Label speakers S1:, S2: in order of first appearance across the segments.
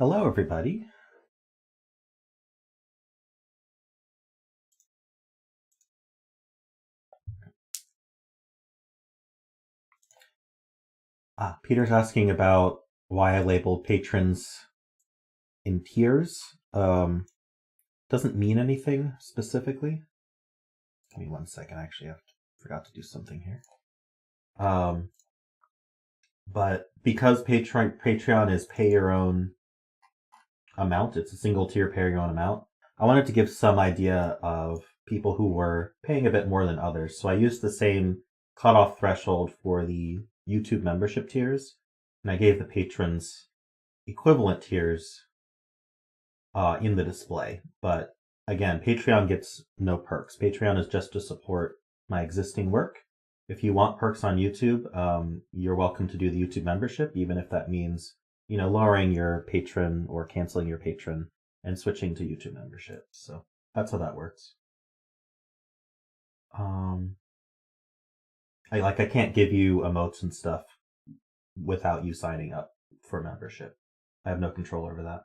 S1: Hello, everybody. Peter's asking about why I labeled patrons in tiers. Doesn't mean anything specifically. Give me 1 second. Actually, I forgot to do something here. But because Patreon is pay your own amount, it's a single tier pay your own amount. I wanted to give some idea of people who were paying a bit more than others. So I used the same cutoff threshold for the YouTube membership tiers, and I gave the patrons equivalent tiers in the display. But again, Patreon gets no perks. Patreon is just to support my existing work. If you want perks on YouTube, you're welcome to do the YouTube membership, even if that means, lowering your patron or canceling your patron and switching to YouTube membership. So that's how that works. I can't give you emotes and stuff without you signing up for membership. I have no control over that.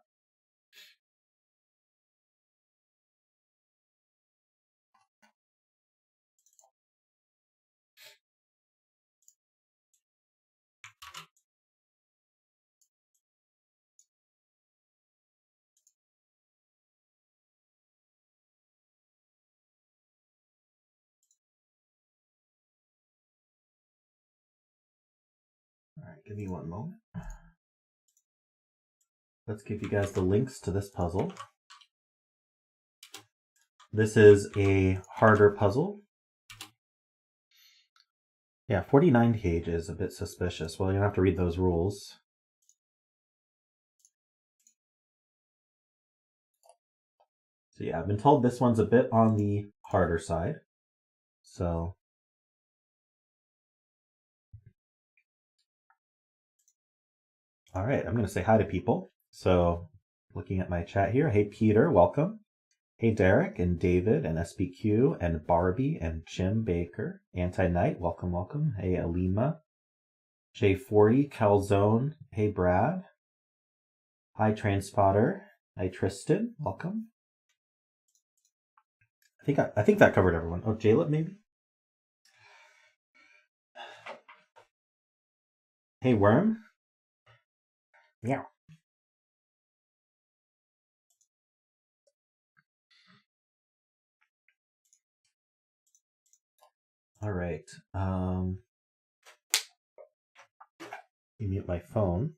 S1: All right, give me 1 moment. Let's give you guys the links to this puzzle. This is a harder puzzle. Yeah, 49 gauge is a bit suspicious. Well, you're gonna have to read those rules. So yeah, I've been told this one's a bit on the harder side. So all right, I'm gonna say hi to people. So looking at my chat here, hey Peter, welcome. Hey Derek and David and SBQ and Barbie and Jim Baker. Anti-Night, welcome, welcome. Hey Olima. J40, Calzone. Hey Brad. Hi Transpotter. Hi Tristan, welcome. I think that covered everyone. Oh, Jaleb maybe? Hey Worm. Yeah. All right. Let me mute my phone.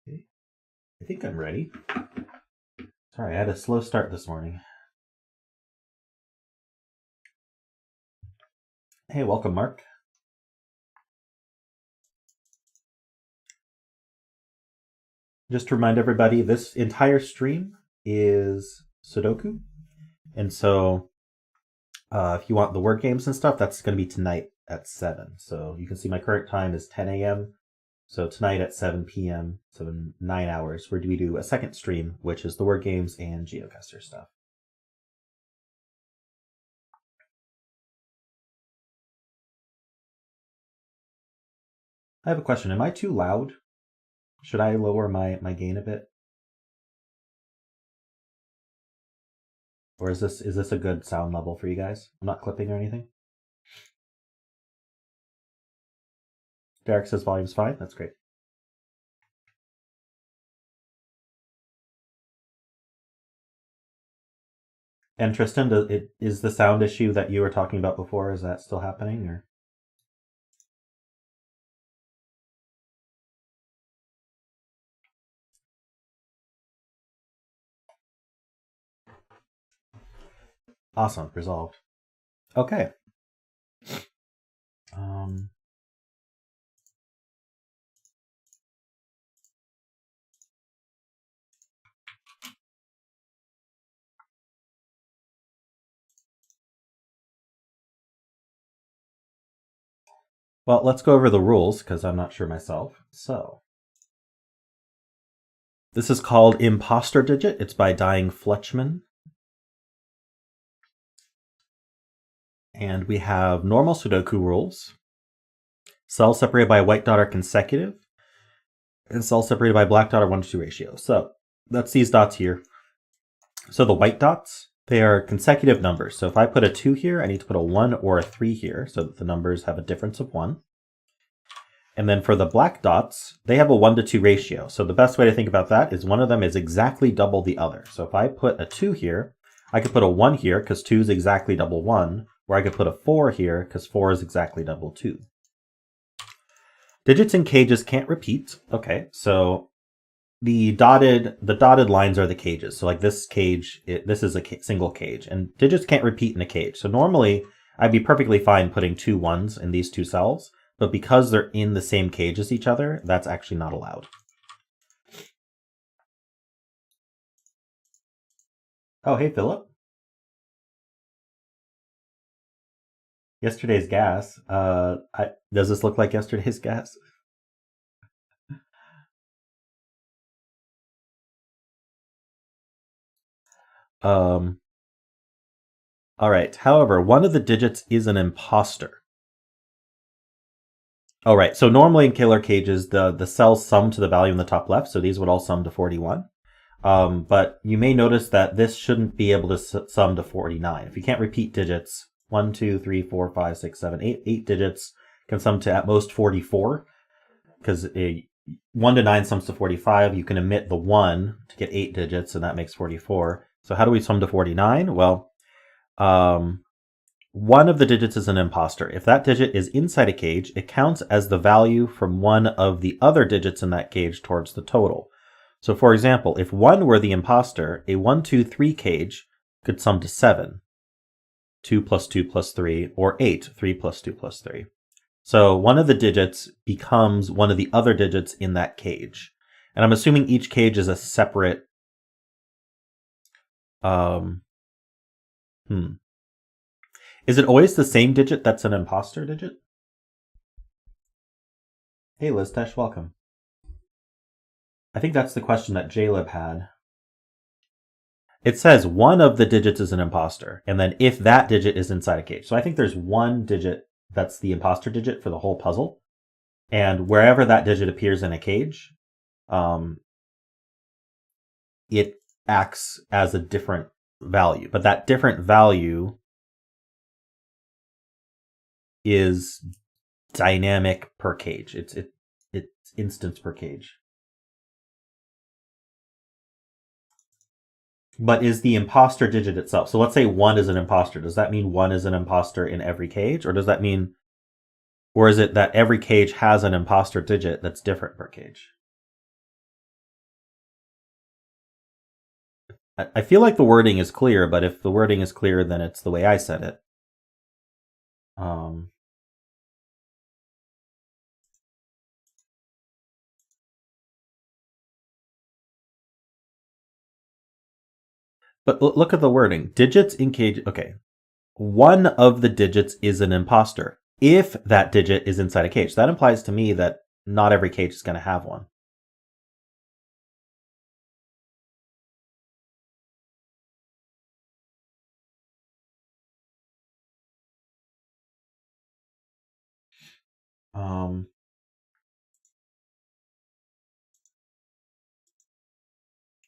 S1: Okay. I think I'm ready. Sorry, I had a slow start this morning. Hey, welcome, Mark. Just to remind everybody, this entire stream is Sudoku. And so if you want the word games and stuff, that's going to be tonight at 7. So you can see my current time is 10 a.m. So tonight at 7 p.m., 9 hours, we do a second stream, which is the word games and geocaster stuff. I have a question. Am I too loud? Should I lower my gain a bit? Or is this a good sound level for you guys? I'm not clipping or anything. Derek says volume's fine. That's great. And Tristan, is the sound issue that you were talking about before, is that still happening? Or awesome, resolved. Okay. Well, let's go over the rules because I'm not sure myself. So this is called Imposter Digit. It's by Dying Flutchman. And we have normal Sudoku rules. Cells separated by a white dot are consecutive. and cells separated by black dot or 1 to 2 ratio. So that's these dots here. So the white dots, they are consecutive numbers. So if I put a 2 here, I need to put a 1 or a 3 here so that the numbers have a difference of 1. And then for the black dots, they have a 1 to 2 ratio. So the best way to think about that is one of them is exactly double the other. So if I put a 2 here, I could put a 1 here because 2 is exactly double 1, or I could put a 4 here because 4 is exactly double 2. Digits in cages can't repeat. Okay, so the dotted lines are the cages. So like this cage, this is a single cage, and digits can't repeat in a cage. So normally I'd be perfectly fine putting 2 1s in these 2 cells, but because they're in the same cage as each other, that's actually not allowed. Oh, hey, Philip. Yesterday's gas. Does this look like yesterday's gas? All right. However, one of the digits is an imposter. All right. So normally in killer cages, the cells sum to the value in the top left. So these would all sum to 41. But you may notice that this shouldn't be able to sum to 49. If you can't repeat digits, 1, 2, 3, 4, 5, 6, 7, 8 digits can sum to at most 44. Because 1 to 9 sums to 45. You can omit the 1 to get 8 digits, and that makes 44. So how do we sum to 49? Well, one of the digits is an imposter. If that digit is inside a cage, it counts as the value from one of the other digits in that cage towards the total. So for example, if 1 were the imposter, a 1, 2, 3 cage could sum to 7. 2 plus 2 plus 3, or 8, 3 plus 2 plus 3. So one of the digits becomes one of the other digits in that cage. And I'm assuming each cage is a separate... Is it always the same digit that's an imposter digit? Hey, Liztesh, welcome. I think that's the question that Jaleb had. It says one of the digits is an imposter, and then if that digit is inside a cage. So I think there's one digit that's the imposter digit for the whole puzzle. And wherever that digit appears in a cage, it acts as a different value. But that different value is dynamic per cage. It's instance per cage. But is the imposter digit itself? So let's say 1 is an imposter. Does that mean 1 is an imposter in every cage? Or does that mean... Or is it that every cage has an imposter digit that's different per cage? I feel like the wording is clear, but if the wording is clear, then it's the way I said it. But look at the wording. Digits in cage... Okay. One of the digits is an imposter if that digit is inside a cage. That implies to me that not every cage is going to have one.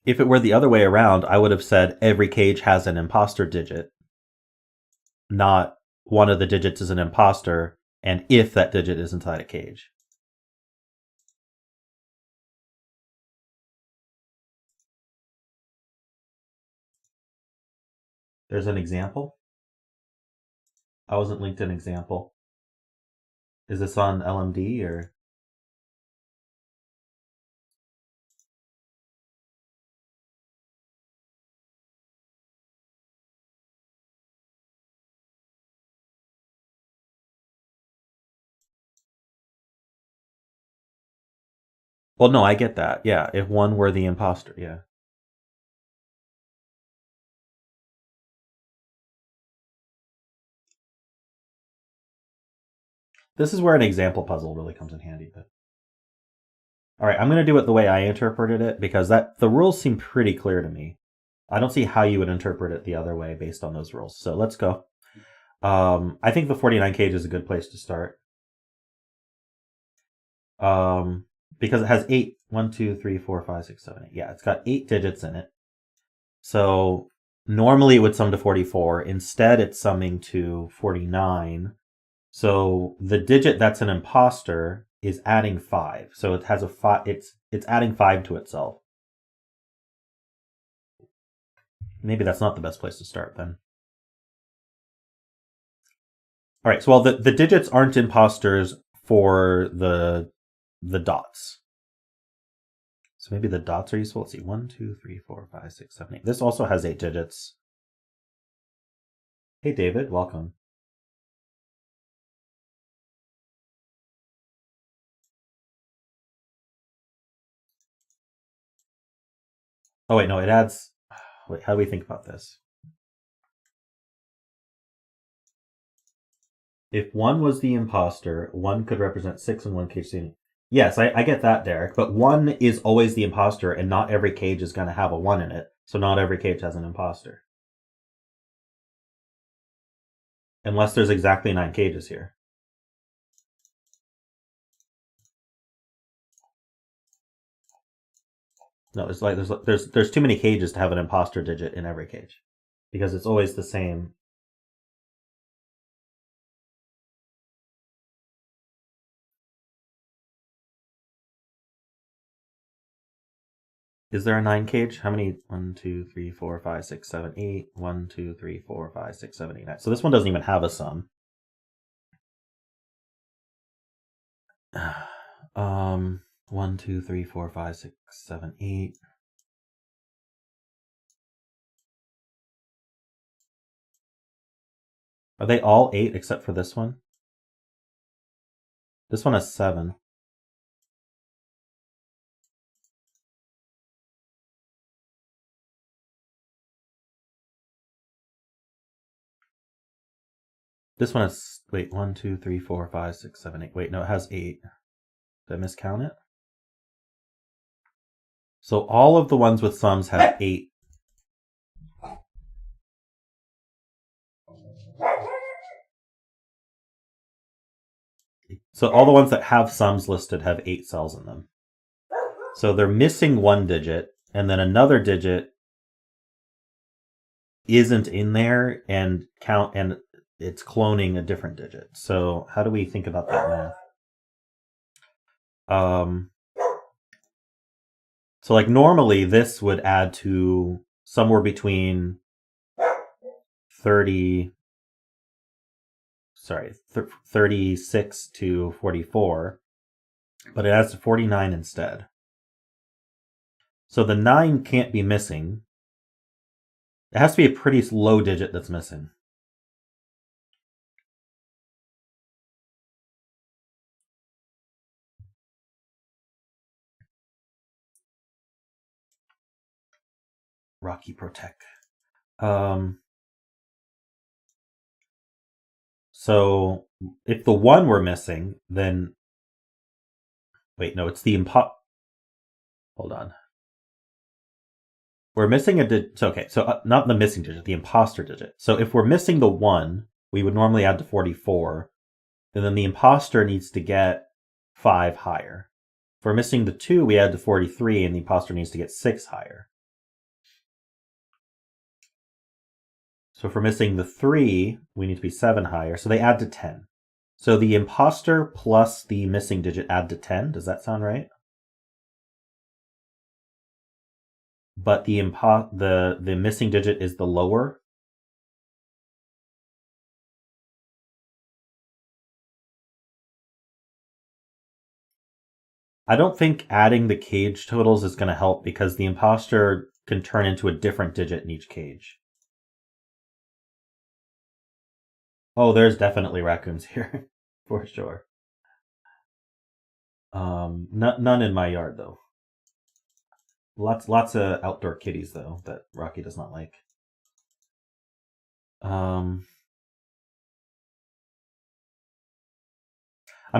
S1: If it were the other way around, I would have said every cage has an imposter digit, not one of the digits is an imposter, and if that digit is inside a cage. There's an example. I wasn't linked an example. Is this on LMD or? Well, no, I get that. Yeah, if 1 were the imposter, yeah. This is where an example puzzle really comes in handy. But all right, I'm going to do it the way I interpreted it because the rules seem pretty clear to me. I don't see how you would interpret it the other way based on those rules. So let's go. I think the 49 cage is a good place to start. because it has 8, 1, 2, 3, 4, 5, 6, 7, 8. Yeah, it's got 8 digits in it. So normally it would sum to 44. Instead, it's summing to 49. So the digit that's an imposter is adding 5. So it has a 5. It's adding 5 to itself. Maybe that's not the best place to start then. All right. So well, the digits aren't imposters for the dots. So maybe the dots are useful. Let's see. 1, 2, 3, 4, 5, 6, 7, 8. This also has 8 digits. Hey, David. Welcome. Oh, wait. No, it adds... Wait, how do we think about this? If 1 was the imposter, 1 could represent 6 in one cage. Yes, I get that, Derek. But 1 is always the imposter, and not every cage is going to have a 1 in it. So not every cage has an imposter. Unless there's exactly 9 cages here. No, it's like there's too many cages to have an imposter digit in every cage. Because it's always the same. Is there a 9 cage? How many? 1, 2, 3, 4, 5, 6, 7, 8. 1, 2, 3, 4, 5, 6, 7, 8, 9. So this one doesn't even have a sum. 1, 2, 3, 4, 5, 6, 7, 8. Are they all 8 except for this one? This one has 7. This one has, wait, 1, 2, 3, 4, 5, 6, 7, 8. Wait, no, it has 8. Did I miscount it? So all of the ones with sums have 8. So all the ones that have sums listed have 8 cells in them. So they're missing 1 digit, and then another digit isn't in there, and it's cloning a different digit. So how do we think about that math? So like normally this would add to somewhere between 36 to 44, but it adds to 49 instead. So the 9 can't be missing. It has to be a pretty low digit that's missing. Rocky Protect. So if the 1 were missing, then... Wait, no, it's the Hold on. We're missing a digit. Okay, so not the missing digit, the imposter digit. So if we're missing the 1, we would normally add to 44. And then the imposter needs to get 5 higher. If we're missing the 2, we add to 43, and the imposter needs to get 6 higher. So if we're missing the 3, we need to be 7 higher. So they add to 10. So the imposter plus the missing digit add to 10. Does that sound right? But the missing digit is the lower. I don't think adding the cage totals is going to help because the imposter can turn into a different digit in each cage. Oh, there's definitely raccoons here, for sure. None in my yard though. Lots of outdoor kitties though that Rocky does not like. I'm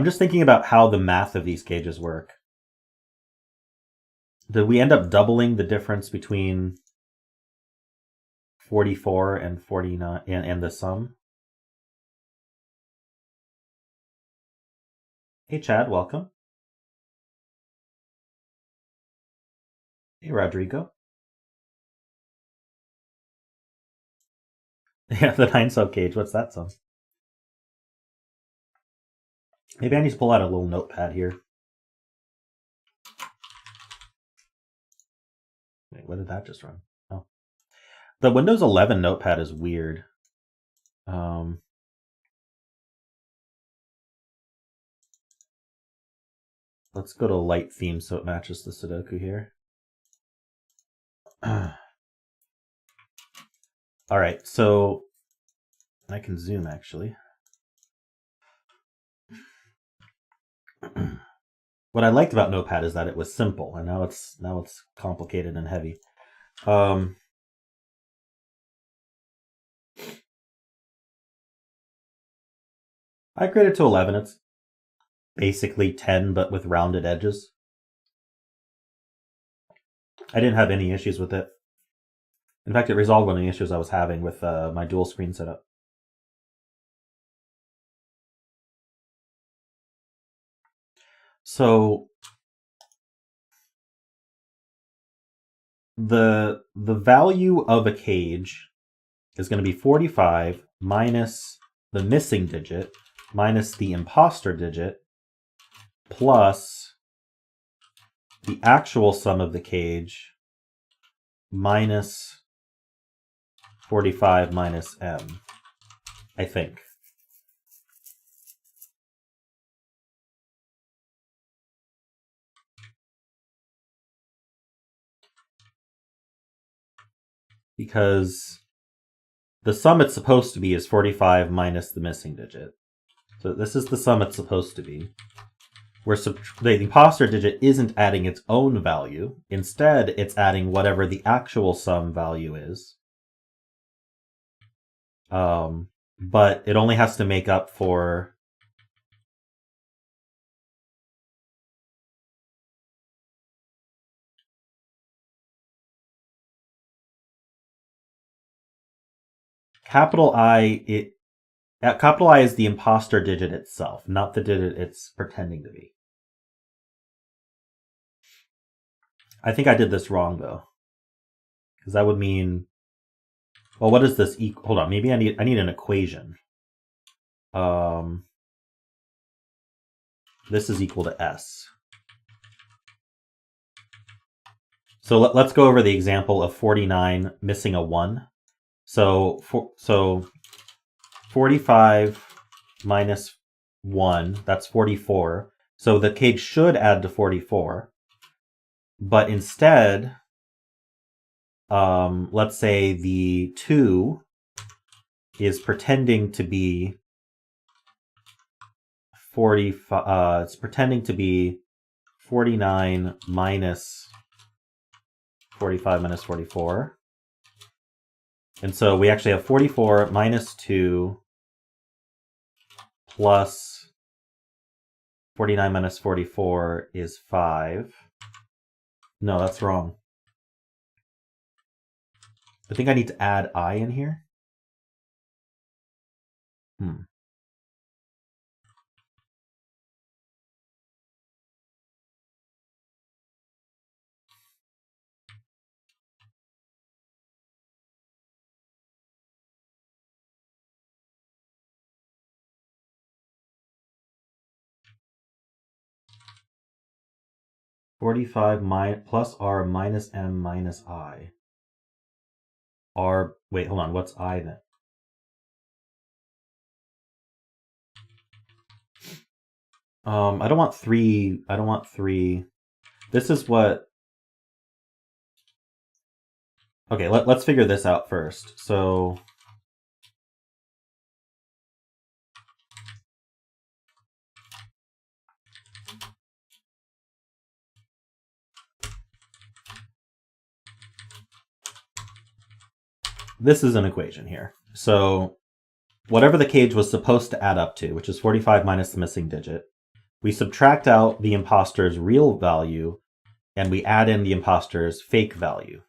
S1: just thinking about how the math of these cages work. Did we end up doubling the difference between 44 and 49 and the sum? Hey Chad, welcome. Hey, Rodrigo. Yeah, the 9 sub cage. What's that song? Maybe I need to pull out a little notepad here. Wait, what did that just run? Oh. The Windows 11 notepad is weird. Let's go to light theme so it matches the Sudoku here. All right, so I can zoom actually. What I liked about Notepad is that it was simple, and now it's complicated and heavy. I graded to 11. It's basically 10, but with rounded edges. I didn't have any issues with it. In fact, it resolved one of the issues I was having with my dual screen setup. So the value of a cage is going to be 45 minus the missing digit minus the imposter digit plus the actual sum of the cage minus 45 minus m, I think. Because the sum it's supposed to be is 45 minus the missing digit. So this is the sum it's supposed to be. Where the imposter digit isn't adding its own value. Instead, it's adding whatever the actual sum value is. But it only has to make up for capital I. Capital I is the imposter digit itself, not the digit it's pretending to be. I think I did this wrong though, because that would mean, well, what is this equal? Hold on, maybe I need an equation. This is equal to S. So let's go over the example of 49 missing a 1. So 45 minus 1, that's 44. So the cage should add to 44. But instead, let's say the 2 is pretending to be 45. It's pretending to be 49 minus 45 minus 44. And so we actually have 44 minus 2 plus 49 minus 44 is 5. No, that's wrong. I think I need to add I in here. 45 plus R minus M minus I. R, wait, hold on, what's I then? I don't want 3. This is what... Okay, let's figure this out first. So... This is an equation here. So whatever the cage was supposed to add up to, which is 45 minus the missing digit, we subtract out the imposter's real value, and we add in the imposter's fake value.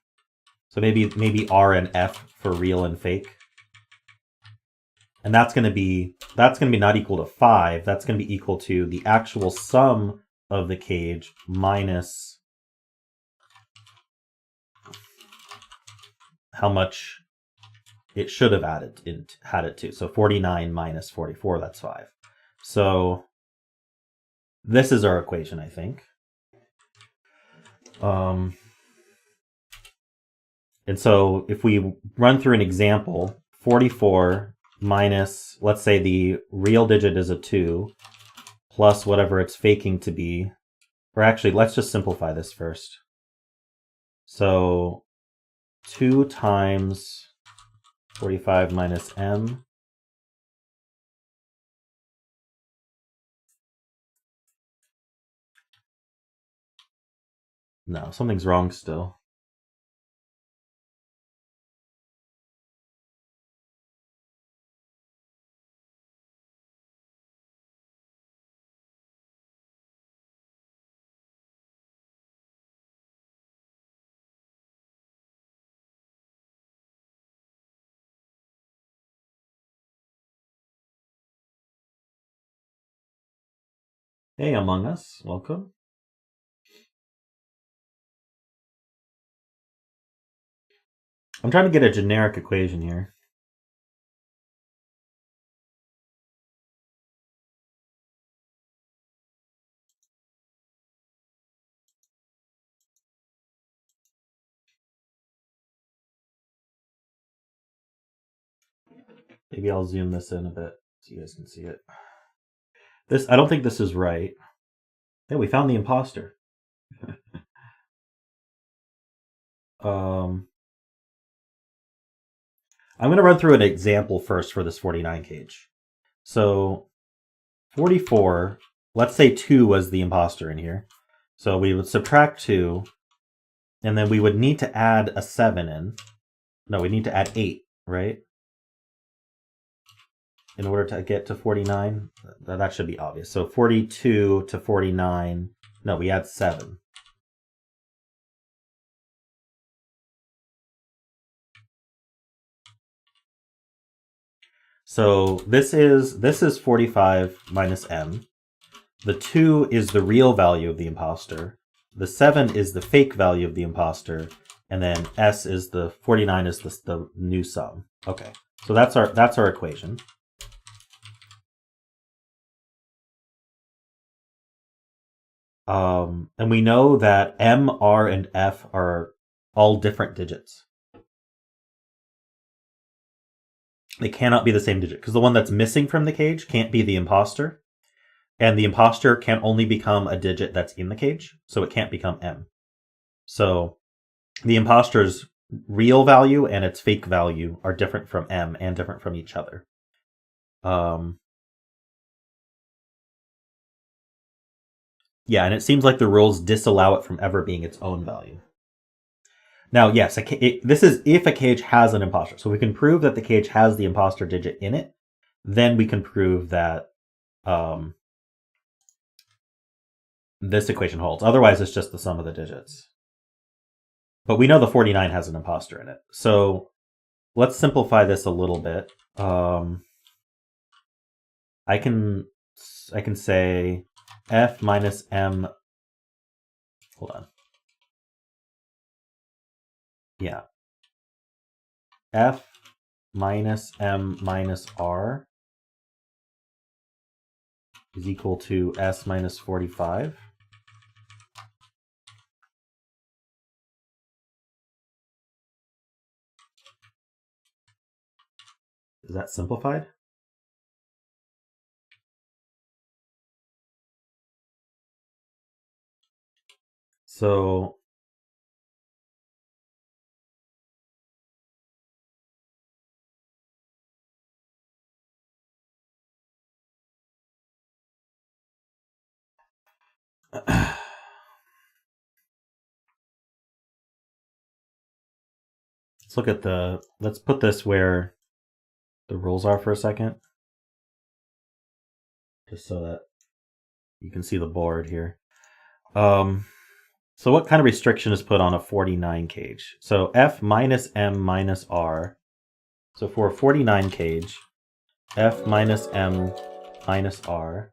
S1: So maybe R and F for real and fake. And that's going to be not equal to 5. That's going to be equal to the actual sum of the cage minus how much it should have had it to. So 49 minus 44, that's 5. So this is our equation, I think. And so if we run through an example, 44 minus, let's say the real digit is a 2, plus whatever it's faking to be. Or actually, let's just simplify this first. So 2 times 45 minus m. No, something's wrong still. Hey, Among Us, welcome. I'm trying to get a generic equation here. Maybe I'll zoom this in a bit so you guys can see it. I don't think this is right. Hey, we found the imposter. I'm going to run through an example first for this 49 cage. So 44, let's say 2 was the imposter in here. So we would subtract 2, and then we would need to add a 7 in. No, we need to add 8, right? In order to get to 49. That should be obvious. So 42 to 49, no, we add 7. So this is 45 minus m. The 2 is the real value of the imposter. The 7 is the fake value of the imposter, and then s is the 49 is the new sum. Okay, so that's our equation. And we know that m, r, and f are all different digits. They cannot be the same digit because the one that's missing from the cage can't be the imposter. And the imposter can only become a digit that's in the cage, so it can't become m. So the imposter's real value and its fake value are different from m and different from each other. Yeah, and it seems like the rules disallow it from ever being its own value. Now, yes, this is if a cage has an imposter. So we can prove that the cage has the imposter digit in it. Then we can prove that this equation holds. Otherwise, it's just the sum of the digits. But we know the 49 has an imposter in it. So let's simplify this a little bit. I can say f minus m. Hold on. Yeah. F minus m minus r is equal to s minus 45. Is that simplified? So let's put this where the rules are for a second. Just so that you can see the board here. So what kind of restriction is put on a 49 cage? So f minus m minus r. So for a 49 cage, f minus m minus r.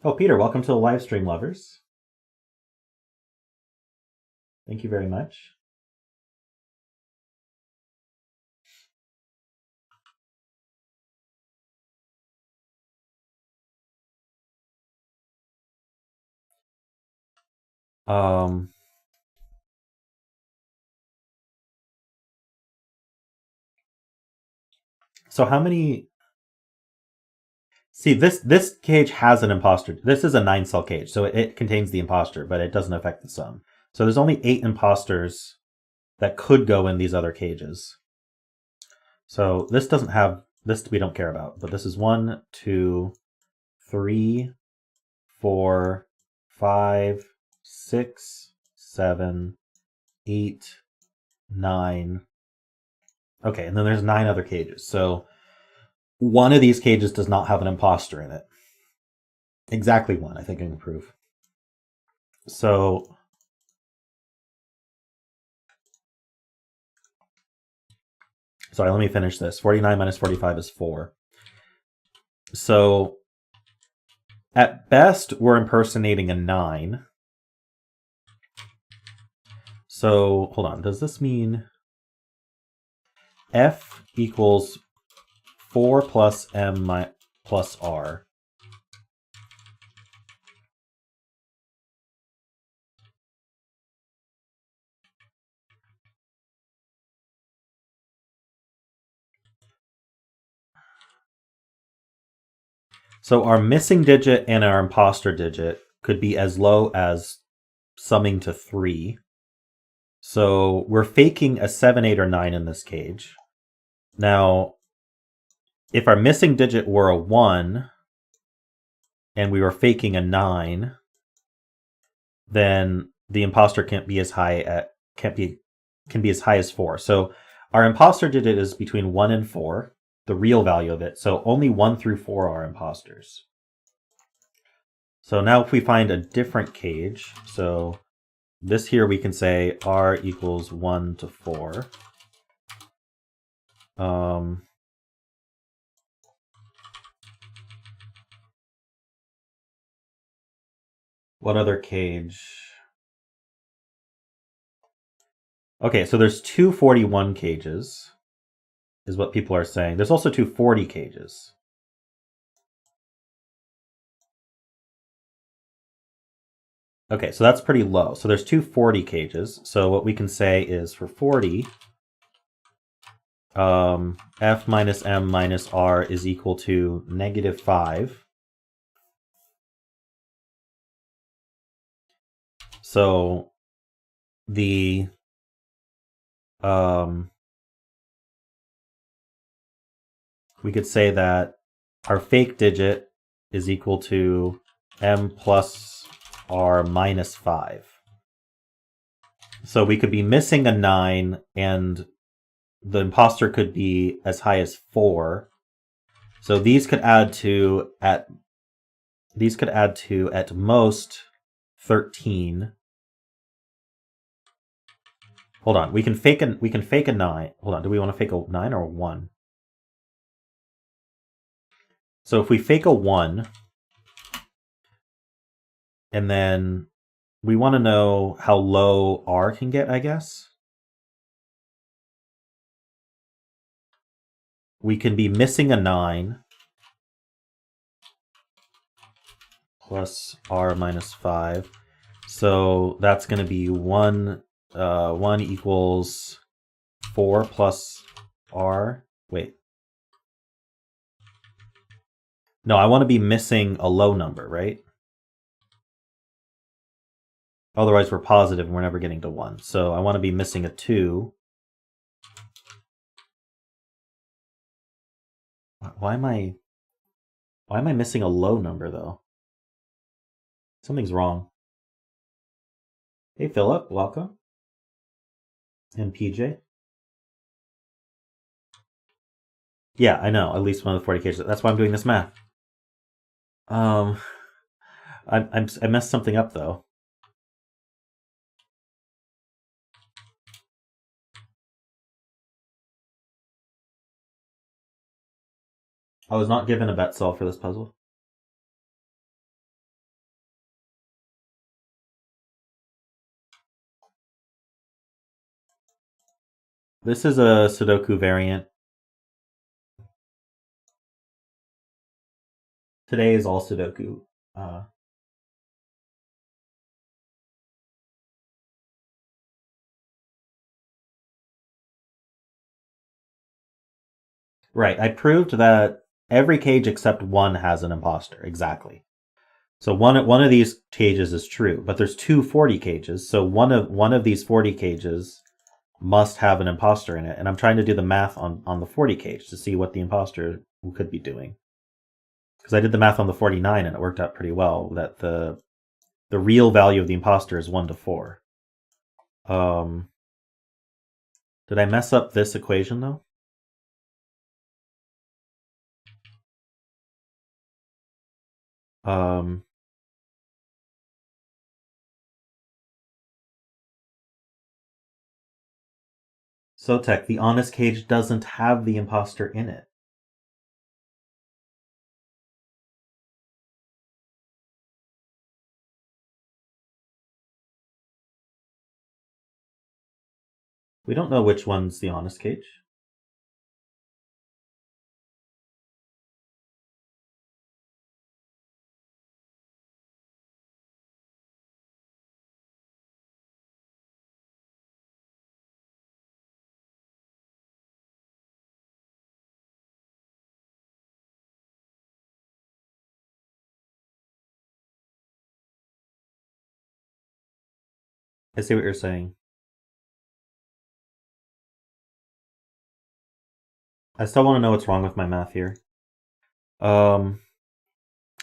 S1: Oh, Peter, welcome to the live stream, lovers. Thank you very much. So how many? See, this cage has an imposter. This is a 9-cell cage, so it contains the imposter, but it doesn't affect the sum. So there's only 8 imposters that could go in these other cages. So this doesn't have this. We don't care about, but this is 1, 2, 3, 4, 5, 6, 7, 8, 9. Okay, and then there's 9 other cages. So one of these cages does not have an imposter in it. Exactly one, I think I can prove. So sorry, let me finish this. 49 minus 45 is 4. So at best, we're impersonating a 9. So hold on, does this mean F equals 4 plus M plus R? So our missing digit and our imposter digit could be as low as summing to 3. So we're faking a 7, 8, or 9 in this cage. Now, if our missing digit were a 1 and we were faking a 9, then the imposter can be as high as 4. So our imposter digit is between 1 and 4, the real value of it. So only 1 through 4 are imposters. So now if we find a different cage, so this here we can say R equals 1 to 4. What other cage? Okay, so there's 2 41 cages, is what people are saying. There's also 2 40 cages. Okay, so that's pretty low. So there's 2 40 cages. So what we can say is for 40, F minus M minus R is equal to -5. So the we could say that our fake digit is equal to M plus R minus 5. So we could be missing a 9 and the imposter could be as high as 4. So these could add to at most 13. Hold on, we can fake a 9. Hold on, do we want to fake a 9 or a 1? So if we fake a 1 and then we want to know how low R can get, I guess. We can be missing a 9 plus R minus 5. So that's going to be 1 equals 4 plus R. Wait. No, I want to be missing a low number, right? Otherwise, we're positive and we're never getting to 1. So I want to be missing a 2. Why am I missing a low number, though? Something's wrong. Hey, Philip, welcome. And PJ. Yeah, I know. At least one of the 40 cases. That's why I'm doing this math. I messed something up, though. I was not given a bet cell for this puzzle. This is a Sudoku variant. Today is all Sudoku. Right, I proved that every cage except one has an imposter, exactly. So one of these cages is true, but there's two 40 cages, so one of these 40 cages must have an imposter in it, and I'm trying to do the math on the 40 cage to see what the imposter could be doing. Because I did the math on the 49 and it worked out pretty well, that the real value of the imposter is 1 to 4. Did I mess up this equation though? So Tech, the honest cage doesn't have the imposter in it. We don't know which one's the honest cage. I see what you're saying. I still want to know what's wrong with my math here. Because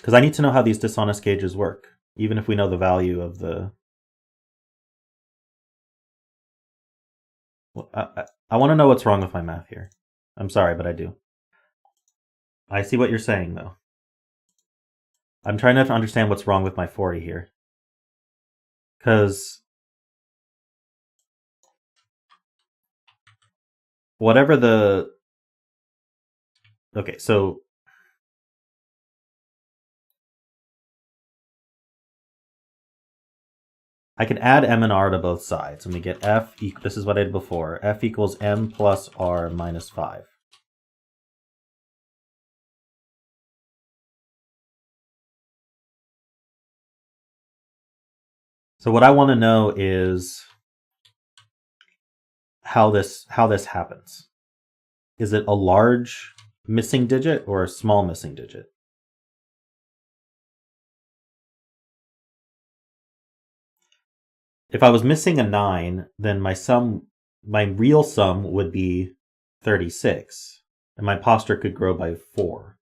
S1: I need to know how these dishonest cages work, even if we know the value of the... I want to know what's wrong with my math here. I'm sorry, but I do. I see what you're saying, though. I'm trying to understand what's wrong with my 40 here. Because whatever the... Okay, so... I can add m and r to both sides, and we get f... This is what I did before. F equals m plus r minus 5. So what I want to know is how this happens. Is it a large missing digit or a small missing digit? If I was missing a 9, then my real sum would be 36, and my imposter could grow by 4.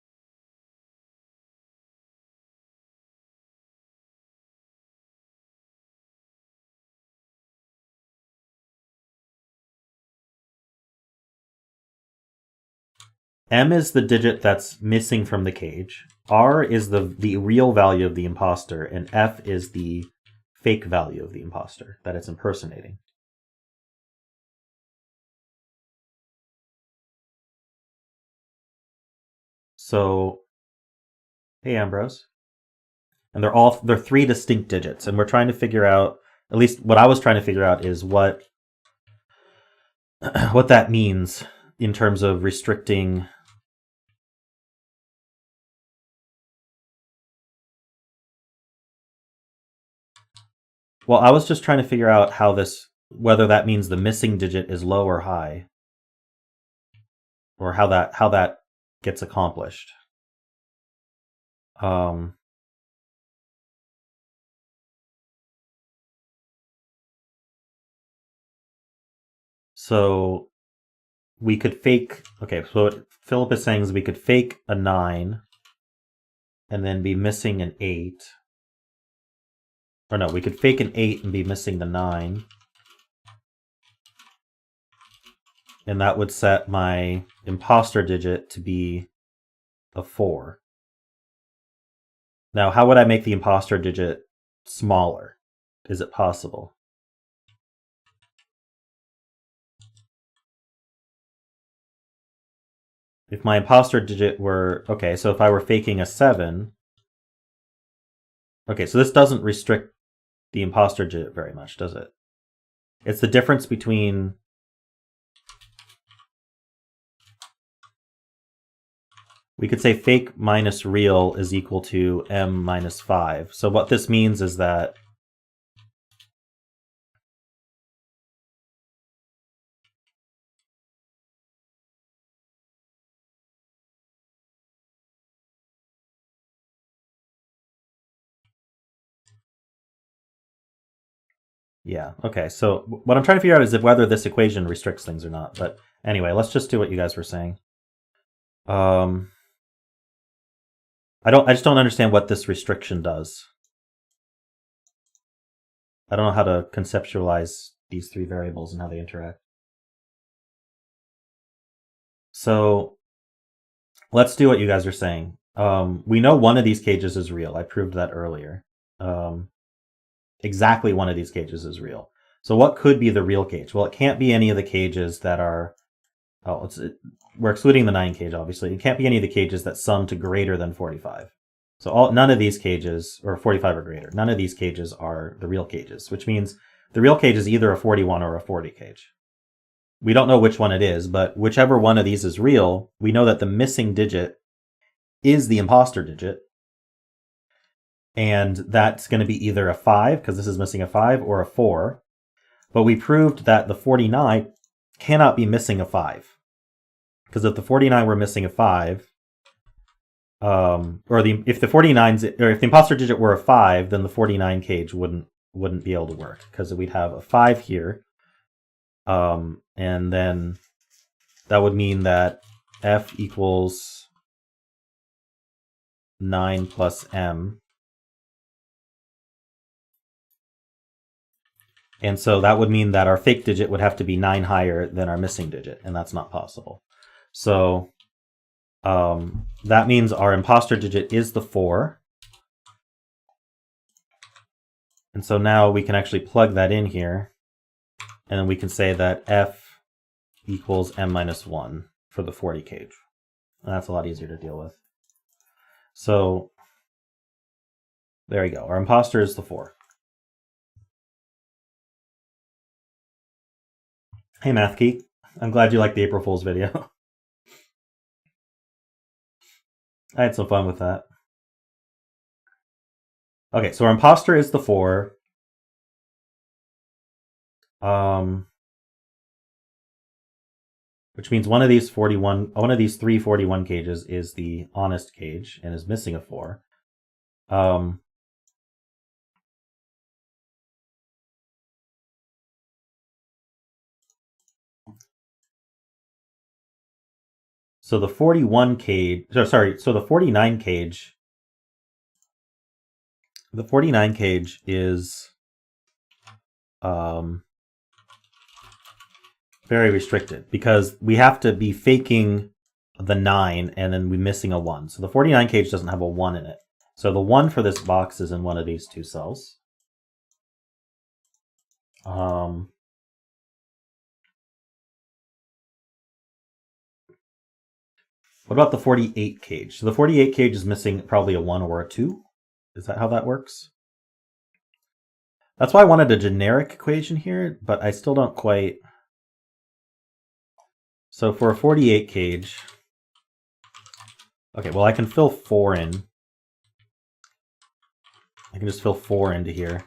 S1: M is the digit that's missing from the cage. R is the real value of the imposter, and F is the fake value of the imposter that it's impersonating. So, hey Ambrose. And they're 3 distinct digits, and we're trying to figure out, at least what I was trying to figure out is what that means in terms of restricting... Well, I was just trying to figure out whether that means the missing digit is low or high, or how that gets accomplished. So we could fake... Okay, so what Philip is saying is we could fake a 9 and then be missing an 8. Or no, we could fake an 8 and be missing the 9. And that would set my imposter digit to be a 4. Now, how would I make the imposter digit smaller? Is it possible? If my imposter digit were... Okay, so if I were faking a 7... Okay, so this doesn't restrict the imposter digit very much, does it? It's the difference between... We could say fake minus real is equal to m minus 5. So what this means is that Yeah, okay. So what I'm trying to figure out is whether this equation restricts things or not. But anyway, let's just do what you guys were saying. I just don't understand what this restriction does. I don't know how to conceptualize these three variables and how they interact. So let's do what you guys are saying. We know one of these cages is real. I proved that earlier. Exactly one of these cages is real. So what could be the real cage? Well, it can't be any of the cages that are... Oh, we're excluding the 9 cage, obviously. It can't be any of the cages that sum to greater than 45. So none of these cages, or 45 or greater, none of these cages are the real cages, which means the real cage is either a 41 or a 40 cage. We don't know which one it is, but whichever one of these is real, we know that the missing digit is the imposter digit. And that's going to be either a 5, because this is missing a 5, or a 4. But we proved that the 49 cannot be missing a 5. Because if the 49 were missing a 5, if the imposter digit were a 5, then the 49 cage wouldn't be able to work, because we'd have a 5 here. And then that would mean that f equals 9 plus m. And so that would mean that our fake digit would have to be 9 higher than our missing digit, and that's not possible. So that means our imposter digit is the 4. And so now we can actually plug that in here, and then we can say that f equals m minus 1 for the 40 cage. And that's a lot easier to deal with. So there we go. Our imposter is the 4. Hey, Math Geek. I'm glad you liked the April Fool's video. I had some fun with that. Okay, so our imposter is the 4. Which means one of these 3 41 cages is the honest cage and is missing a 4. So the 41 cage, so the 49 cage, is very restricted, because we have to be faking the 9 and then we're missing a 1. So the 49 cage doesn't have a 1 in it. So the 1 for this box is in one of these 2 cells. What about the 48 cage? So the 48 cage is missing probably a 1 or a 2. Is that how that works? That's why I wanted a generic equation here, but I still don't quite... So for a 48 cage... Okay, well I can fill 4 in. I can just fill 4 into here.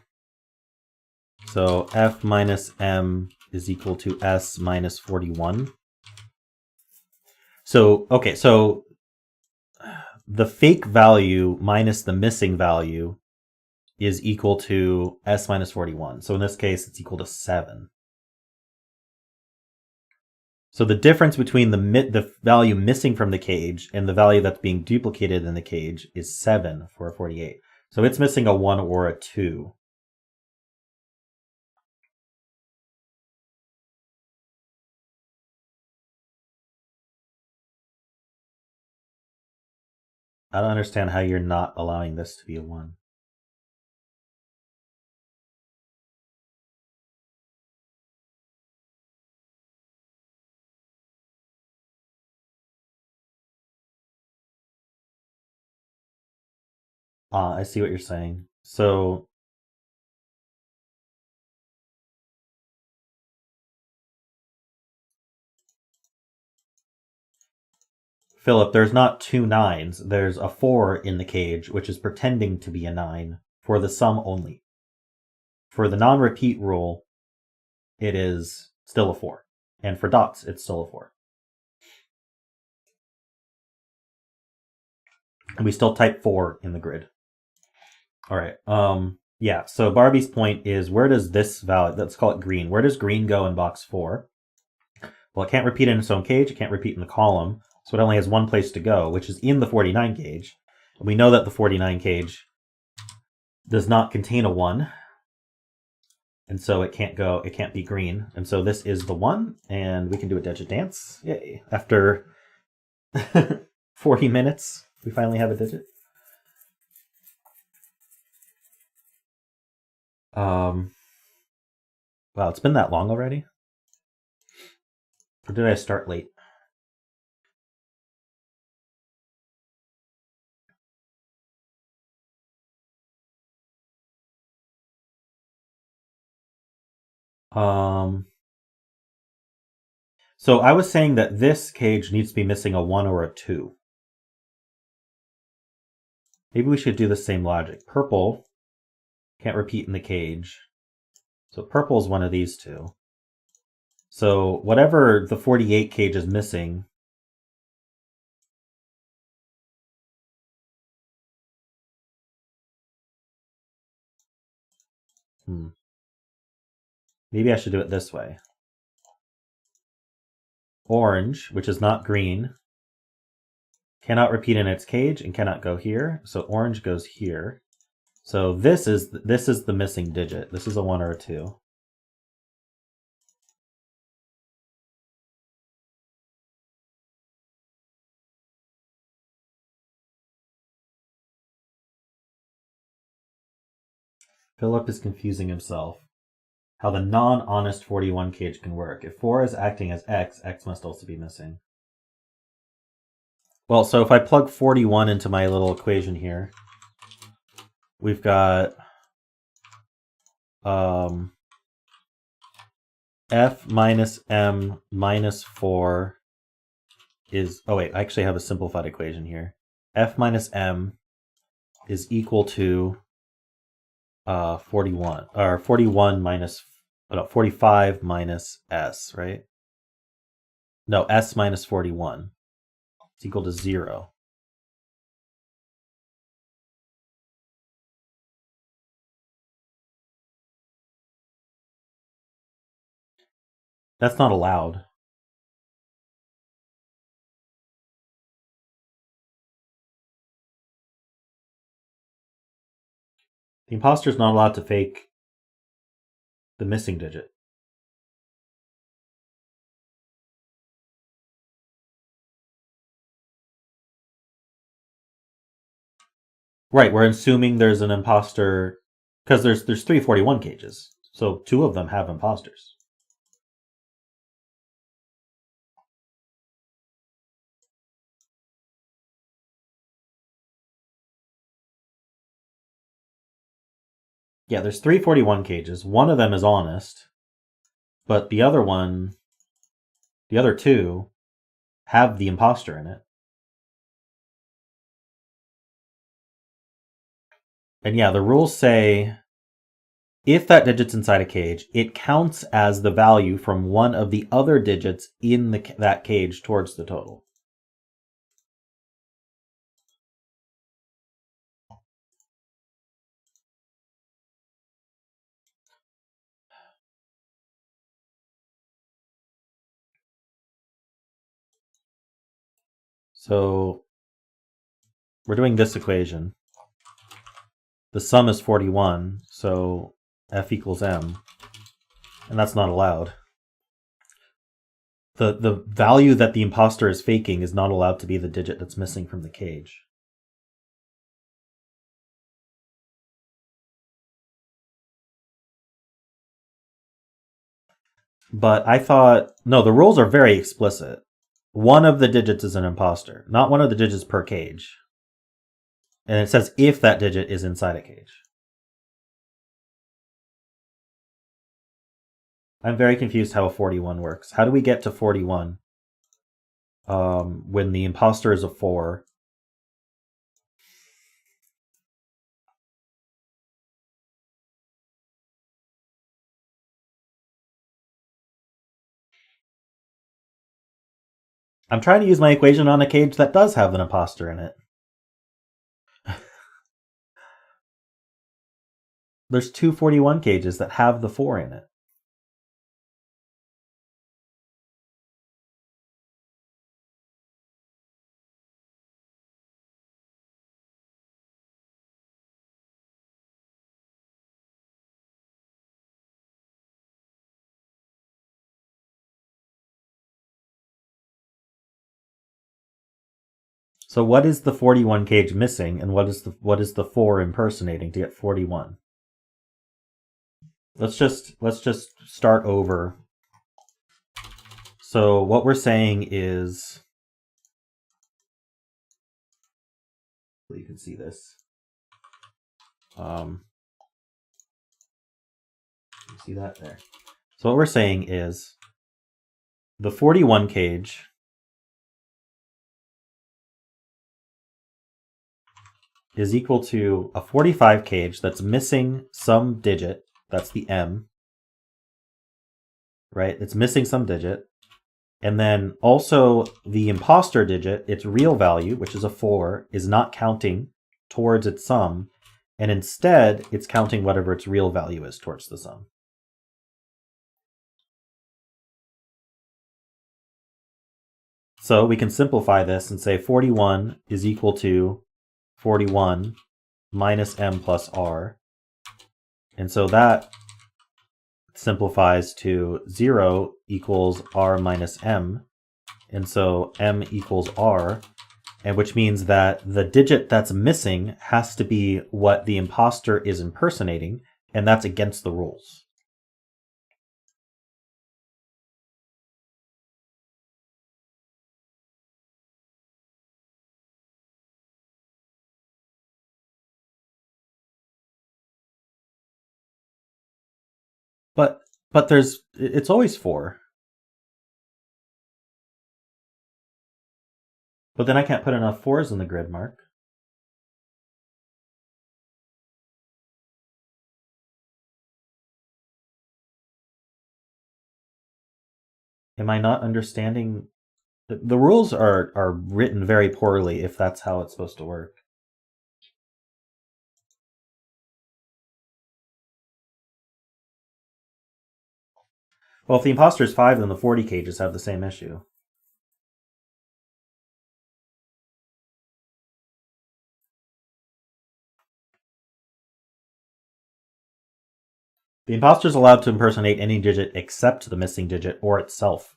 S1: So f minus m is equal to s minus 41. So, okay, so the fake value minus the missing value is equal to s minus 41. So in this case, it's equal to 7. So the difference between the value missing from the cage and the value that's being duplicated in the cage is 7 for a 48. So it's missing a 1 or a 2. I don't understand how you're not allowing this to be a 1. I see what you're saying. So Philip, there's not 2 9s. There's a 4 in the cage, which is pretending to be a 9 for the sum only. For the non-repeat rule, it is still a 4. And for dots, it's still a 4. And we still type 4 in the grid. All right. Yeah, so Barbie's point is, where does this value, let's call it green, where does green go in box 4? Well, it can't repeat in its own cage, it can't repeat in the column, so it only has one place to go, which is in the 49 cage. And we know that the 49 cage does not contain a 1, and so it can't be green. And so this is the 1, and we can do a digit dance. Yay. After 40 minutes, we finally have a digit. Wow, it's been that long already? Or did I start late? So I was saying that this cage needs to be missing a 1 or a 2. Maybe we should do the same logic. Purple can't repeat in the cage. So purple is one of these two. So whatever the 48 cage is missing, maybe I should do it this way. Orange, which is not green, cannot repeat in its cage and cannot go here. So orange goes here. So this is the missing digit. This is a 1 or a 2. Philip is confusing himself. How the non-honest 41 cage can work. If 4 is acting as X, X must also be missing. Well, so if I plug 41 into my little equation here, we've got F minus M minus 4 is... Oh wait, I actually have a simplified equation here. F minus M is equal to 41, or 41 minus... No, 45 minus S, right? No, S minus 41. It's equal to 0. That's not allowed. The imposter is not allowed to fake the missing digit. Right, we're assuming there's an imposter because there's 341 cages, so 2 of them have imposters. Yeah, there's 341 cages. One of them is honest, but the other 2 have the imposter in it. And yeah, the rules say if that digit's inside a cage, it counts as the value from one of the other digits in that cage towards the total. So we're doing this equation. The sum is 41, so F equals M, and that's not allowed. The value that the imposter is faking is not allowed to be the digit that's missing from the cage. But I thought, no, the rules are very explicit. One of the digits is an imposter, not one of the digits per cage. And it says if that digit is inside a cage. I'm very confused how a 41 works. How do we get to 41 when the imposter is a 4? I'm trying to use my equation on a cage that does have an imposter in it. There's two 41 cages that have the 4 in it. So what is the 41 cage missing, and what is the 4 impersonating to get 41? Let's just start over. So what we're saying is, you can see this. You see that there? So what we're saying is the 41 cage is equal to a 45 cage that's missing some digit. That's the M, right? It's missing some digit. And then also the imposter digit, its real value, which is a 4, is not counting towards its sum. And instead, it's counting whatever its real value is towards the sum. So we can simplify this and say 41 is equal to 41 minus M plus R. And so that simplifies to 0 equals R minus M. And so M equals R, and which means that the digit that's missing has to be what the imposter is impersonating, and that's against the rules. But it's always 4. But then I can't put enough 4s in the grid, Mark. Am I not understanding? The rules are written very poorly if that's how it's supposed to work. Well, if the imposter is 5, then the 40 cages have the same issue. The imposter is allowed to impersonate any digit except the missing digit or itself.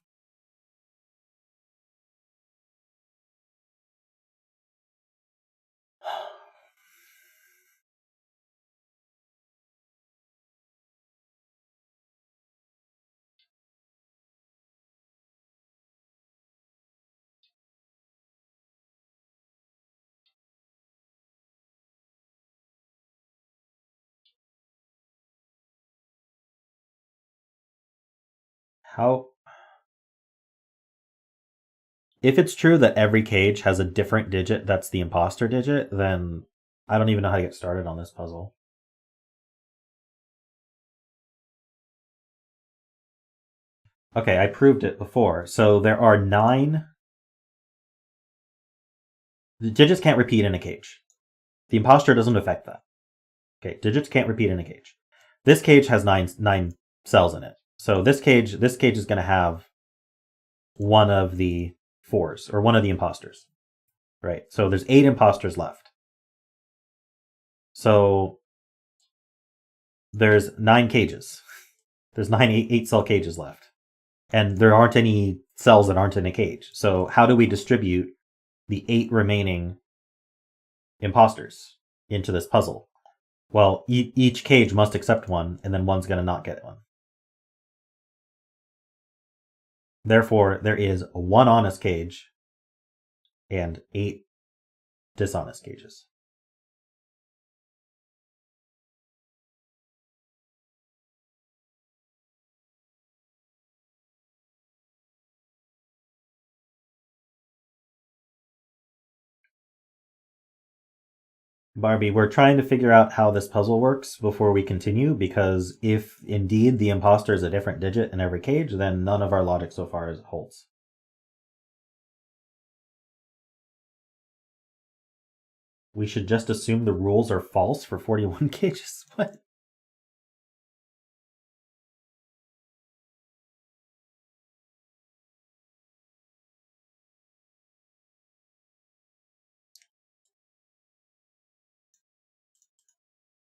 S1: How? If it's true that every cage has a different digit that's the imposter digit, then I don't even know how to get started on this puzzle. Okay, I proved it before. So there are 9. The digits can't repeat in a cage. The imposter doesn't affect that. Okay, digits can't repeat in a cage. This cage has nine cells in it. So this cage is going to have one of the 4s, or one of the imposters. Right? So there's 8 imposters left. So there's 9 cages. There's 9 8-cell cages left. And there aren't any cells that aren't in a cage. So how do we distribute the 8 remaining imposters into this puzzle? Well, each cage must accept one, and then one's going to not get one. Therefore, there is 1 honest cage and 8 dishonest cages. Barbie, we're trying to figure out how this puzzle works before we continue, because if indeed the imposter is a different digit in every cage, then none of our logic so far holds. We should just assume the rules are false for 41 cages. What?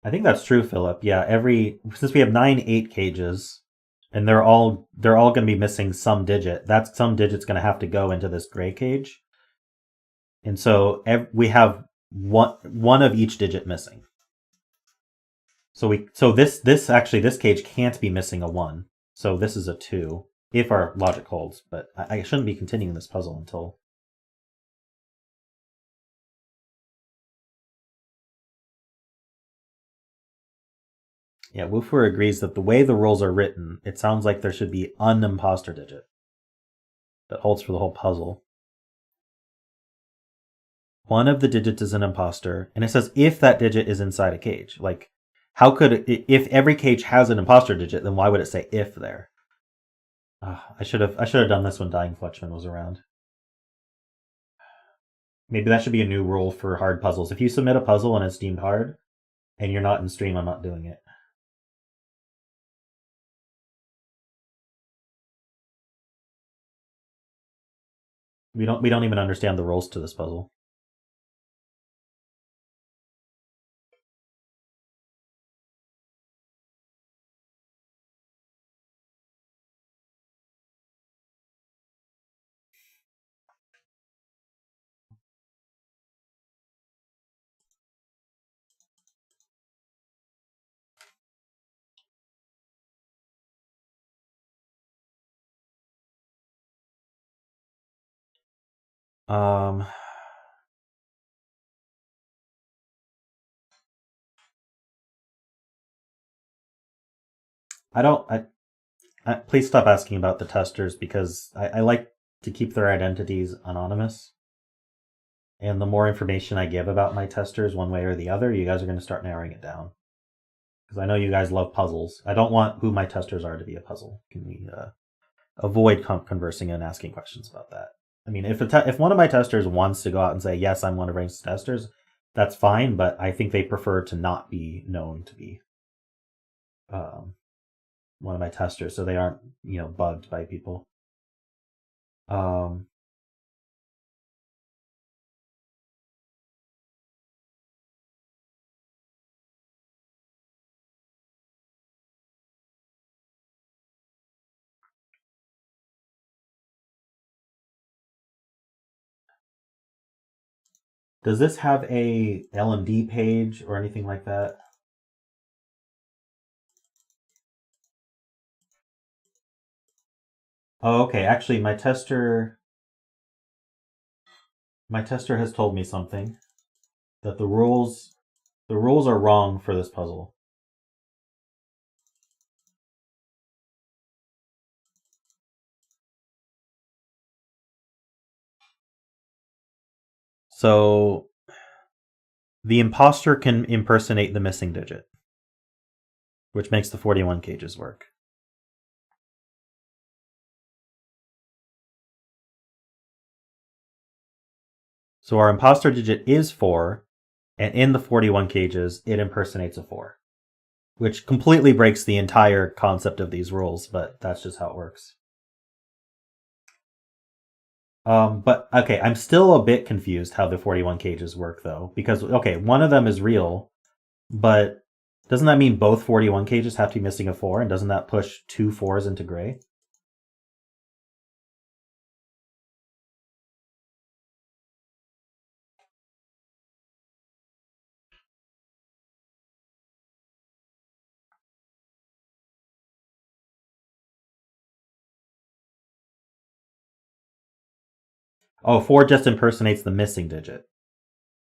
S1: I think that's true, Philip. Yeah, since we have 9 8 cages, and they're all going to be missing some digit. That some digit's going to have to go into this gray cage, and so we have one of each digit missing. So this cage can't be missing a 1. So this is a 2 if our logic holds. But I shouldn't be continuing this puzzle until. Yeah, Woofer agrees that the way the rules are written, it sounds like there should be an imposter digit that holds for the whole puzzle. One of the digits is an imposter, and it says if that digit is inside a cage. Like, how could if every cage has an imposter digit, then why would it say if there? I should have done this when Dying Flutchman was around. Maybe that should be a new rule for hard puzzles. If you submit a puzzle and it's deemed hard, and you're not in stream, I'm not doing it. We don't even understand the rules to this puzzle. Please stop asking about the testers, because I like to keep their identities anonymous. And the more information I give about my testers one way or the other, you guys are going to start narrowing it down. Because I know you guys love puzzles. I don't want who my testers are to be a puzzle. Can we avoid conversing and asking questions about that? I mean, if one of my testers wants to go out and say, yes, I'm one of Rank's testers, that's fine, but I think they prefer to not be known to be one of my testers, so they aren't, bugged by people. Does this have a LMD page or anything like that? Oh, okay. Actually, my tester has told me something, that the rules are wrong for this puzzle. So the imposter can impersonate the missing digit, which makes the 41 cages work. So our imposter digit is 4, and in the 41 cages, it impersonates a 4, which completely breaks the entire concept of these rules, but that's just how it works. But okay, I'm still a bit confused how the 41 cages work, though, because okay, one of them is real, but doesn't that mean both 41 cages have to be missing a 4, and doesn't that push 2 4s into gray? Oh, 4 just impersonates the missing digit.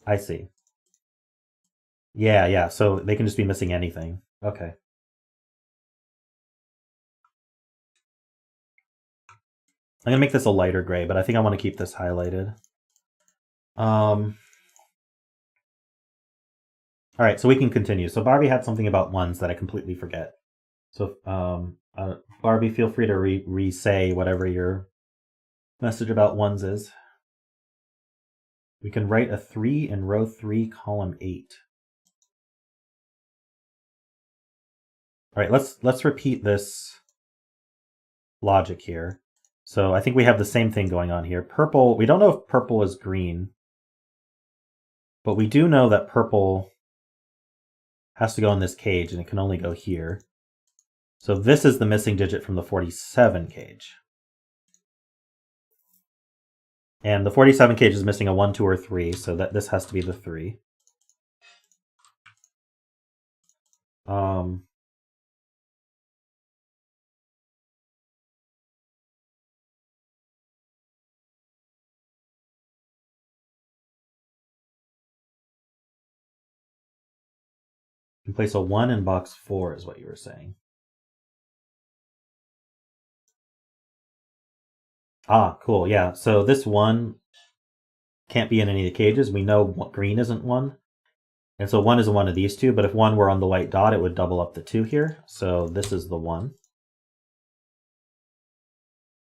S1: I see. Yeah, so they can just be missing anything. Okay. I'm gonna make this a lighter gray, but I think I want to keep this highlighted. All right, so we can continue. So Barbie had something about ones that I completely forget. So Barbie, feel free to re-say whatever your message about ones is. We can write a 3 in row 3, column 8. All right, let's repeat this logic here. So I think we have the same thing going on here. Purple, we don't know if purple is green, but we do know that purple has to go in this cage, and it can only go here. So this is the missing digit from the 47 cage. And the 47 cage is missing a 1, 2, or 3, so that this has to be the 3. You place a 1 in box 4 is what you were saying. Ah, cool, yeah. So this 1 can't be in any of the cages. We know green isn't 1. And so 1 is one of these two, but if 1 were on the white dot, it would double up the 2 here. So this is the 1.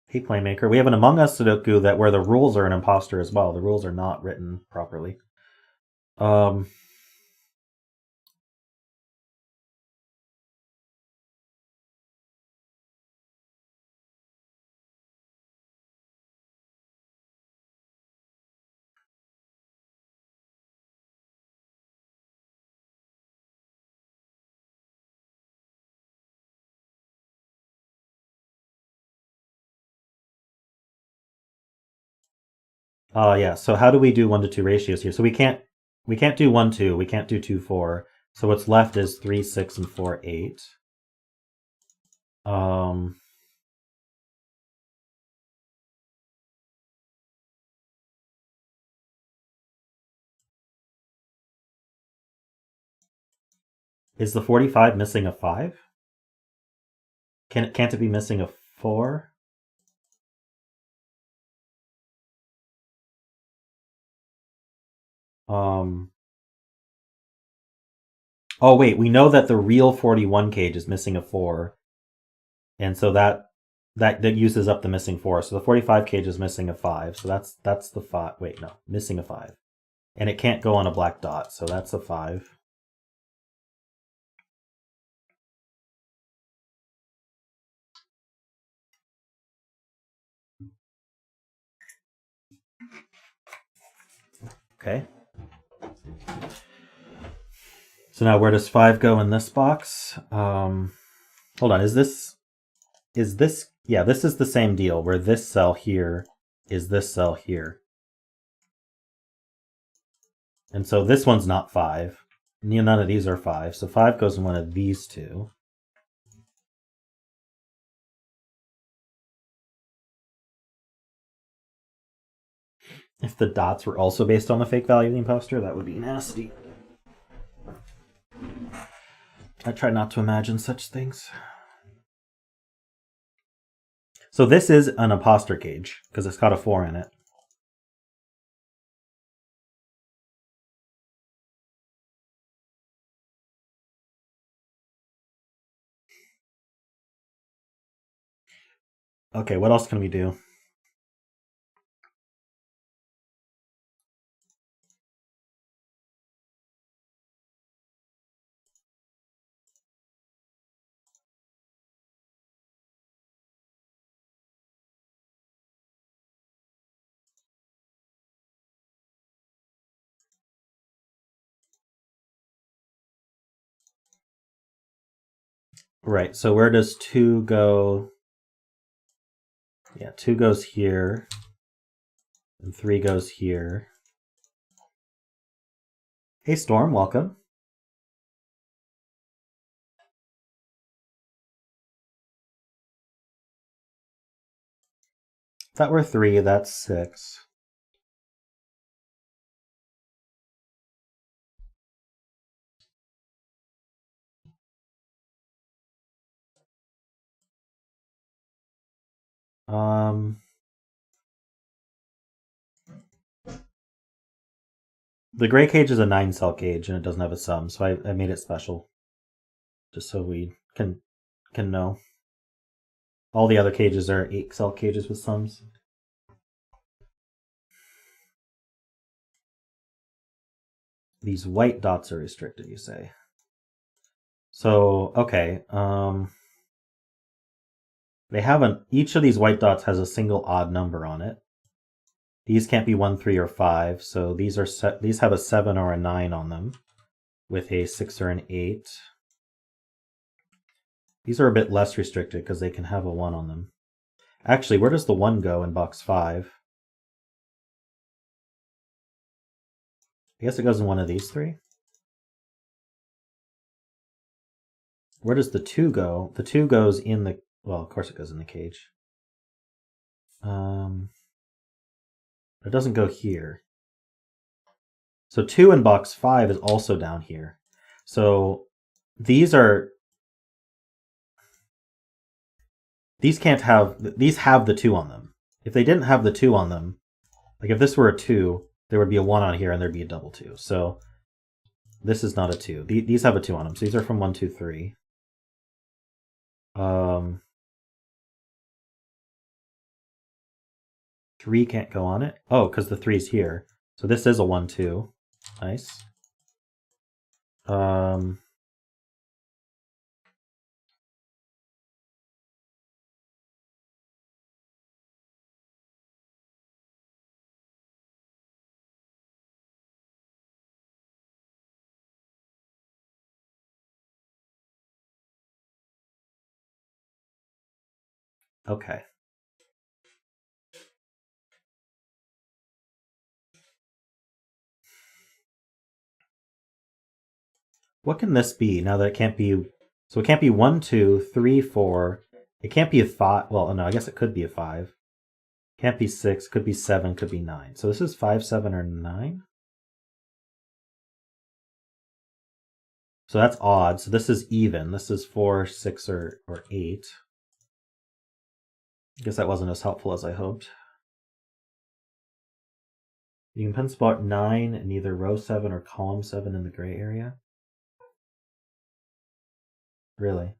S1: Hey, Playmaker. We have an Among Us Sudoku that where the rules are an imposter as well. The rules are not written properly. Yeah. So how do we do 1 to 2 ratios here? So we can't do 1, 2. We can't do 2, 4. So what's left is 3, 6, and 4, 8. Is the 45 missing a 5? Can't it be missing a 4? Oh wait, we know that the real 41 cage is missing a 4. And so that uses up the missing 4. So the 45 cage is missing a 5. So that's the 5. Wait, no, missing a 5. And it can't go on a black dot, so that's a 5. Okay. So now where does 5 go in this box? Hold on, is this, yeah, this is the same deal where this cell here is this cell here. And so this one's not 5. None of these are 5. So 5 goes in one of these two. If the dots were also based on the fake value of the imposter, that would be nasty. I try not to imagine such things. So this is an imposter cage, because it's got a 4 in it. Okay, what else can we do? Right, so where does 2 go? Yeah, 2 goes here, and 3 goes here. Hey Storm, welcome. If that were 3, that's 6. The gray cage is a 9-cell cage, and it doesn't have a sum, so I made it special. Just so we can know. All the other cages are 8-cell cages with sums. These white dots are restricted, you say. So, okay. They have each of these white dots has a single odd number on it. These can't be 1, 3, or 5, so these have a 7 or a 9 on them. with a 6 or an 8. These are a bit less restricted because they can have a 1 on them. Actually, where does the 1 go in box 5? I guess it goes in one of these 3. Where does the 2 go? The 2 goes in the... Well, of course it goes in the cage. It doesn't go here. So 2 in box 5 is also down here. So these are... These can't have... These have the 2 on them. If they didn't have the 2 on them, like if this were a 2, there would be a 1 on here and there'd be a double 2. So this is not a 2. These have a 2 on them. So these are from 1, 2, 3. 3 can't go on it. Oh, because the 3's here. So this is a 1, 2. Nice. Okay. What can this be now that it can't be... So it can't be 1, 2, 3, 4. It can't be a 5. Well, no, I guess it could be a 5. Can't be 6. Could be 7. Could be 9. So this is 5, 7, or 9? So that's odd. So this is even. This is 4, 6, or 8. I guess that wasn't as helpful as I hoped. You can pencil out 9 in either row 7 or column 7 in the gray area. Really?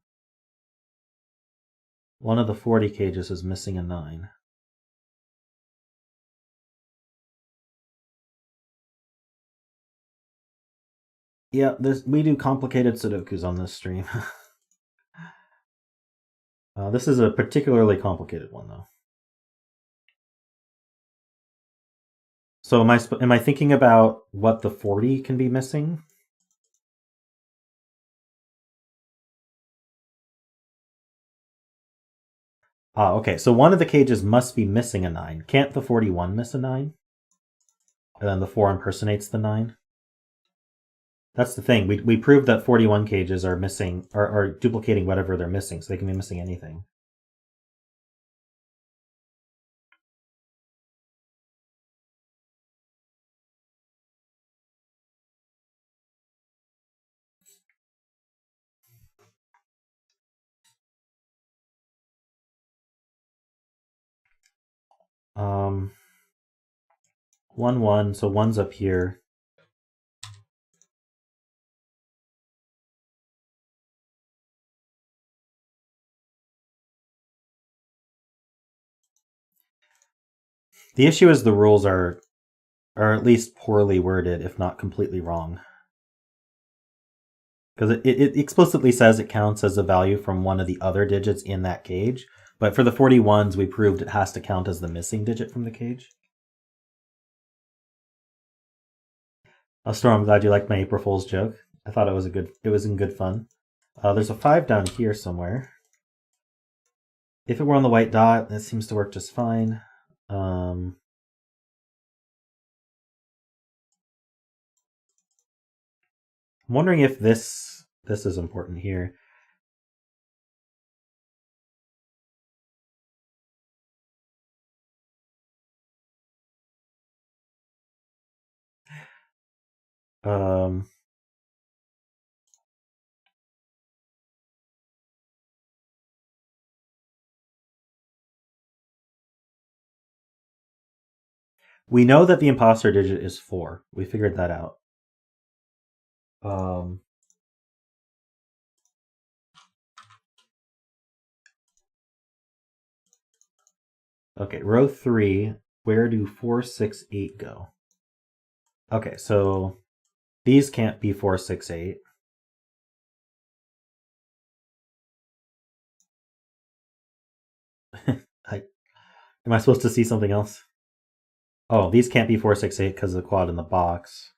S1: One of the 40 cages is missing a 9. Yeah, we do complicated Sudokus on this stream. This is a particularly complicated one, though. So am I thinking about what the 40 can be missing? Okay, so one of the cages must be missing a 9. Can't the 41 miss a 9? And then the 4 impersonates the 9? That's the thing. We proved that 41 cages are missing, are duplicating whatever they're missing, so they can be missing anything. Um, 1, 1, so 1's up here. The issue is the rules are at least poorly worded, if not completely wrong. Because it explicitly says it counts as a value from one of the other digits in that cage. But for the 41s, we proved it has to count as the missing digit from the cage. Storm, I'm glad you liked my April Fool's joke. I thought it was in good fun. There's a 5 down here somewhere. If it were on the white dot, it seems to work just fine. I'm wondering if this is important here. We know that the imposter digit is 4. We figured that out. Okay, row 3. Where do 4, 6, 8 go? Okay, so these can't be 4, 6, 8. Am I supposed to see something else? Oh, these can't be 4, 6, 8 because of the quad in the box.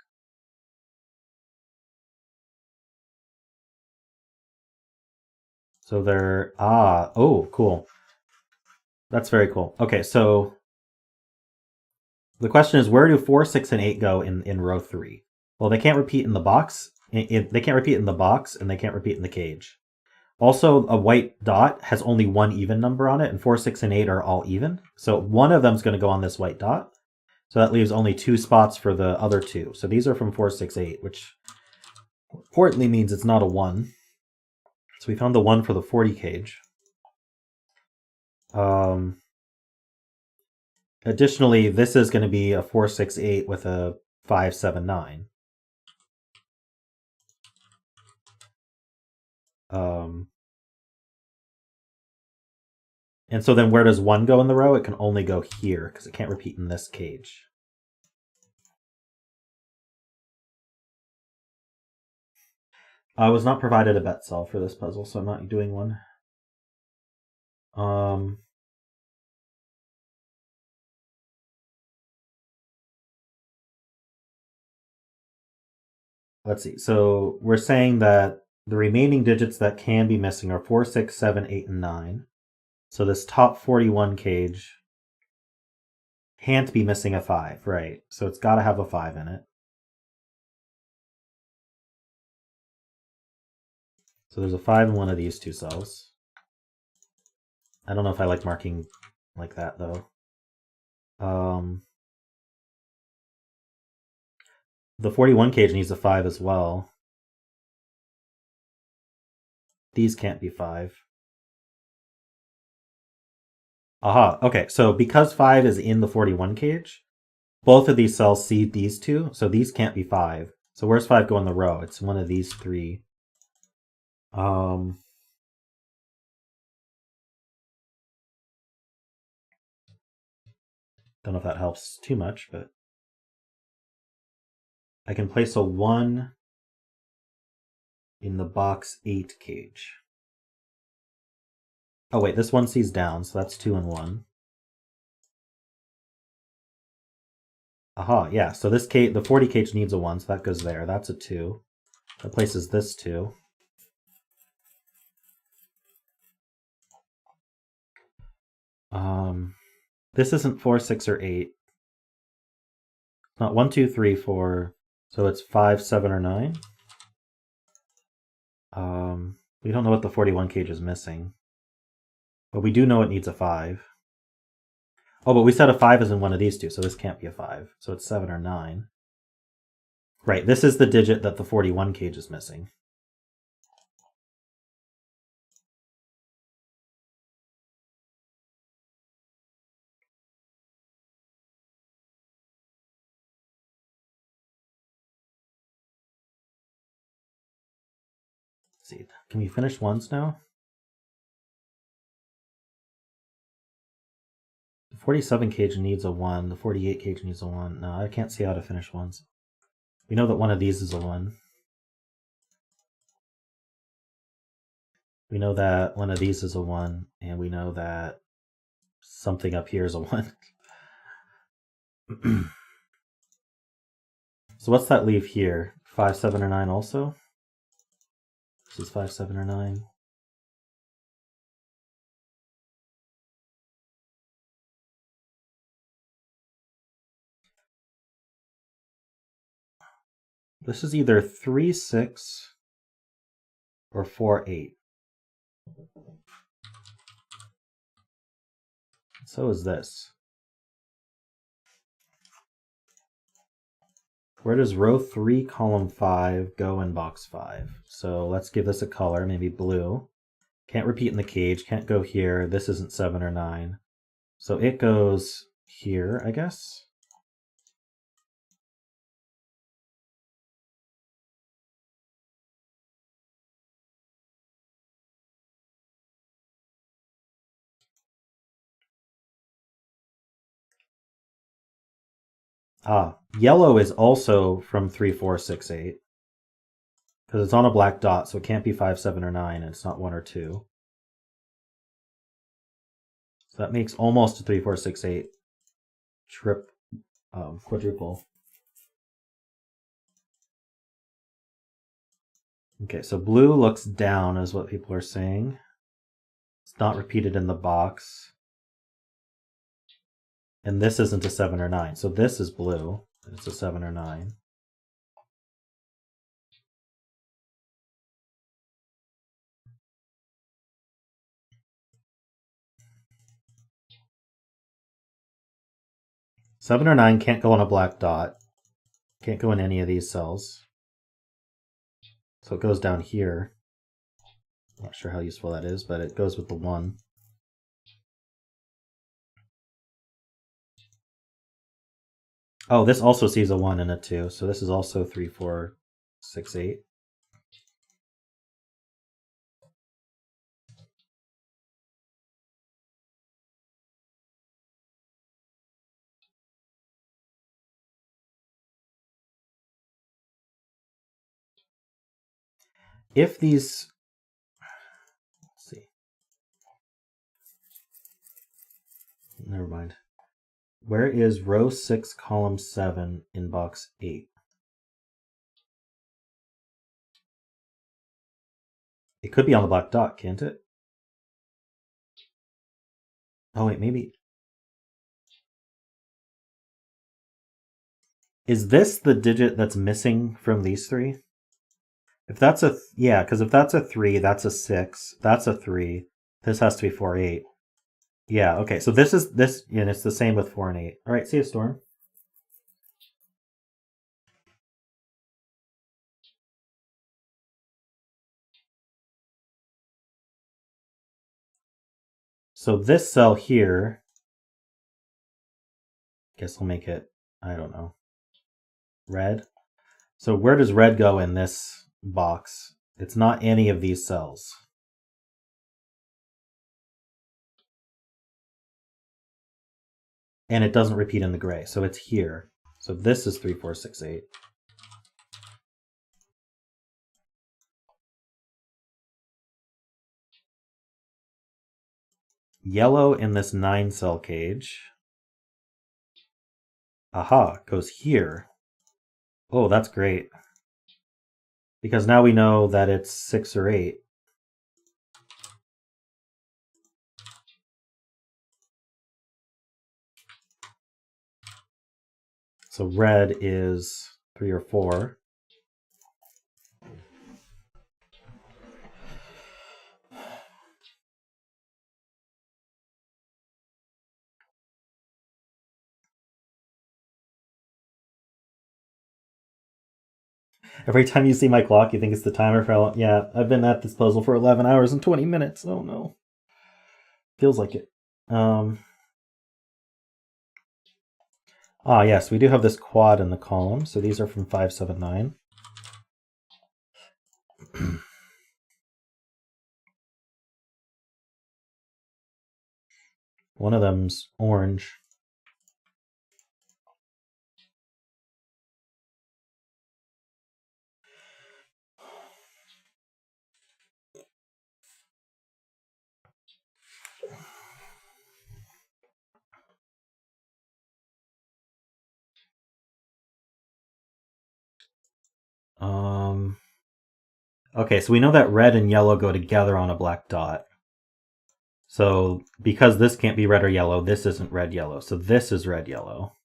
S1: So they're, oh, cool. That's very cool. Okay, so the question is, where do 4, 6, and 8 go in row 3? Well, they can't repeat in the box. They can't repeat in the box, and they can't repeat in the cage. Also, a white dot has only one even number on it, and 4, 6, and 8 are all even. So one of them is going to go on this white dot. So that leaves only 2 spots for the other 2. So these are from 4, 6, 8, which importantly means it's not a 1. So we found the 1 for the 40 cage. Additionally, this is going to be a 4, 6, 8 with a 5, 7, 9. And so then where does 1 go in the row? It can only go here because it can't repeat in this cage. I was not provided a bet cell for this puzzle, so I'm not doing one. Let's see. So we're saying that the remaining digits that can be missing are 4, 6, 7, 8, and 9. So this top 41 cage can't be missing a 5, right? So it's got to have a 5 in it. So there's a 5 in one of these 2 cells. I don't know if I like marking like that, though. The 41 cage needs a 5 as well. These can't be 5. Aha, okay, so because 5 is in the 41 cage, both of these cells see these 2, so these can't be 5. So where's 5 go in the row? It's one of these 3. Don't know if that helps too much, but I can place a 1 in the box 8 cage. Oh wait, this one sees down, so that's 2 and 1. Aha, yeah, so this cage, the 40 cage needs a 1, so that goes there. That's a 2. That places this 2. This isn't 4, 6, or 8. Not 1, 2, 3, 4. So it's 5, 7, or 9. We don't know what the 41 cage is missing. But we do know it needs a 5. Oh, but we said a 5 is in one of these 2, so this can't be a 5. So it's 7 or 9. Right, this is the digit that the 41 cage is missing. Let's see, can we finish ones now? The 47 cage needs a 1. The 48 cage needs a 1. No, I can't see how to finish ones. We know that one of these is a 1. We know that one of these is a 1, and we know that something up here is a 1. So what's that leave here? 5, 7, or 9 also? This is 5, 7, or 9. This is either 3, 6, or 4, 8. So is this. Where does row 3, column 5 go in box 5? So let's give this a color, maybe blue. Can't repeat in the cage, can't go here. This isn't 7 or 9. So it goes here, I guess. Yellow is also from 3, 4, 6, 8. Because it's on a black dot, so it can't be 5, 7, or 9, and it's not 1 or 2. So that makes almost a 3, 4, 6, 8 quadruple. Okay, so blue looks down is what people are saying. not repeated in the box. And this isn't a 7 or 9. So this is blue. And it's a 7 or 9. Seven or 9 can't go on a black dot. Can't go in any of these cells. So it goes down here. Not sure how useful that is, but it goes with the 1. Oh, this also sees a 1 and a 2, so this is also 3, 4, 6, 8. If these... Let's see. Never mind. Where is row 6, column 7 in box 8? It could be on the black dot, can't it? Oh, wait, maybe... Is this the digit that's missing from these three? If that's a... Yeah, because if that's a 3, that's a 6. That's a 3. This has to be 4, 8. Yeah, okay, so this is... this, and it's the same with 4 and 8. All right, see you, Storm. So this cell here, guess I'll make it, I don't know, red. So where does red go in this box? It's not any of these cells. And it doesn't repeat in the gray, so it's here. So this is 3, 4, 6, 8. Yellow in this 9 cell cage. Aha, goes here. Oh, that's great. Because now we know that it's 6 or 8. So red is 3 or 4. Every time you see my clock, you think it's the timer for how long? Yeah, I've been at this puzzle for 11 hours and 20 minutes. Oh no. Feels like it. Yes, we do have this quad in the column. So these are from 5, 7, 9. One of them's orange. Okay, so we know that red and yellow go together on a black dot. So because this can't be red or yellow, this isn't red, yellow. So this is red, yellow.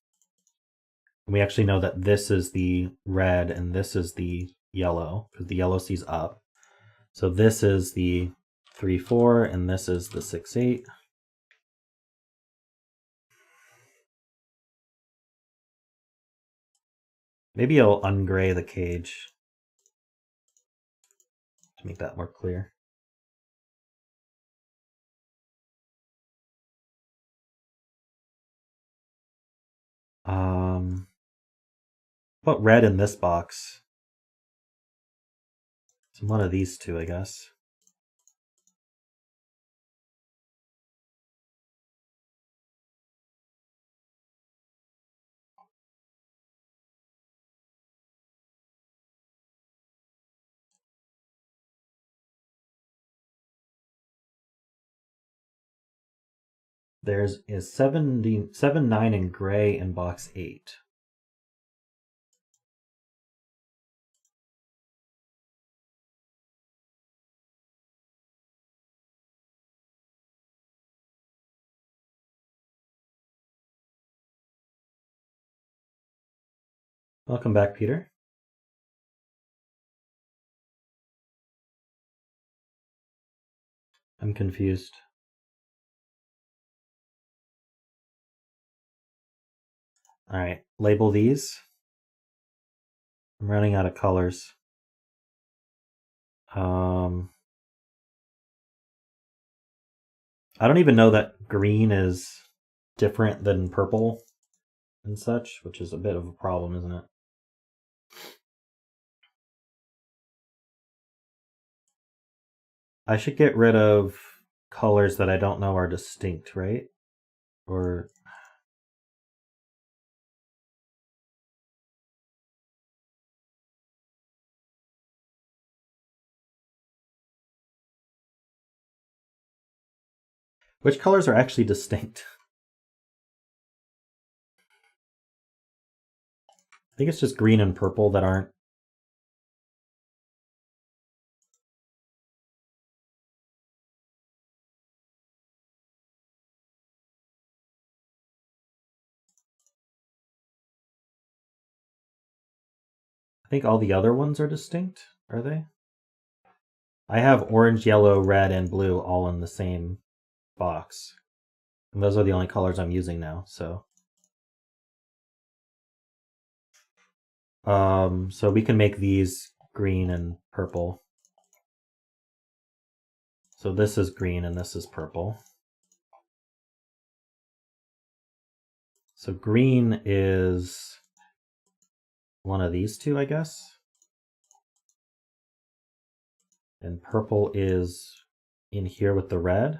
S1: And we actually know that this is the red and this is the yellow because the yellow sees up. So this is the 3, 4 and this is the 6, 8. Maybe I'll ungray the cage to make that more clear. Put red in this box. It's one of these two, I guess. There's is 7, 9 in gray in box 8. Welcome back, Peter. I'm confused. All right, label these. I'm running out of colors. I don't even know that green is different than purple and such, which is a bit of a problem, isn't it? I should get rid of colors that I don't know are distinct, right? Or which colors are actually distinct? I think it's just green and purple that aren't. I think all the other ones are distinct, are they? I have orange, yellow, red, and blue all in the same box. And those are the only colors I'm using now, so. So we can make these green and purple. So this is green and this is purple. So green is one of these two, I guess. And purple is in here with the red.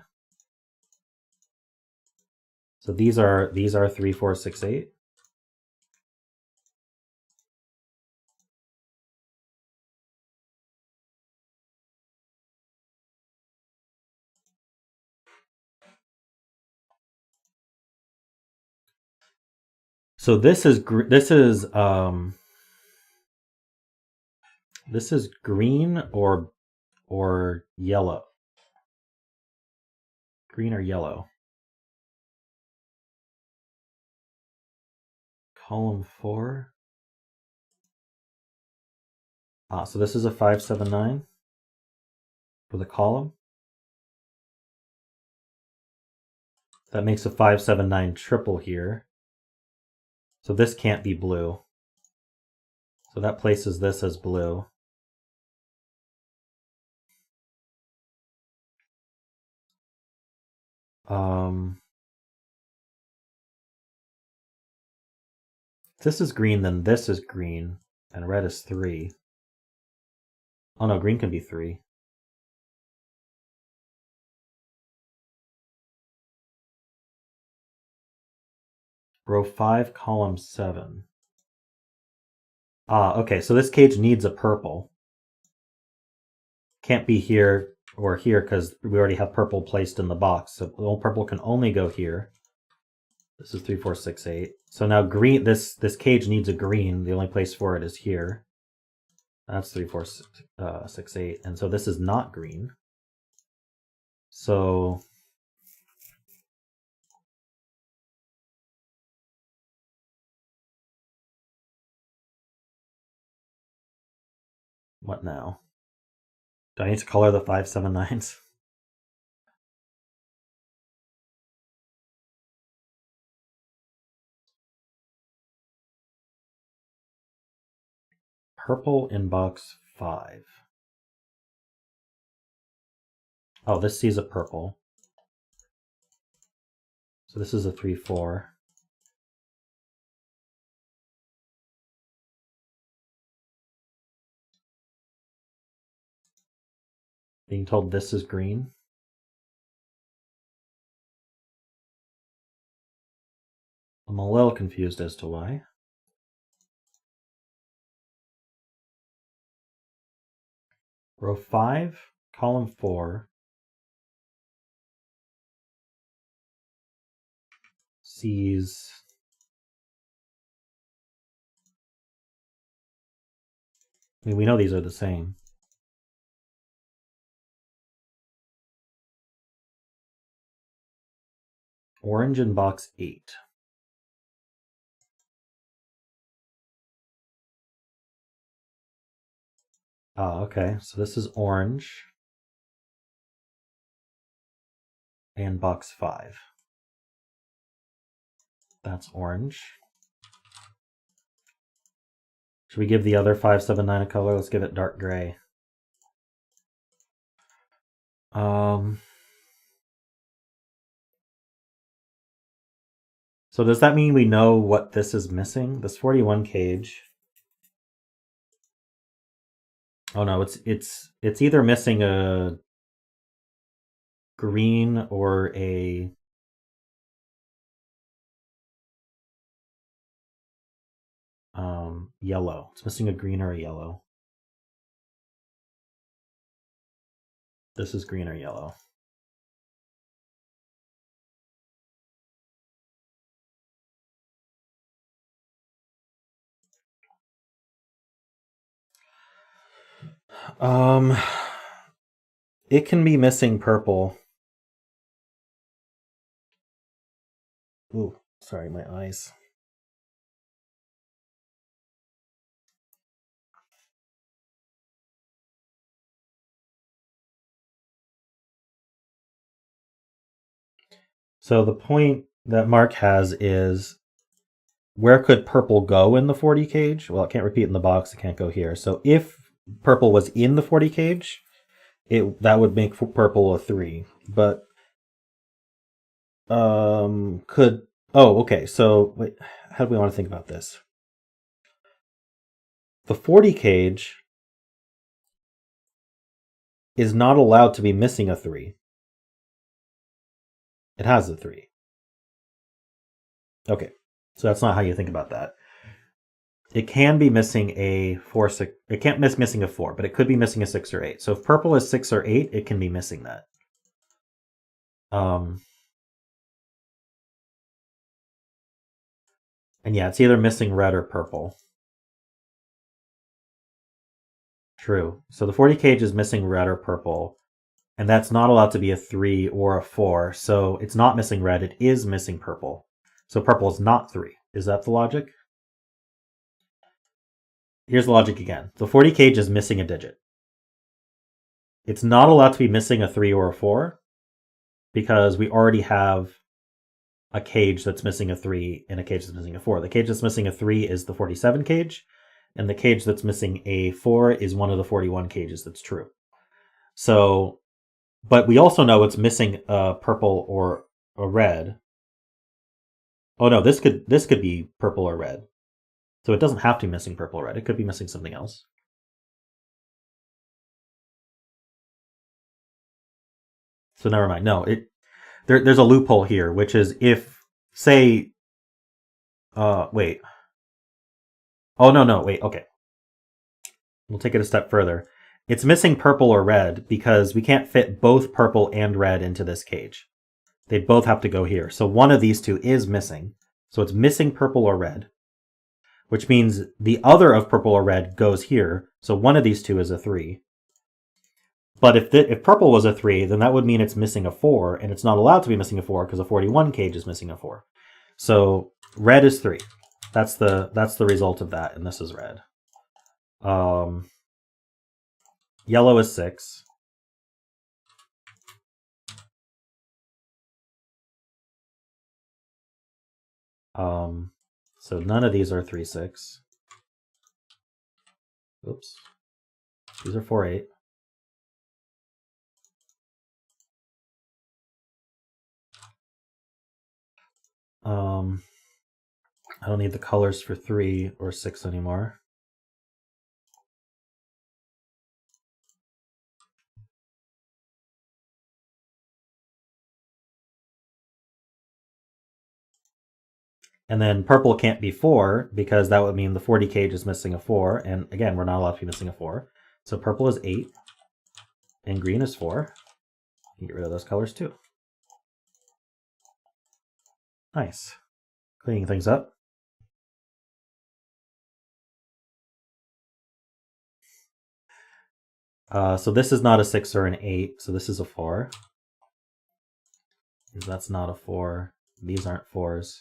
S1: So these are 3, 4, 6, 8. So this is green or yellow. Green or yellow. Column 4. So this is a 5, 7, 9 for the column. That makes a 5, 7, 9 triple here. So this can't be blue. So that places this as blue. If this is green, then this is green, and red is 3. Oh no, green can be 3. Row 5, column 7. Okay, so this cage needs a purple. Can't be here or here because we already have purple placed in the box. So purple can only go here. This is 3, 4, 6, 8. So now green. This cage needs a green. The only place for it is here. That's 3, 4, 6, 8. And so this is not green. So what now? Do I need to color the 5, 7, 9s? Purple in box 5. Oh, this sees a purple. So this is a 3, 4. Being told this is green. I'm a little confused as to why. Row 5, column 4 sees I mean, we know these are the same. Orange in box 8. Oh, okay. So this is orange. And box 5. That's orange. Should we give the other 5, 7, 9 a color? Let's give it dark gray. So does that mean we know what this is missing? This 41 cage. Oh no, it's either missing a green or a yellow. It's missing a green or a yellow. This is green or yellow. It can be missing purple. Ooh, sorry, my eyes. So the point that Mark has is, where could purple go in the 40 cage? Well, it can't repeat in the box. It can't go here. So if purple was in the 40 cage, that would make purple a 3. But could... Oh, okay. So wait, how do we want to think about this? The 40 cage is not allowed to be missing a 3. It has a 3. Okay, so that's not how you think about that. It can be missing a 4, 6. It can't miss missing a 4, but it could be missing a 6 or 8. So if purple is 6 or 8, it can be missing that. And yeah, it's either missing red or purple. True. So the 40 cage is missing red or purple, and that's not allowed to be a 3 or a 4. So it's not missing red, it is missing purple. So purple is not 3. Is that the logic? Here's the logic again. The 40 cage is missing a digit. It's not allowed to be missing a 3 or a 4 because we already have a cage that's missing a 3 and a cage that's missing a 4. The cage that's missing a 3 is the 47 cage, and the cage that's missing a 4 is one of the 41 cages that's true. So, but we also know it's missing a purple or a red. Oh no, this could be purple or red. So it doesn't have to be missing purple or red. It could be missing something else. So never mind. No, there's a loophole here, which is if, say, wait. Oh, no, wait, okay. We'll take it a step further. It's missing purple or red because we can't fit both purple and red into this cage. They both have to go here. So one of these two is missing. So it's missing purple or red, which means the other of purple or red goes here. So one of these two is a 3. But if purple was a 3, then that would mean it's missing a 4, and it's not allowed to be missing a 4 because a 41 cage is missing a 4. So red is 3. That's the result of that, and this is red. Yellow is 6. So none of these are 3, 6. Oops. These are 4, 8. I don't need the colors for 3 or 6 anymore. And then purple can't be 4 because that would mean the 40 cage is missing a 4. And again, we're not allowed to be missing a 4. So purple is 8 and green is 4. You get rid of those colors too. Nice. Cleaning things up. So this is not a 6 or an 8, so this is a 4. That's not a 4. These aren't 4s.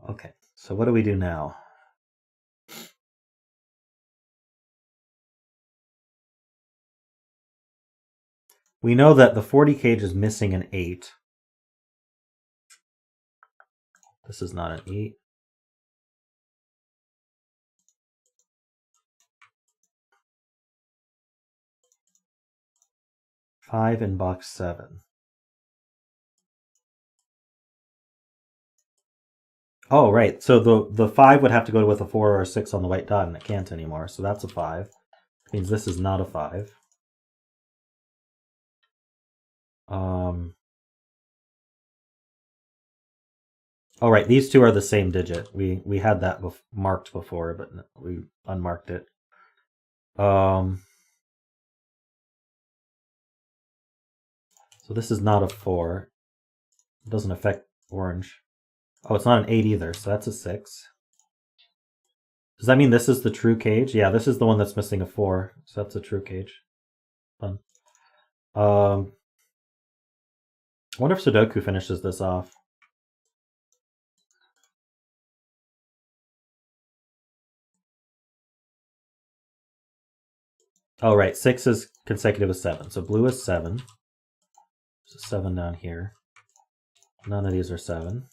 S1: Okay, so what do we do now? We know that the 40 cage is missing an 8. This is not an 8. Five in box 7. Oh, right. So the 5 would have to go with a 4 or a 6 on the white dot, and it can't anymore. So that's a 5. It means this is not a 5. Oh, right. These two are the same digit. We had that marked before, but we unmarked it. So this is not a 4. It doesn't affect orange. Oh, it's not an 8 either, so that's a 6. Does that mean this is the true cage? Yeah, this is the one that's missing a 4, so that's a true cage. Fun. I wonder if Sudoku finishes this off. Oh, right. 6 is consecutive with 7. So blue is 7. There's a 7 down here. None of these are 7.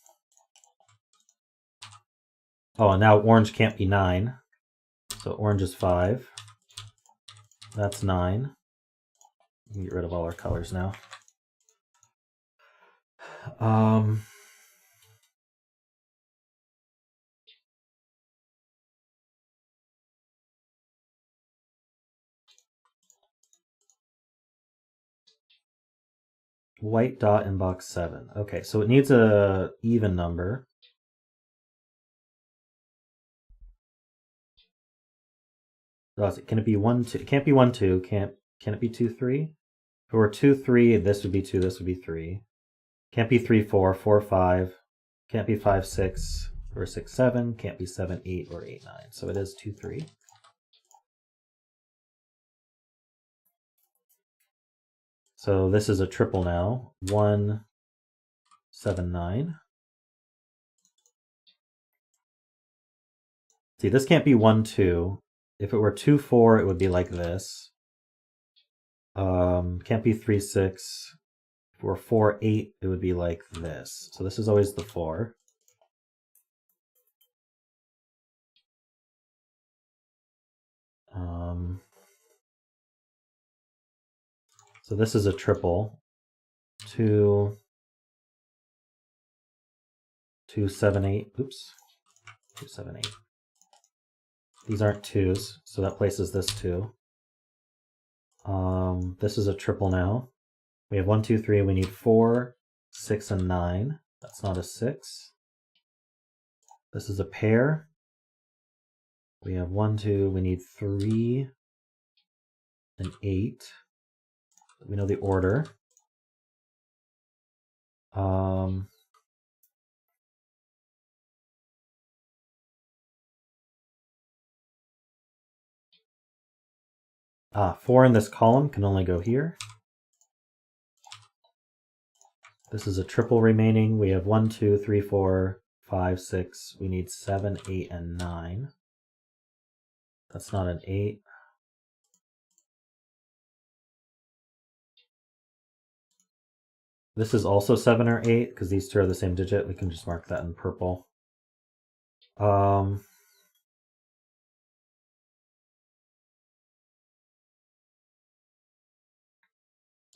S1: Oh, and now orange can't be 9. So orange is 5. That's 9. Get rid of all our colors now. White dot in box 7. Okay, so it needs a even number. Can it be 1, 2? It can't be 1, 2. Can it be 2, 3? If it were 2, 3, this would be 2, this would be 3. Can't be 3, 4, 4, 5. Can't be 5, 6, or 6, 7. Can't be 7, 8, or 8, 9. So it is 2, 3. So this is a triple now. 1, 7, 9. See, this can't be 1, 2. If it were 2, 4, it would be like this. Can't be 3, 6. If it were 4, 8, it would be like this. So this is always the 4. So this is a triple. 2, 2, 7, 8. Oops. 2, 7, 8. These aren't 2s, so that places this 2. This is a triple now. We have 1, 2, 3. We need 4, 6, and 9. That's not a 6. This is a pair. We have 1, 2. We need 3 and 8. We know the order. 4 in this column can only go here. This is a triple remaining. We have 1, 2, 3, 4, 5, 6. We need 7, 8, and 9. That's not an 8. This is also 7 or 8 because these two are the same digit. We can just mark that in purple. So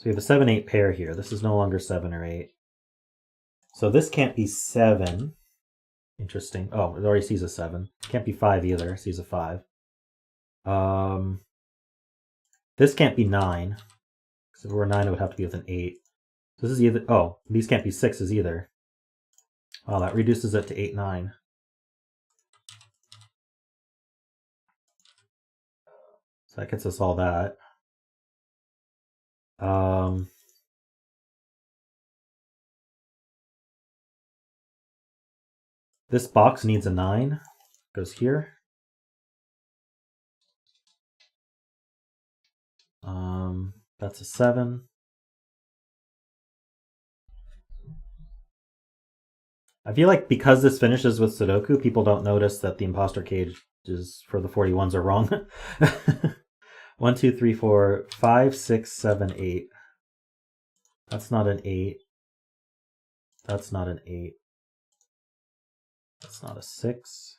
S1: we have a 7, 8 pair here. This is no longer 7 or 8. So this can't be 7. Interesting. Oh, it already sees a 7. Can't be 5 either. It sees a 5. This can't be 9. Because if it were 9, it would have to be with an 8. This is either... Oh, these can't be 6s either. Oh, that reduces it to 8, 9. So that gets us all that. This box needs a 9. Goes here. That's a 7. I feel like because this finishes with Sudoku, people don't notice that the imposter cages for the 41s are wrong. 1, 2, 3, 4, 5, 6, 7, 8. That's not an 8. That's not an 8. That's not a 6.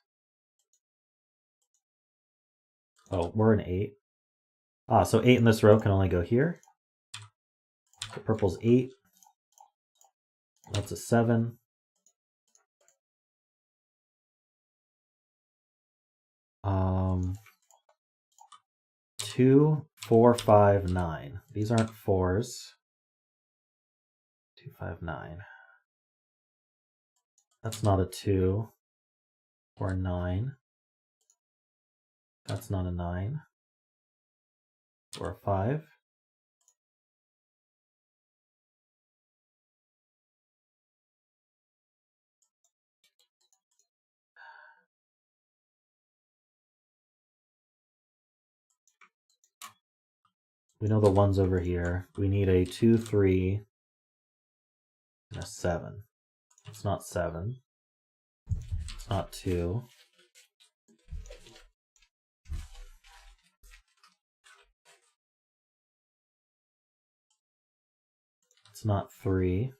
S1: Oh, we're an 8. Ah, so 8 in this row can only go here. So purple's 8. That's a 7. Um, 2, 4, 5, 9. These aren't 4s. 2, 5, 9. That's not a 2 or a 9. That's not a 9 or a 5. We know the 1's over here. We need a 2, 3, and a 7. It's not 7. It's not 2. It's not 3.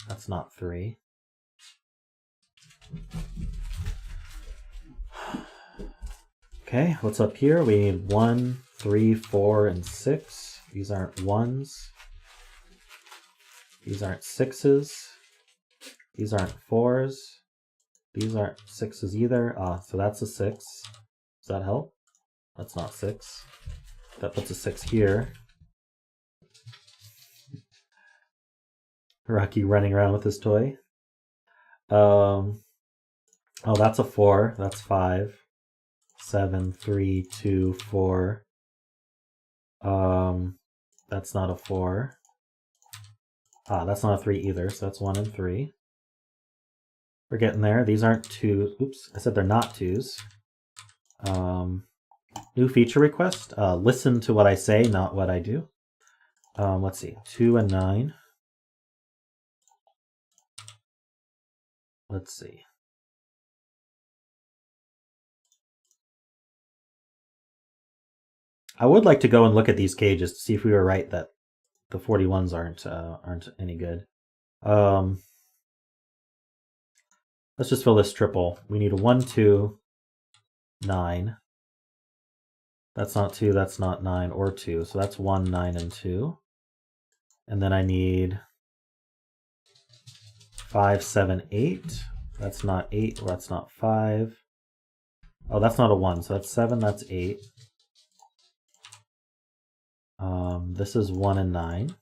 S1: That's not 3. Okay, what's up here? We need 1, 3, 4, and 6. These aren't 1s. These aren't 6s. These aren't 4s. These aren't 6s either. Ah, so that's a 6. Does that help? That's not 6. That puts a 6 here. Rocky running around with his toy. Oh, that's a 4. That's 5. 7, 3, 2, 4. That's not a 4. Ah, that's not a 3 either, so that's 1 and 3. We're getting there. These aren't 2s. Oops, I said they're not 2s. New feature request. Listen to what I say, not what I do. Let's see. 2 and 9. Let's see. I would like to go and look at these cages to see if we were right that the 41s aren't any good. Let's just fill this triple. We need a 1, 2, 9. That's not 2, that's not 9 or 2. So that's 1, 9, and 2. And then I need 5, 7, 8. That's not 8, or that's not 5. Oh, that's not a 1. So that's 7, that's 8. This is 1 and 9.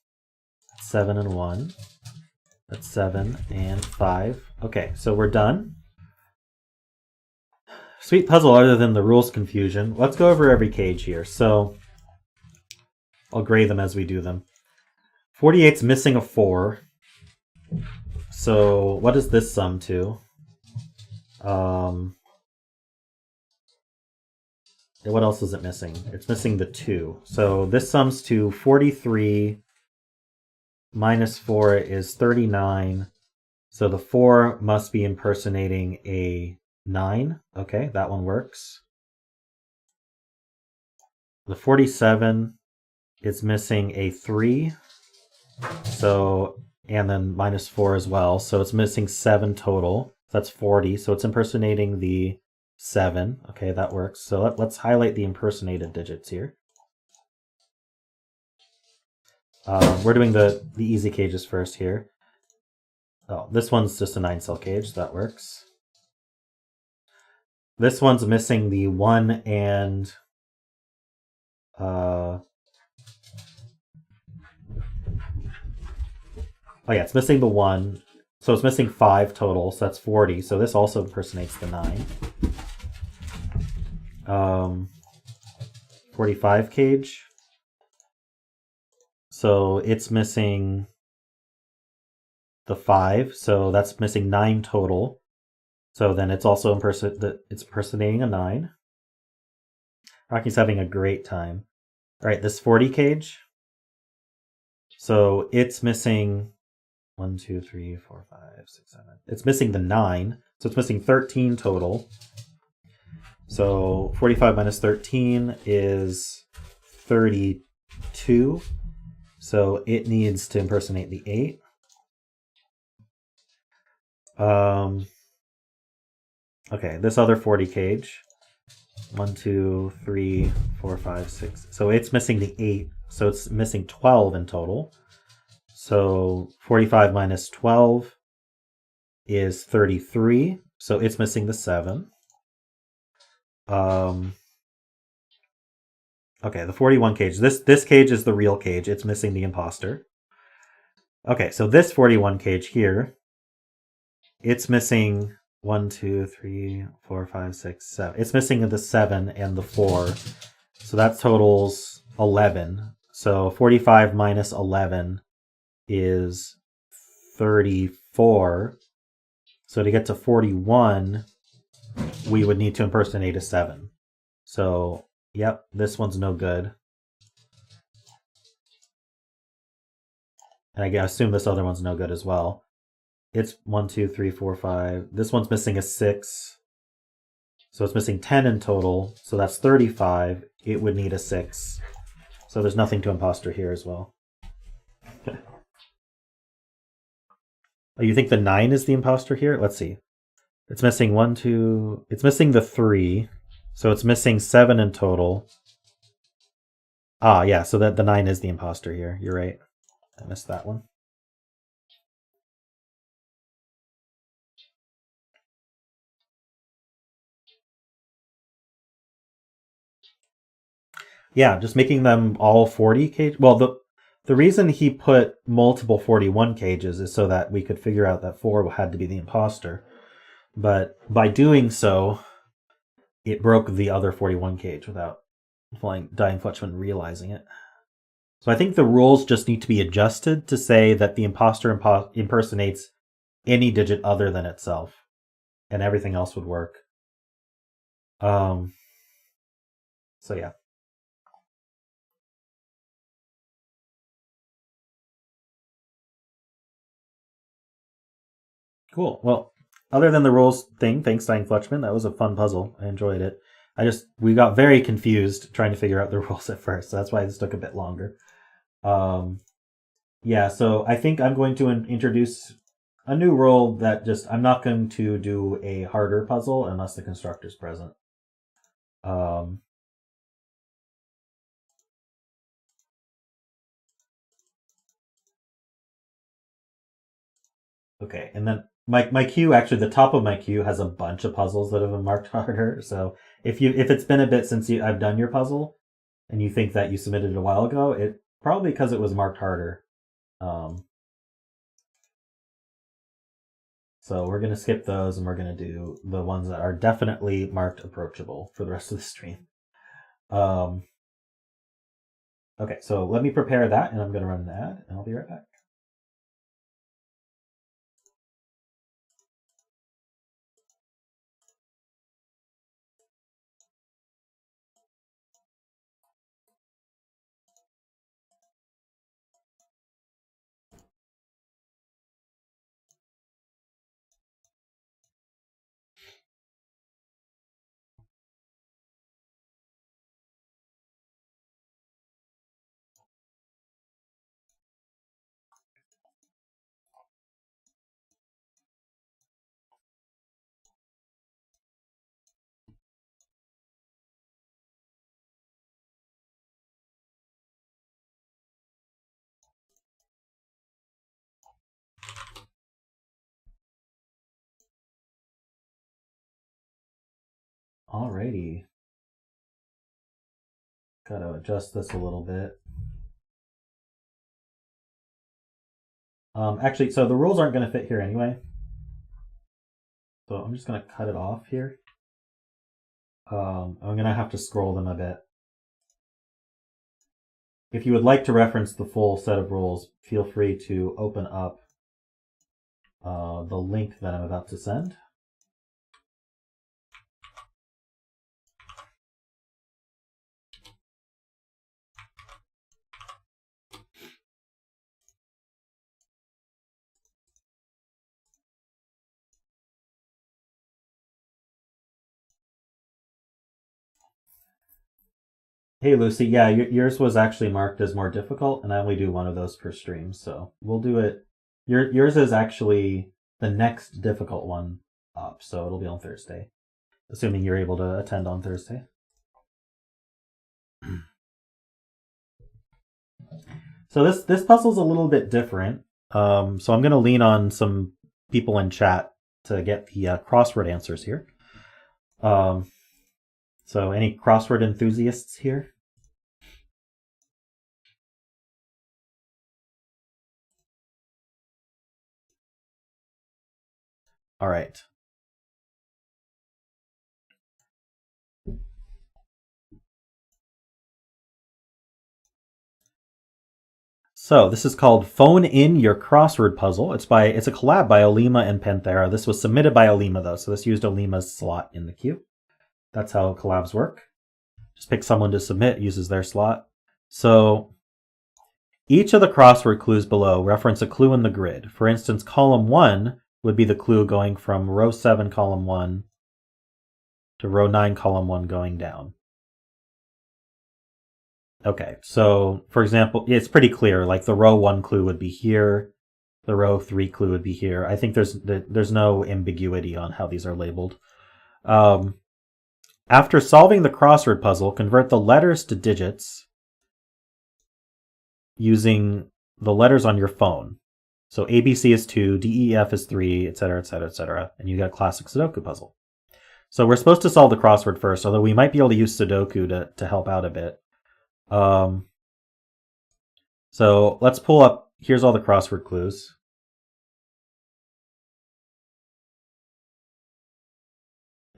S1: 7 and 1. That's 7 and 5. Okay, so we're done. Sweet puzzle other than the rules confusion. Let's go over every cage here. So I'll grade them as we do them. 48's missing a 4. So what does this sum to? What else is it missing? It's missing the 2. So this sums to 43 minus 4 is 39. So the 4 must be impersonating a 9. Okay, that one works. The 47 is missing a 3. So, and then minus 4 as well. So it's missing 7 total. That's 40. So it's impersonating the 7. Okay, that works. So let's highlight the impersonated digits here. We're doing the easy cages first here. Oh, this one's just a 9-cell cage. That works. This one's missing the 1 and... oh yeah, it's missing the 1. So it's missing 5 total, so that's 40. So this also impersonates the 9. 45 cage. So it's missing the 5. So that's missing 9 total. So then it's also impersonating a 9. Rocky's having a great time. All right, this 40 cage. So it's missing 1, 2, 3, 4, 5, 6, 7. It's missing the 9, so it's missing 13 total. So 45 minus 13 is 32. So it needs to impersonate the 8. Okay, this other 40 cage. 1, 2, 3, 4, 5, 6. So it's missing the 8. So it's missing 12 in total. So 45 minus 12 is 33. So it's missing the 7. Okay, the 41 cage. This cage is the real cage. It's missing the imposter. Okay, so this 41 cage here, it's missing 1, 2, 3, 4, 5, 6, 7. It's missing the 7 and the 4. So that totals 11. So 45 minus 11 is 34. So to get to 41, we would need to impersonate a 7. So, yep, this one's no good. And I assume this other one's no good as well. It's 1, 2, 3, 4, 5. This one's missing a 6. So it's missing 10 in total. So that's 35. It would need a 6. So there's nothing to imposter here as well. Oh, you think the 9 is the imposter here? Let's see. It's missing 1, 2. It's missing the 3. So it's missing 7 in total. Ah, yeah, so that the 9 is the imposter here. You're right. I missed that one. Yeah, just making them all 40 cage. Well, the reason he put multiple 41 cages is so that we could figure out that 4 had to be the imposter. But by doing so, it broke the other 41 cage without Dying Flutchman realizing it. So I think the rules just need to be adjusted to say that the imposter impersonates any digit other than itself, and everything else would work. So yeah. Cool. Well, other than the rules thing, thanks, Dying Flutchman. That was a fun puzzle. I enjoyed it. We got very confused trying to figure out the rules at first, so that's why this took a bit longer. Yeah, so I think I'm going to introduce a new rule that I'm not going to do a harder puzzle unless the constructor's present. Okay, and then my queue, actually the top of my queue has a bunch of puzzles that have been marked harder. So if it's been a bit since I've done your puzzle and you think that you submitted it a while ago, it probably because it was marked harder. So we're gonna skip those and we're gonna do the ones that are definitely marked approachable for the rest of the stream. Okay, so let me prepare that and I'm gonna run an ad and I'll be right back. Alrighty. Gotta adjust this a little bit. Actually, so the rules aren't going to fit here anyway. So I'm just going to cut it off here. I'm going to have to scroll them a bit. If you would like to reference the full set of rules, feel free to open up the link that I'm about to send. Hey Lucy, yeah, yours was actually marked as more difficult, and I only do one of those per stream, so we'll do it. Yours is actually the next difficult one up, so it'll be on Thursday, assuming you're able to attend on Thursday. So this puzzle's a little bit different. So I'm going to lean on some people in chat to get the crossword answers here. So any crossword enthusiasts here? All right. So this is called Phone In Your Crossword Puzzle. It's a collab by Olima and Panthera. This was submitted by Olima though, so this used Olima's slot in the queue. That's how collabs work. Just pick someone to submit, uses their slot. So each of the crossword clues below reference a clue in the grid. For instance, column 1 would be the clue going from row 7, column 1 to row 9, column 1 going down. Okay, so for example, it's pretty clear. Like the row 1 clue would be here, the row 3 clue would be here. I think there's no ambiguity on how these are labeled. After solving the crossword puzzle, convert the letters to digits using the letters on your phone. So ABC is 2, DEF is 3, etc., etc., etc., and you get a classic Sudoku puzzle. So we're supposed to solve the crossword first, although we might be able to use Sudoku to help out a bit. So let's pull up, here's all the crossword clues.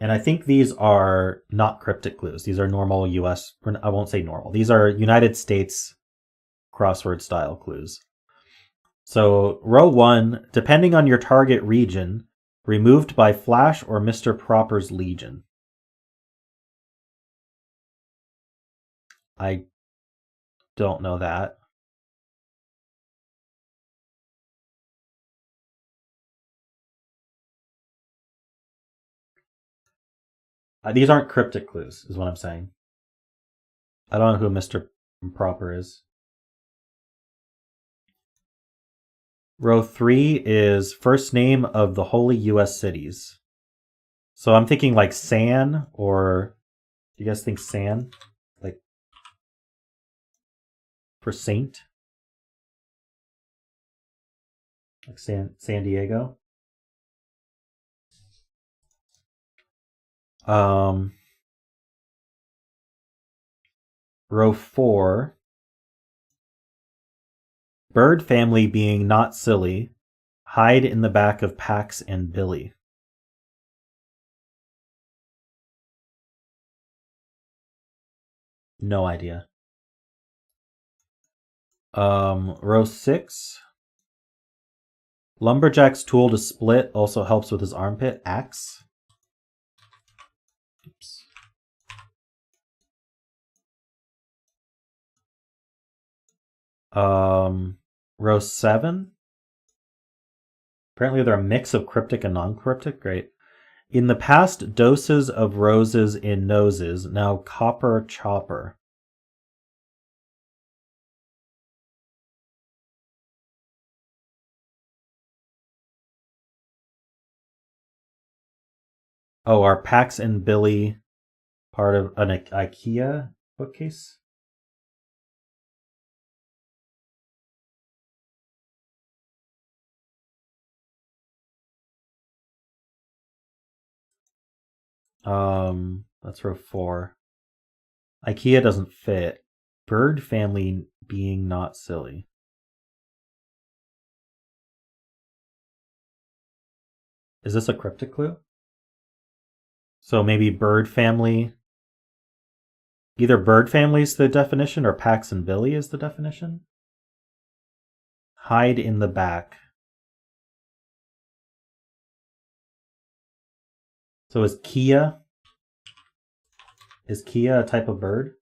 S1: And I think these are not cryptic clues. These are normal US, or I won't say normal. These are United States crossword style clues. So row 1, depending on your target region, removed by Flash or Mr. Proper's Legion. I don't know that. These aren't cryptic clues, is what I'm saying. I don't know who Mr. Proper is. Row 3 is first name of the holy US cities. So I'm thinking like San, or do you guys think San? Like for Saint? Like San Diego? Row 4, bird family being not silly, hide in the back of Pax and Billy. No idea. Row 6, lumberjack's tool to split also helps with his armpit, axe. Oops. Row 7. Apparently they're a mix of cryptic and non-cryptic. Great. In the past, doses of roses in noses. Now copper chopper. Oh, are Pax and Billy part of an IKEA bookcase? That's row 4. IKEA doesn't fit. Bird family being not silly. Is this a cryptic clue? So maybe bird family. Either bird family is the definition or Pax and Billy is the definition. Hide in the back. So is Kia a type of bird?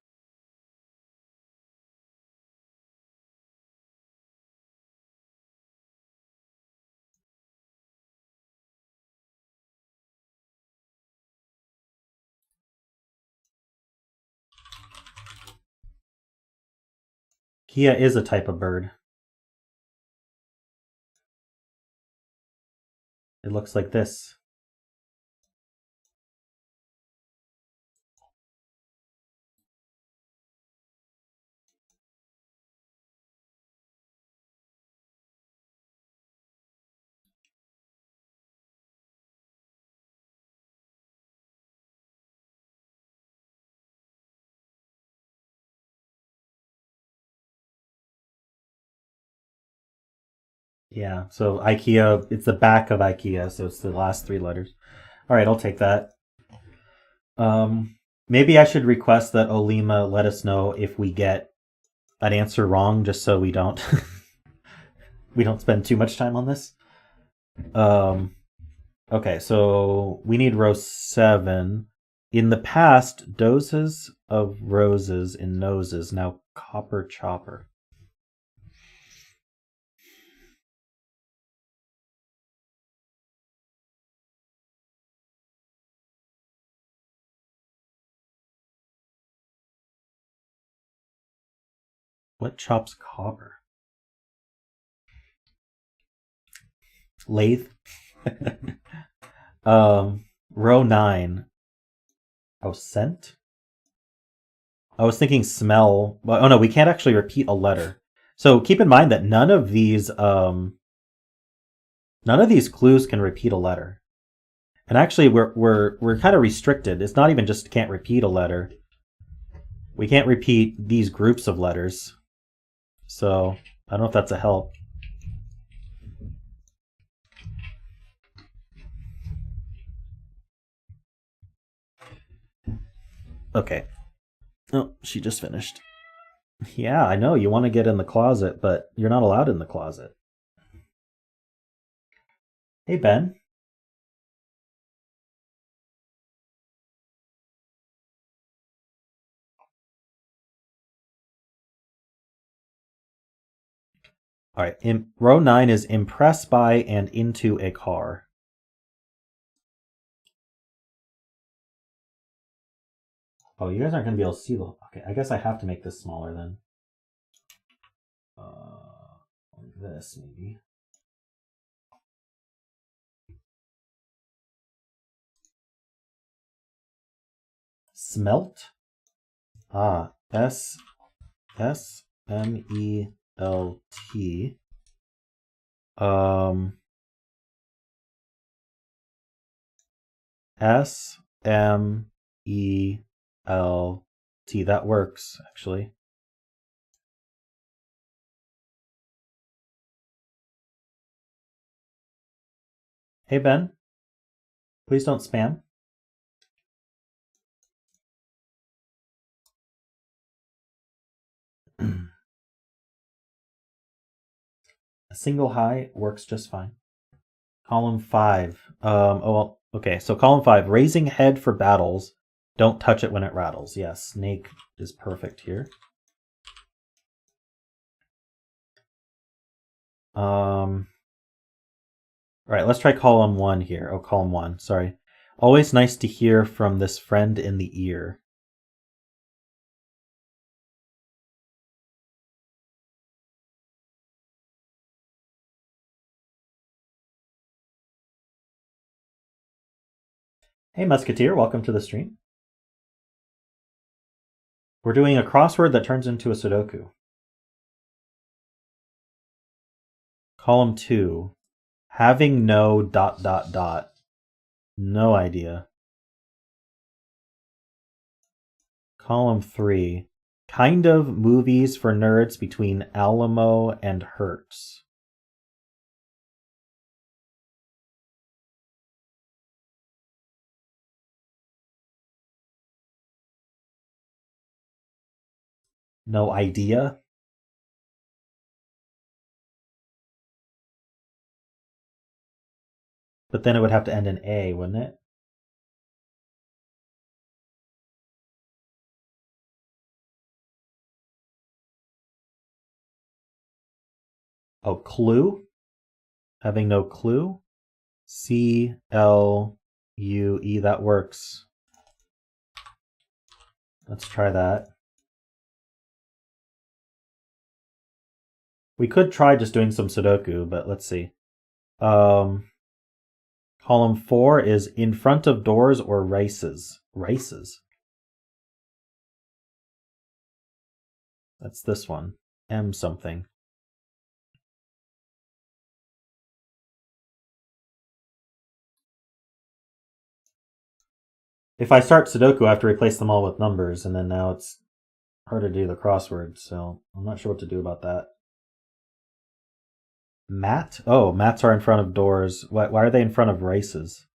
S1: Kia is a type of bird. It looks like this. Yeah, so IKEA, it's the back of IKEA, so it's the last 3 letters. All right, I'll take that. Maybe I should request that Olima let us know if we get an answer wrong, just so we don't we don't spend too much time on this. Okay, so we need row 7. In the past, doses of roses in noses, now copper chopper. What chops copper? Lathe. Row 9. Oh, scent? I was thinking smell. Oh no, we can't actually repeat a letter. So keep in mind that none of these clues can repeat a letter. And actually we're kind of restricted. It's not even just can't repeat a letter. We can't repeat these groups of letters. So I don't know if that's a help. Okay. Oh, she just finished. Yeah, I know. You want to get in the closet, but you're not allowed in the closet. Hey, Ben. All right. Row 9 is impress by and into a car. Oh, you guys aren't going to be able to see the... Okay, I guess I have to make this smaller then. Like this, maybe. Smelt? Ah, S-M-E-L-T. S-M-E-L-T. That works, actually. Hey, Ben. Please don't spam. A single high works just fine. Column 5. Okay, so column 5. Raising head for battles. Don't touch it when it rattles. Yes, snake is perfect here. All right, let's try column 1 here. Oh, column 1, sorry. Always nice to hear from this friend in the ear. Hey, Musketeer, welcome to the stream. We're doing a crossword that turns into a Sudoku. Column 2. Having no ... No idea. Column 3. Kind of movies for nerds between Alamo and Hertz. No idea. But then it would have to end in A, wouldn't it? Oh, clue? Having no clue? C-L-U-E, that works. Let's try that. We could try just doing some Sudoku, but let's see. Column 4 is in front of doors or races. Races. That's this one. M something. If I start Sudoku, I have to replace them all with numbers, and then now it's hard to do the crossword, so I'm not sure what to do about that. Mat? Oh, mats are in front of doors. Why are they in front of races?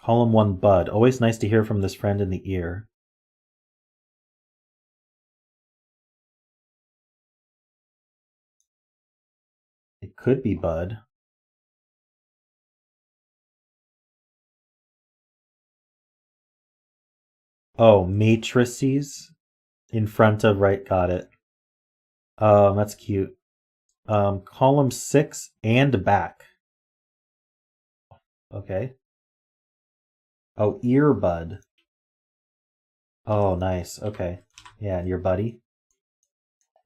S1: Column 1, Bud. Always nice to hear from this friend in the ear. It could be Bud. Oh, matrices in front of right. Got it. That's cute. Column 6 and back. Okay. Oh, earbud. Oh, nice. Okay. Yeah, and your buddy.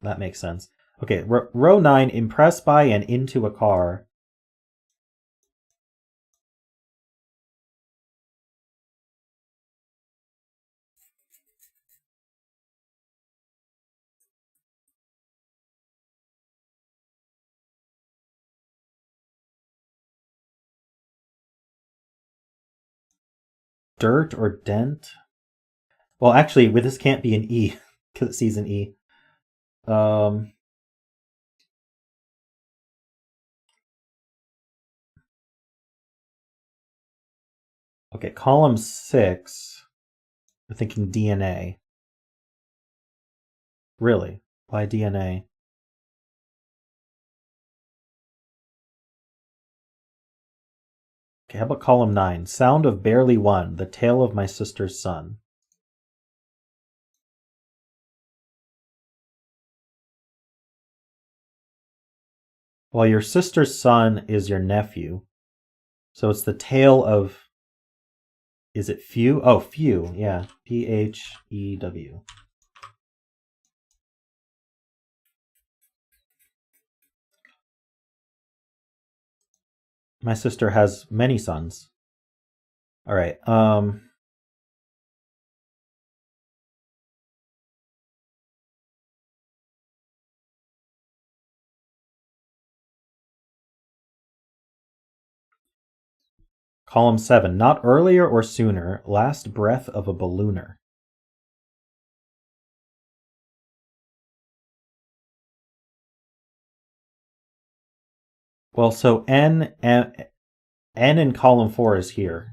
S1: That makes sense. Okay, row 9, impress by and into a car. Dirt or dent? Well, actually, with this can't be an E because it sees an E. Okay, column 6. We're thinking DNA. Really? Why DNA? Okay, how about column 9? Sound of barely one, the tale of my sister's son. Well, your sister's son is your nephew. So it's the tale of... Is it few? Oh, few. Yeah. Phew. My sister has many sons. All right. Column 7. Not earlier or sooner. Last breath of a ballooner. Well, so N in column 4 is here.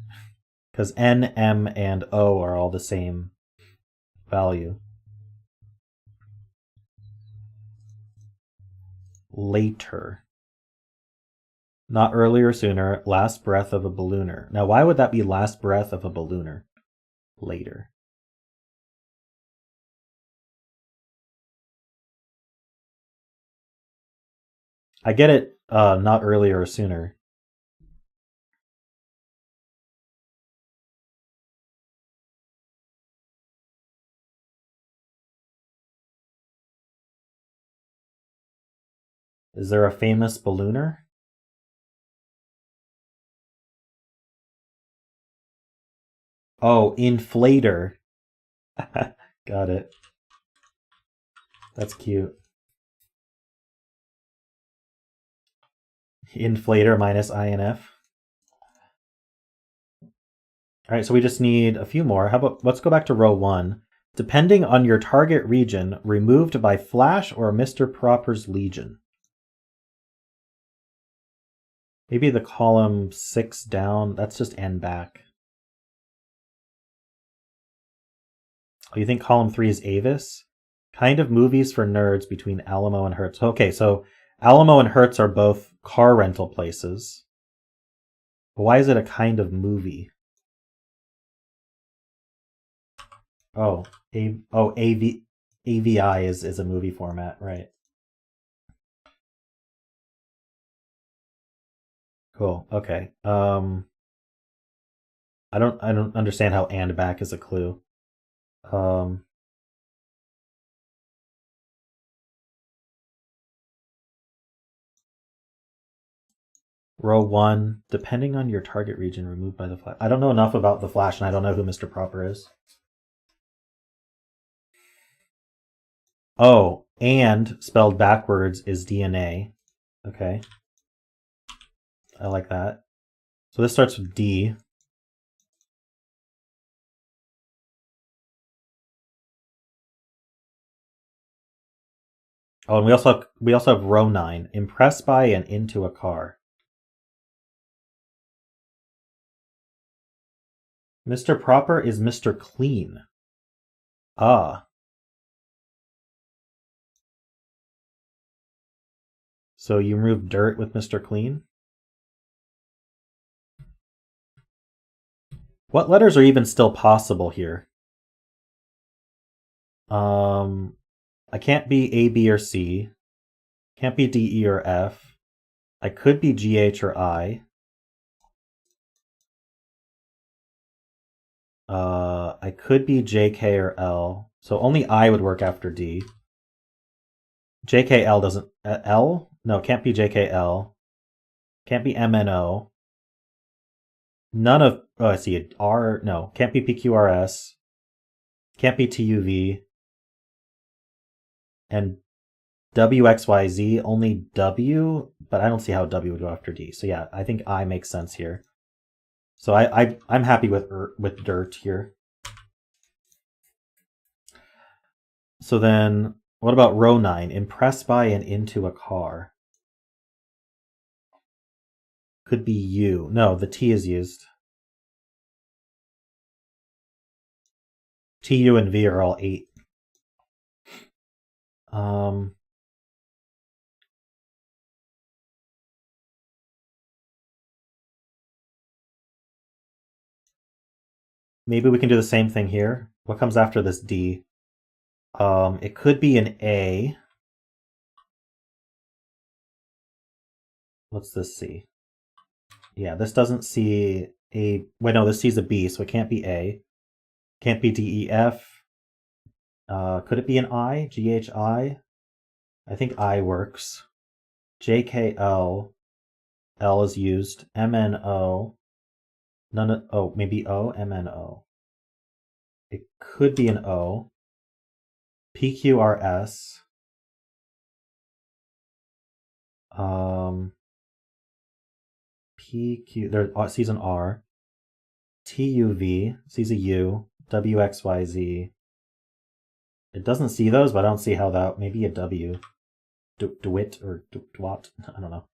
S1: Because N, M, and O are all the same value. Later. Not earlier or sooner. Last breath of a ballooner. Now, why would that be last breath of a ballooner? Later. I get it, not earlier or sooner. Is there a famous ballooner? Oh, inflator. Got it. That's cute. Inflator minus INF. All right, so we just need a few more. How about, let's go back to row 1. Depending on your target region, removed by Flash or Mr. Proper's Legion. Maybe the column 6 down, that's just N back. Oh, you think column 3 is Avis? Kind of movies for nerds between Alamo and Hertz. Okay, so Alamo and Hertz are both car rental places. But why is it a kind of movie? Oh, AVI is a movie format, right? Cool. Okay. I don't understand how and back is a clue. Row 1, depending on your target region, removed by the flash. I don't know enough about the flash, and I don't know who Mr. Proper is. Oh, and spelled backwards is DNA. Okay. I like that. So this starts with D. Oh, and we also have row 9, impressed by and into a car. Mr. Proper is Mr. Clean. Ah. So you remove dirt with Mr. Clean? What letters are even still possible here? I can't be A, B, or C. Can't be D, E, or F. I could be G, H, or I. I could be J, K, or L. So only I would work after D. J, K, L doesn't... L? No, can't be J, K, L. Can't be M, N, O. None of... Oh, I see. R... No, can't be P, Q, R, S. Can't be T, U, V. And W, X, Y, Z, only W, but I don't see how W would go after D. So yeah, I think I makes sense here. So I'm happy with dirt here. So then, what about row 9? Impressed by and into a car. Could be U. No, the T is used. T, U, and V are all 8. Maybe we can do the same thing here. What comes after this D? It could be an A. What's this C? Yeah, this doesn't see A. Wait, no, this sees a B, so it can't be A. Can't be D, E, F. Could it be an I? G, H, I? I think I works. J, K, L. L is used. M, N, O. None of... Oh, maybe O? M, N, O. It could be an O. P, Q, R, S. P, Q... There sees an R. T, U, V. Sees a U. W, X, Y, Z. It doesn't see those, but I don't see how that... Maybe a W. DeWitt or DeWatt? I don't know.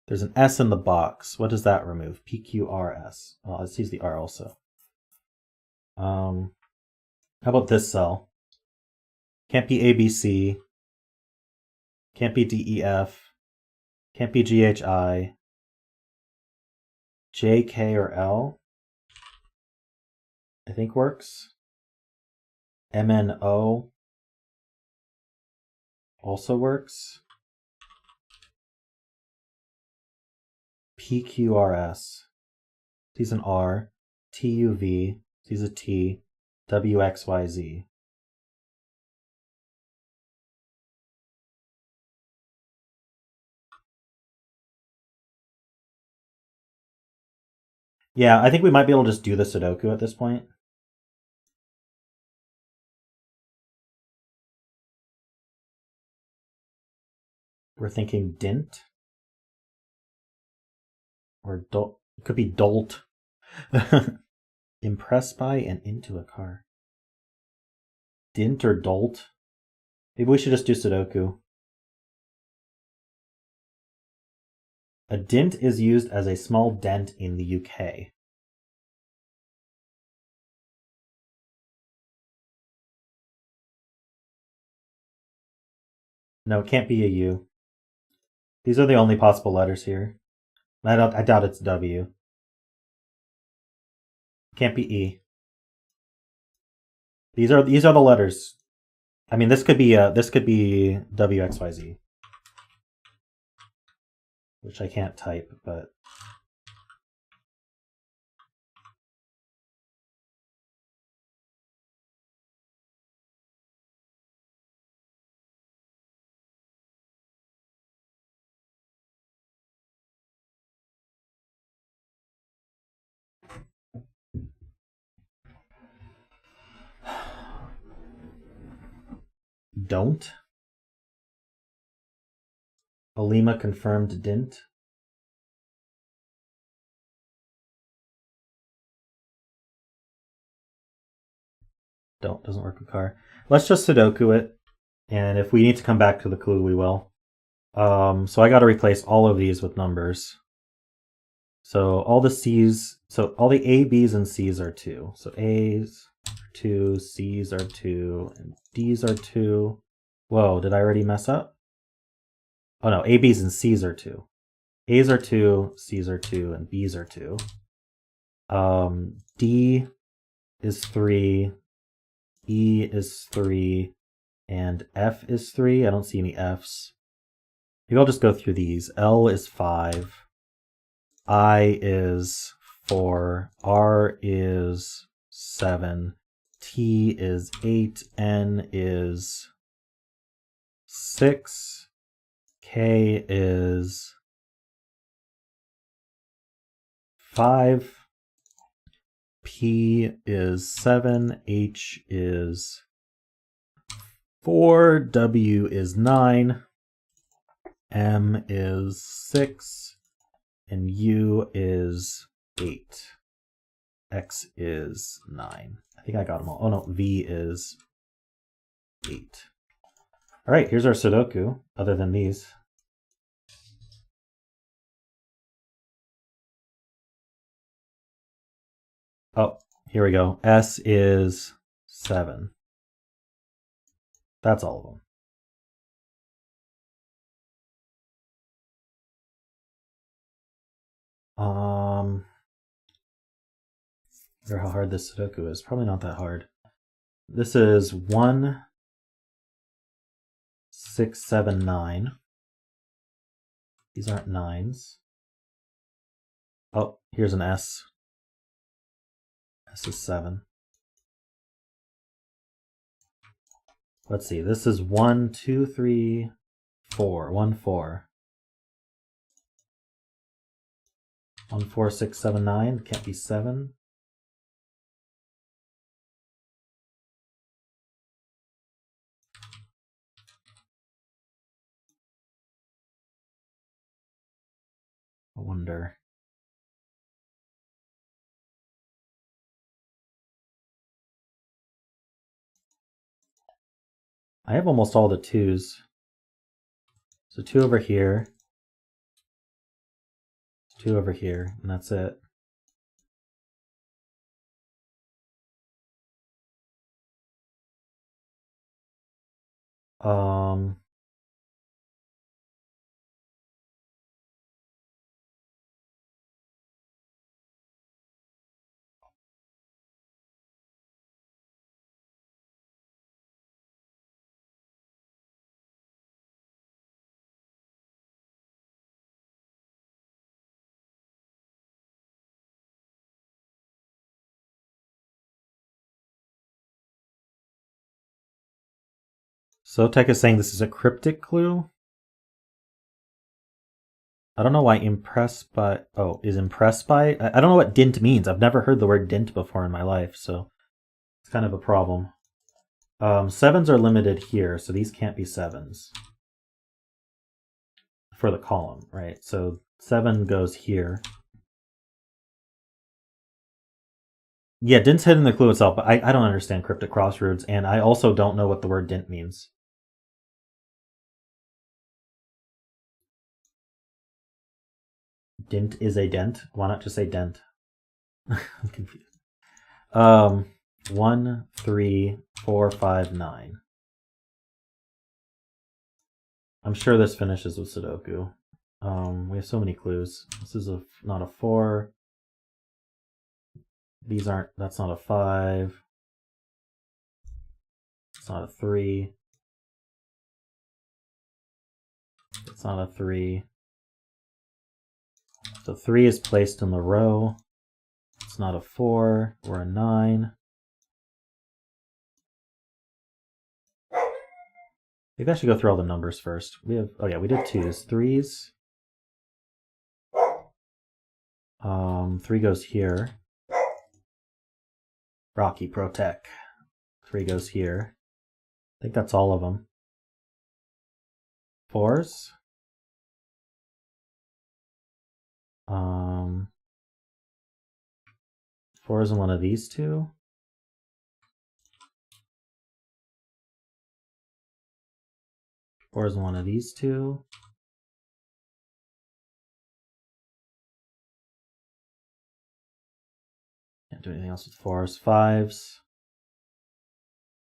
S1: There's an S in the box. What does that remove? P, Q, R, S. Oh, it sees the R also. How about this cell? Can't be A, B, C. Can't be D, E, F. Can't be G, H, I. J, K, or L. I think works. M, N, O. Also works. P, Q, R, S. Sees an R. T, U, V. Sees a T. W, X, Y, Z. Yeah, I think we might be able to just do the Sudoku at this point. We're thinking dint. Or dolt. It could be dolt. Impressed by and into a car. Dint or dolt? Maybe we should just do Sudoku. A dint is used as a small dent in the UK. No, it can't be a U. These are the only possible letters here. I doubt it's W. Can't be E. These are the letters. I mean, this could be W, X, Y, Z, which I can't type, but don't. Olima confirmed didn't. Don't doesn't work with car. Let's just Sudoku it, and if we need to come back to the clue, we will. So I got to replace all of these with numbers. So all the C's, so all the A, B's, and C's are 2. So A's are 2, C's are 2, and D's are 2. Whoa, did I already mess up? Oh no, A, B's, and C's are 2. A's are 2, C's are 2, and B's are 2. D is 3, E is 3, and F is 3. I don't see any F's. Maybe I'll just go through these. L is 5. I is 4. R is 7. T is 8. N is 6. K is 5. P is 7. H is 4. W is 9. M is 6. And U is 8. X is 9. I think I got them all. Oh no, V is 8. All right, here's our Sudoku, other than these. Oh, here we go. S is 7. That's all of them. I wonder how hard this Sudoku is. Probably not that hard. This is 1, 6, 7, 9. These aren't 9s. Oh, here's an S. S is 7. Let's see. This is 1, 2, 3, 4. 1, 4. 1, 4, 6, 7, 9. Can't be 7. I wonder. I have almost all the 2s. So 2 over here. 2 over here, and that's it. Sotek is saying this is a cryptic clue. I don't know why impressed by... Oh, is impressed by... I don't know what dint means. I've never heard the word dint before in my life, so it's kind of a problem. 7s are limited here, so these can't be 7s. For the column, right? So 7 goes here. Yeah, dint's hidden in the clue itself, but I don't understand cryptic crosswords, and I also don't know what the word dint means. Dint is a dent. Why not just say dent? I'm confused. 1, 3, 4, 5, 9. I'm sure this finishes with Sudoku. We have so many clues. This is not a 4. These aren't, that's not a 5. It's not a 3. It's not a 3. So 3 is placed in the row. It's not a 4 or a 9. Maybe I should go through all the numbers first. We have, oh yeah, we did 2s. 3s. 3 goes here. Rocky Protec. 3 goes here. I think that's all of them. Fours. Fours in one of these two. Fours in one of these two. Can't do anything else with fours. Fives.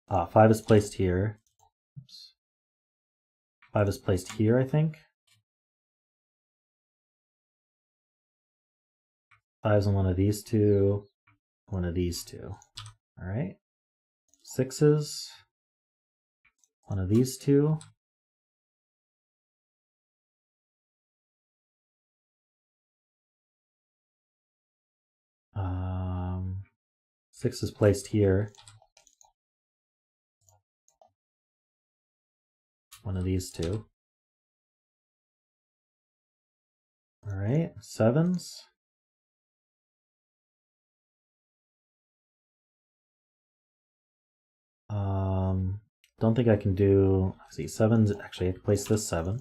S1: 5 is placed here. Oops. 5 is placed here, I think. 5's in one of these two. One of these two. All right. 6's. One of these two. Six is placed here. One of these two. All right, 7's. Don't think I can do, let's see, 7's, actually I can place this 7.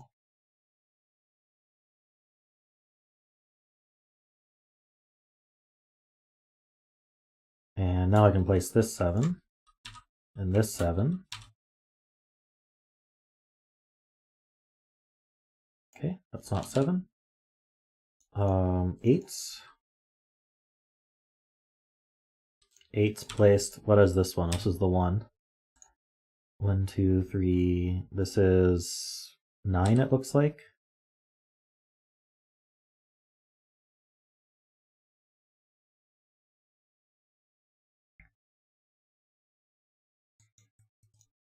S1: And now I can place this 7 and this 7. Okay, that's not 7. 8's. 8's placed. What is this one? This is the 1. 1, 2, 3. This is 9, it looks like.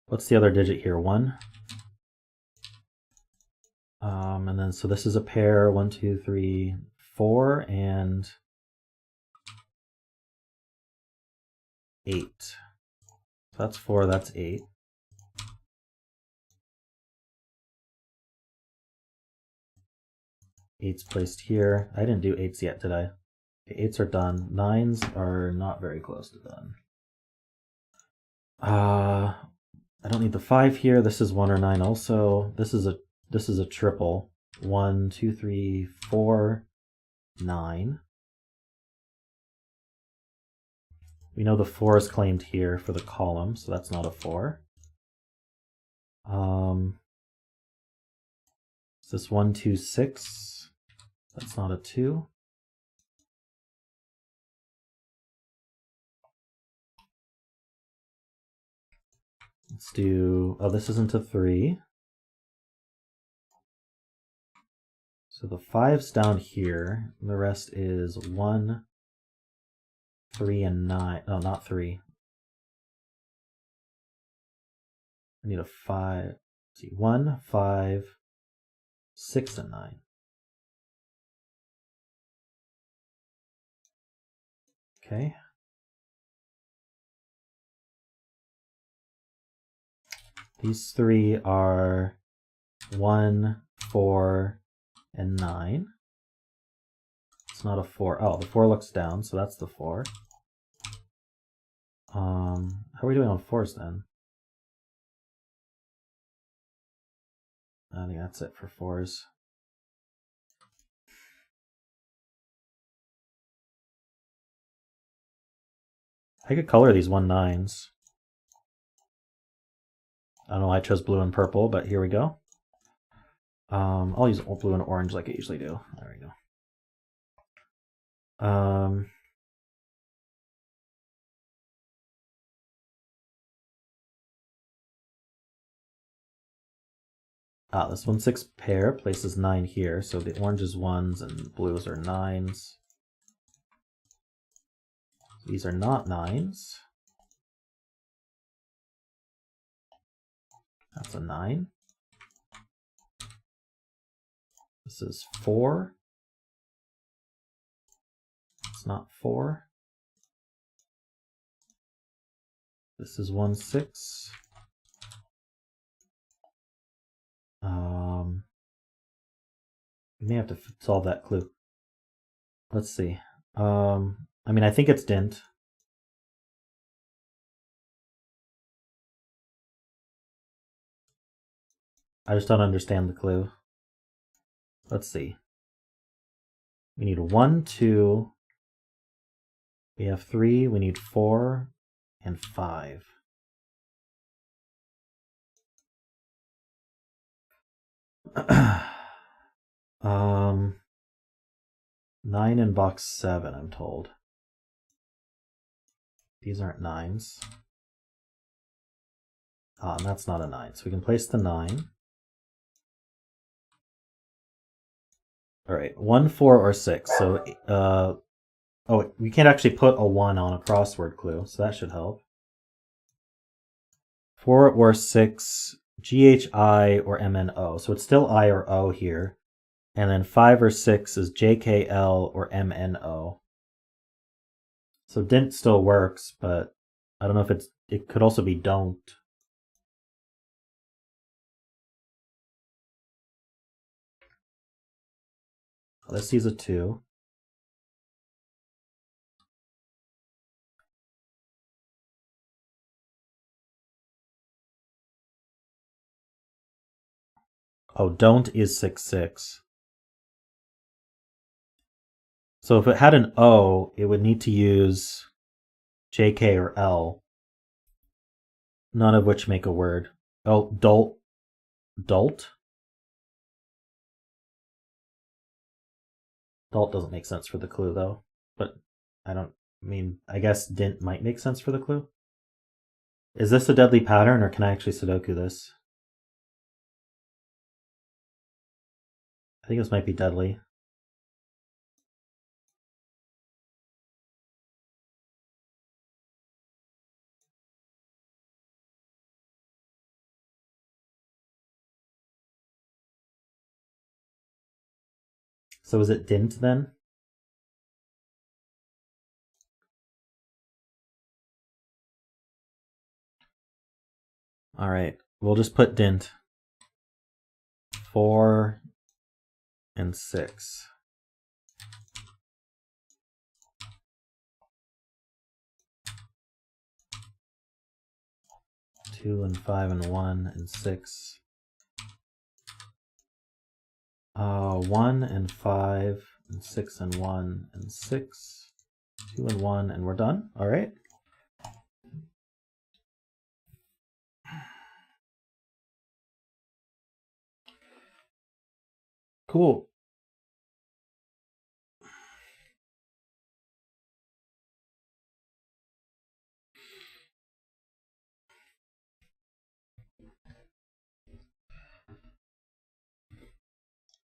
S1: What's the other digit here? 1. And then, so this is a pair, 1, 2, 3, 4, and 8. So that's 4, that's 8. Eight's placed here. I didn't do 8's yet, did I? Okay, 8's are done. 9's are not very close to done. I don't need the 5 here. This is 1 or 9 also. This is a triple. 1, 2, 3, 4, 9. We know the 4 is claimed here for the column, so that's not a 4. Is this 1, 2, 6? That's not a 2. Let's do, oh, this isn't a 3. So the 5's down here, and the rest is 1, 3, and 9. No, not 3. I need a 5. Let's see, 1, 5, 6, and 9. Okay. These 3 are 1, 4, and 9. It's not a 4. Oh, the 4 looks down, so that's the 4. How are we doing on 4s then? I think that's it for 4s. I could color these 1 9s. I don't know why I chose blue and purple, but here we go. I'll use blue and orange like I usually do. There we go. This 1, 6 pair places 9 here, so the orange is 1s and blues are 9s. These are not 9s. That's a 9. This is 4. It's not 4. This is 1, 6. We may have to solve that clue. Let's see. I mean, I think it's dint. I just don't understand the clue. Let's see. We need 1, 2. We have 3. We need 4 and 5. um, 9 in box 7, I'm told. These aren't 9s. Ah, and that's not a 9. So we can place the 9. All right, 1, 4, or 6. So, oh, we can't actually put a 1 on a crossword clue, so that should help. 4 or 6, GHI or MNO. So it's still I or O here. And then 5 or 6 is JKL or MNO. So didn't still works, but I don't know if it could also be don't. This is a 2. Oh, don't is 6, 6. So if it had an O, it would need to use JK or L, none of which make a word. Oh, dolt. Dolt? Dolt doesn't make sense for the clue, though. But I guess dint might make sense for the clue. Is this a deadly pattern, or can I actually Sudoku this? I think this might be deadly. So is it dint then? All right, we'll just put dint. 4 and 6. 2 and 5 and 1 and 6. 1 and 5 and 6 and 1 and 6. 2 and 1, and we're done. All right. Cool.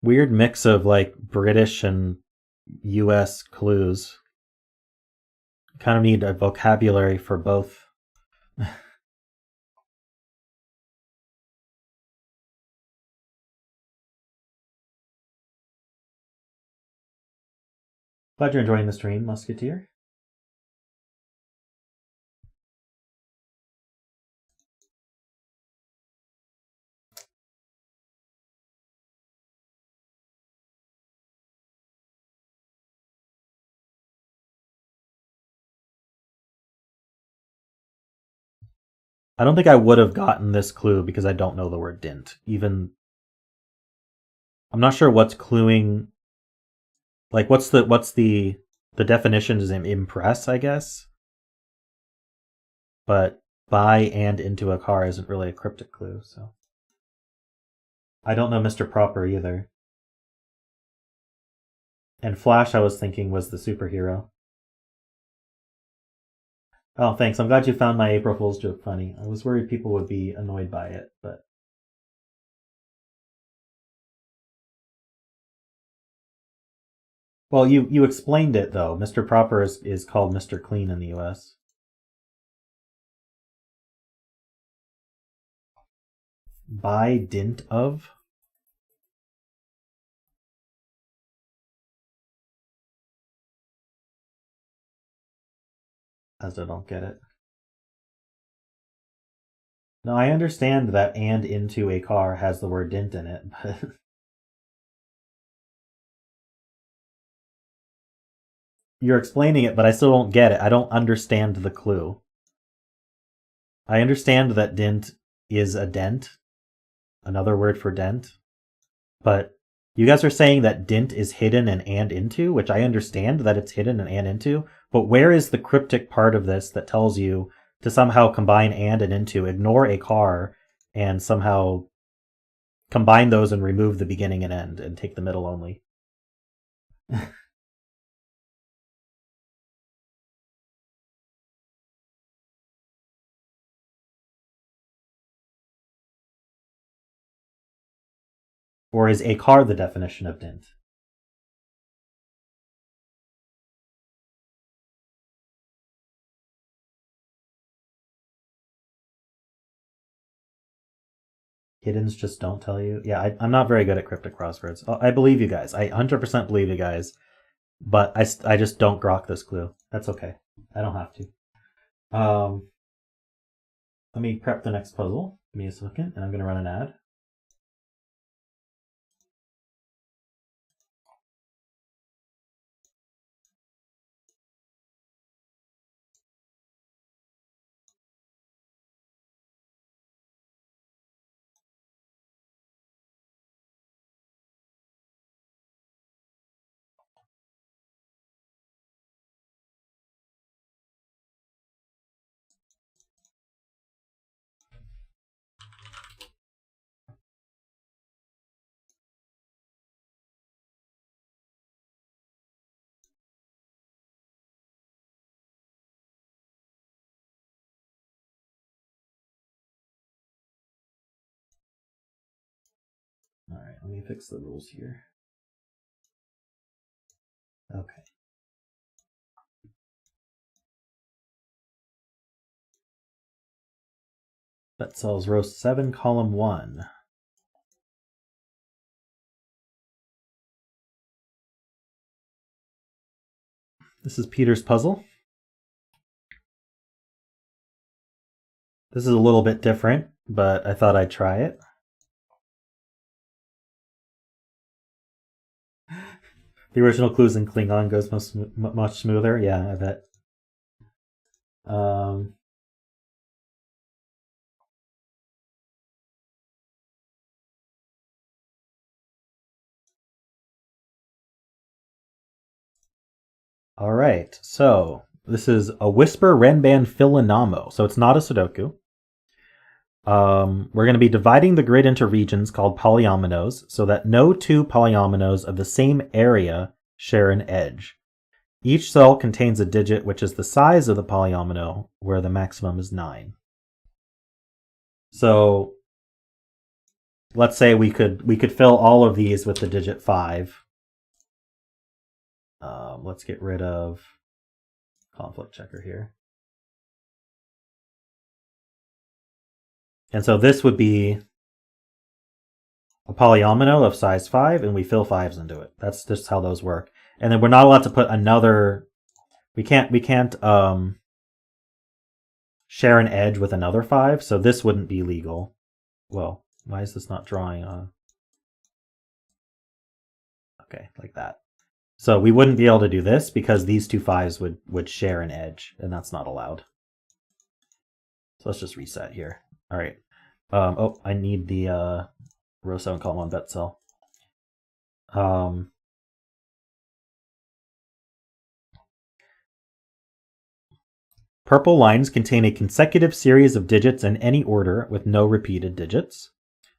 S1: Weird mix of like British and US clues. Kind of need a vocabulary for both. Glad you're enjoying the stream, Musketeer. I don't think I would have gotten this clue because I don't know the word dint. Even I'm not sure what's cluing. Like what's the definition is impress, I guess. But by and into a car isn't really a cryptic clue, so I don't know Mr. Proper either. And Flash, I was thinking, was the superhero. Oh, thanks. I'm glad you found my April Fool's joke funny. I was worried people would be annoyed by it, but... Well, you explained it, though. Mr. Proper is called Mr. Clean in the US. By dint of? As I don't get it. No, I understand that and into a car has the word dint in it, but... You're explaining it, but I still don't get it. I don't understand the clue. I understand that dint is a dent, another word for dent. But you guys are saying that dint is hidden and into, which I understand that it's hidden and into, but where is the cryptic part of this that tells you to somehow combine and into, ignore a car, and somehow combine those and remove the beginning and end and take the middle only? Or is a car the definition of dint? Hiddens just don't tell you. Yeah, I'm not very good at cryptic crosswords. I believe you guys. I 100% believe you guys. But I just don't grok this clue. That's okay. I don't have to. Let me prep the next puzzle. Give me a second, and I'm going to run an ad. All right, let me fix the rules here. Okay. Bet sells row 7, column 1. This is Peter's puzzle. This is a little bit different, but I thought I'd try it. The original clues in Klingon goes much smoother. Yeah, I bet. All right, so this is a Whisper Renban Fillomino. So it's not a Sudoku. We're going to be dividing the grid into regions called polyominoes so that no two polyominoes of the same area share an edge. Each cell contains a digit which is the size of the polyomino, where the maximum is 9. So let's say we could fill all of these with the digit 5. Let's get rid of conflict checker here. And so this would be a polyomino of size 5, and we fill 5s into it. That's just how those work. And then we're not allowed to put another. We can't share an edge with another 5, so this wouldn't be legal. Well, why is this not drawing on? Okay, like that. So we wouldn't be able to do this because these two 5s would share an edge, and that's not allowed. So let's just reset here. All right. Oh, I need the row 7, column 1 bet cell. Purple lines contain a consecutive series of digits in any order with no repeated digits.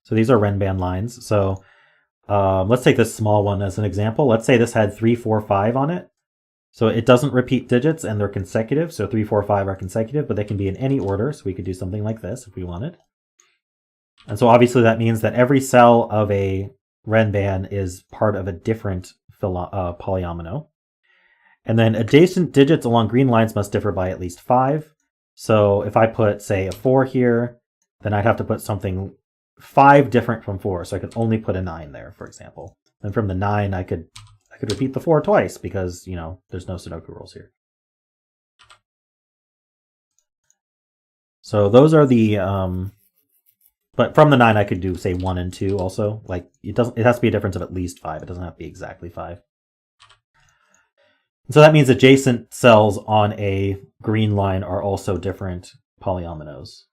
S1: So these are Renban lines. So let's take this small one as an example. Let's say this had 3, 4, 5 on it. So it doesn't repeat digits and they're consecutive. So 3, 4, 5 are consecutive, but they can be in any order. So we could do something like this if we wanted. And so obviously that means that every cell of a Renban is part of a different polyomino. And then adjacent digits along green lines must differ by at least 5. So if I put, say, a 4 here, then I'd have to put something 5 different from 4. So I could only put a 9 there, for example. And from the 9, I could repeat the 4 twice because, you know, there's no Sudoku rules here. So those are the... but from the 9, I could do, say, 1 and 2 also. Like, it has to be a difference of at least 5. It doesn't have to be exactly 5. So that means adjacent cells on a green line are also different polyominoes.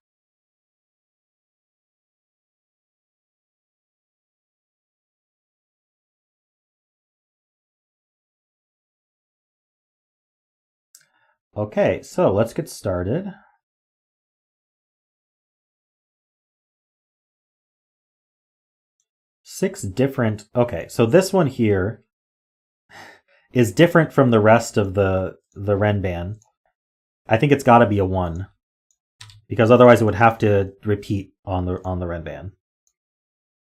S1: Okay, so let's get started. Okay, so this one here is different from the rest of the Renban. I think it's got to be a 1 because otherwise it would have to repeat on the Renban.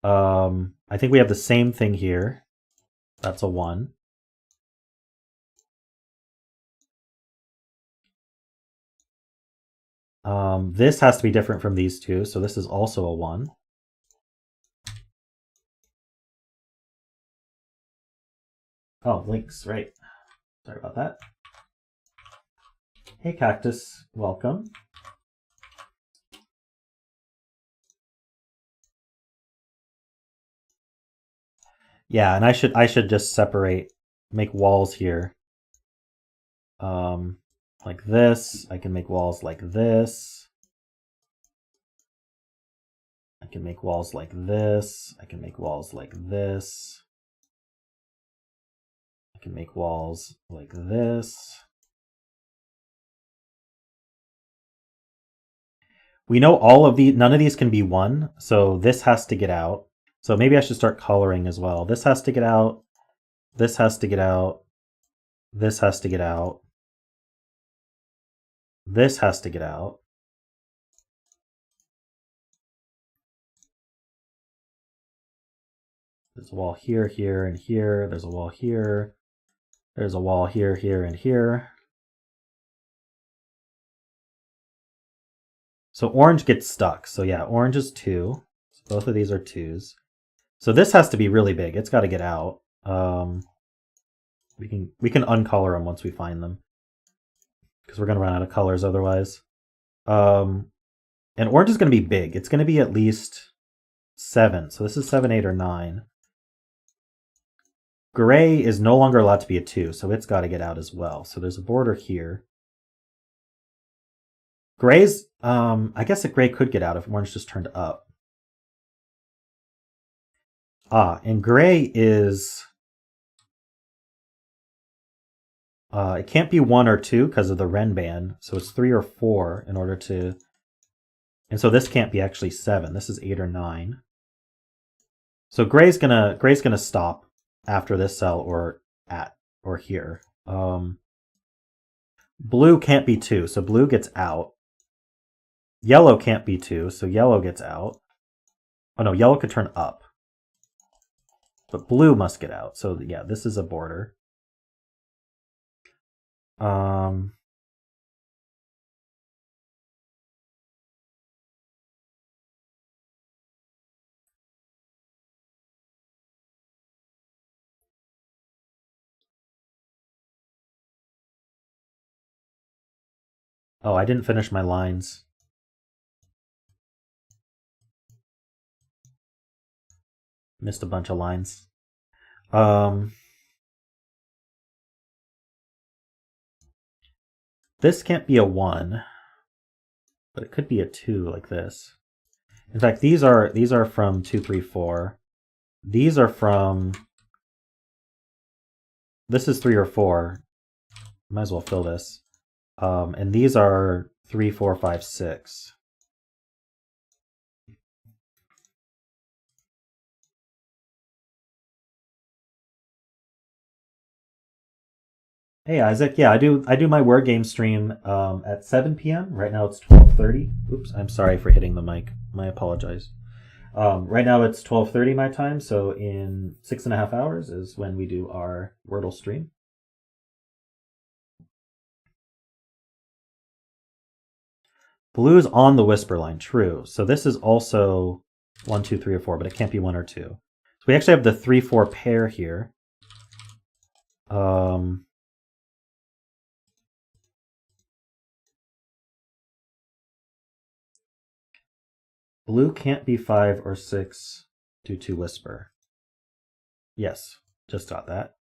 S1: I think we have the same thing here. That's a 1. This has to be different from these two, so this is also a 1. Oh, links, right. Sorry about that. Hey, Cactus, welcome. Yeah, and I should just separate, make walls here. Like this. I can make walls like this. I can make walls like this. I can make walls like this. I can make walls like this. We know all of these, none of these can be 1, so this has to get out. So maybe I should start coloring as well. This has to get out. This has to get out. This has to get out. This has to get out. There's a wall here, here, and here. There's a wall here. There's a wall here, here, and here. So orange gets stuck. So yeah, orange is 2. So both of these are 2s. So this has to be really big. It's got to get out. We can uncolor them once we find them, because we're going to run out of colors otherwise. And orange is going to be big. It's going to be at least 7. So this is 7, 8, or 9. Gray is no longer allowed to be a 2, so it's got to get out as well. So there's a border here. Gray's, I guess that gray could get out if orange just turned up. And gray is, it can't be 1 or 2 because of the Renban, so it's 3 or 4 in order to, and so this can't be actually 7. This is 8 or 9. So gray's gonna stop after this cell or here. Blue can't be 2, so blue gets out. Yellow can't be 2, so yellow gets out. Oh no, yellow could turn up. But blue must get out. So yeah, this is a border. Oh, I didn't finish my lines. Missed a bunch of lines. This can't be a 1, but it could be a 2 like this. In fact, these are from 2, 3, 4. These are from, this is 3 or 4. Might as well fill this. And these are 3, 4, 5, 6. Hey Isaac, yeah, I do my word game stream at 7 p.m. Right now it's 12:30. Oops, I'm sorry for hitting the mic. I apologize. Right now it's 12:30 my time, so in 6.5 hours is when we do our Wordle stream. Blue's on the whisper line, true. So this is also 1, 2, 3, or 4, but it can't be 1 or 2. So we actually have the 3, 4 pair here. Blue can't be 5 or 6 due to whisper. Yes, just got that.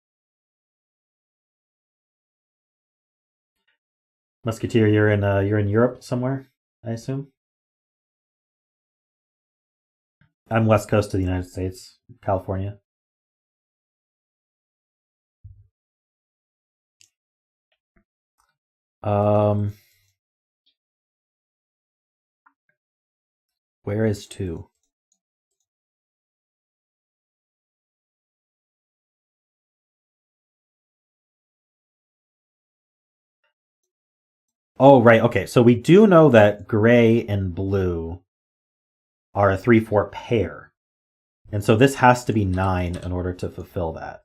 S1: Musketeer, you're in Europe somewhere, I assume. I'm west coast of the United States, California. Where is 2? Oh, right. Okay. So we do know that gray and blue are a 3-4 pair. And so this has to be 9 in order to fulfill that.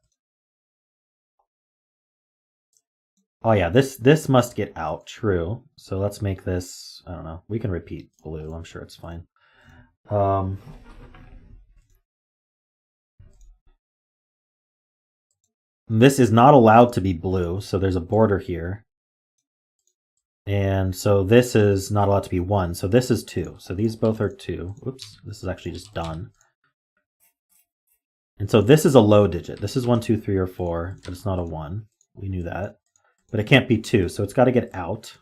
S1: Oh yeah, this must get out. True. So let's make this, I don't know. We can repeat blue. I'm sure it's fine. This is not allowed to be blue, so there's a border here. And so this is not allowed to be 1, so this is 2. So these both are 2. Oops, this is actually just done. And so this is a low digit. This is 1, 2, 3, or 4, but it's not a 1. We knew that. But it can't be 2, so it's got to get out.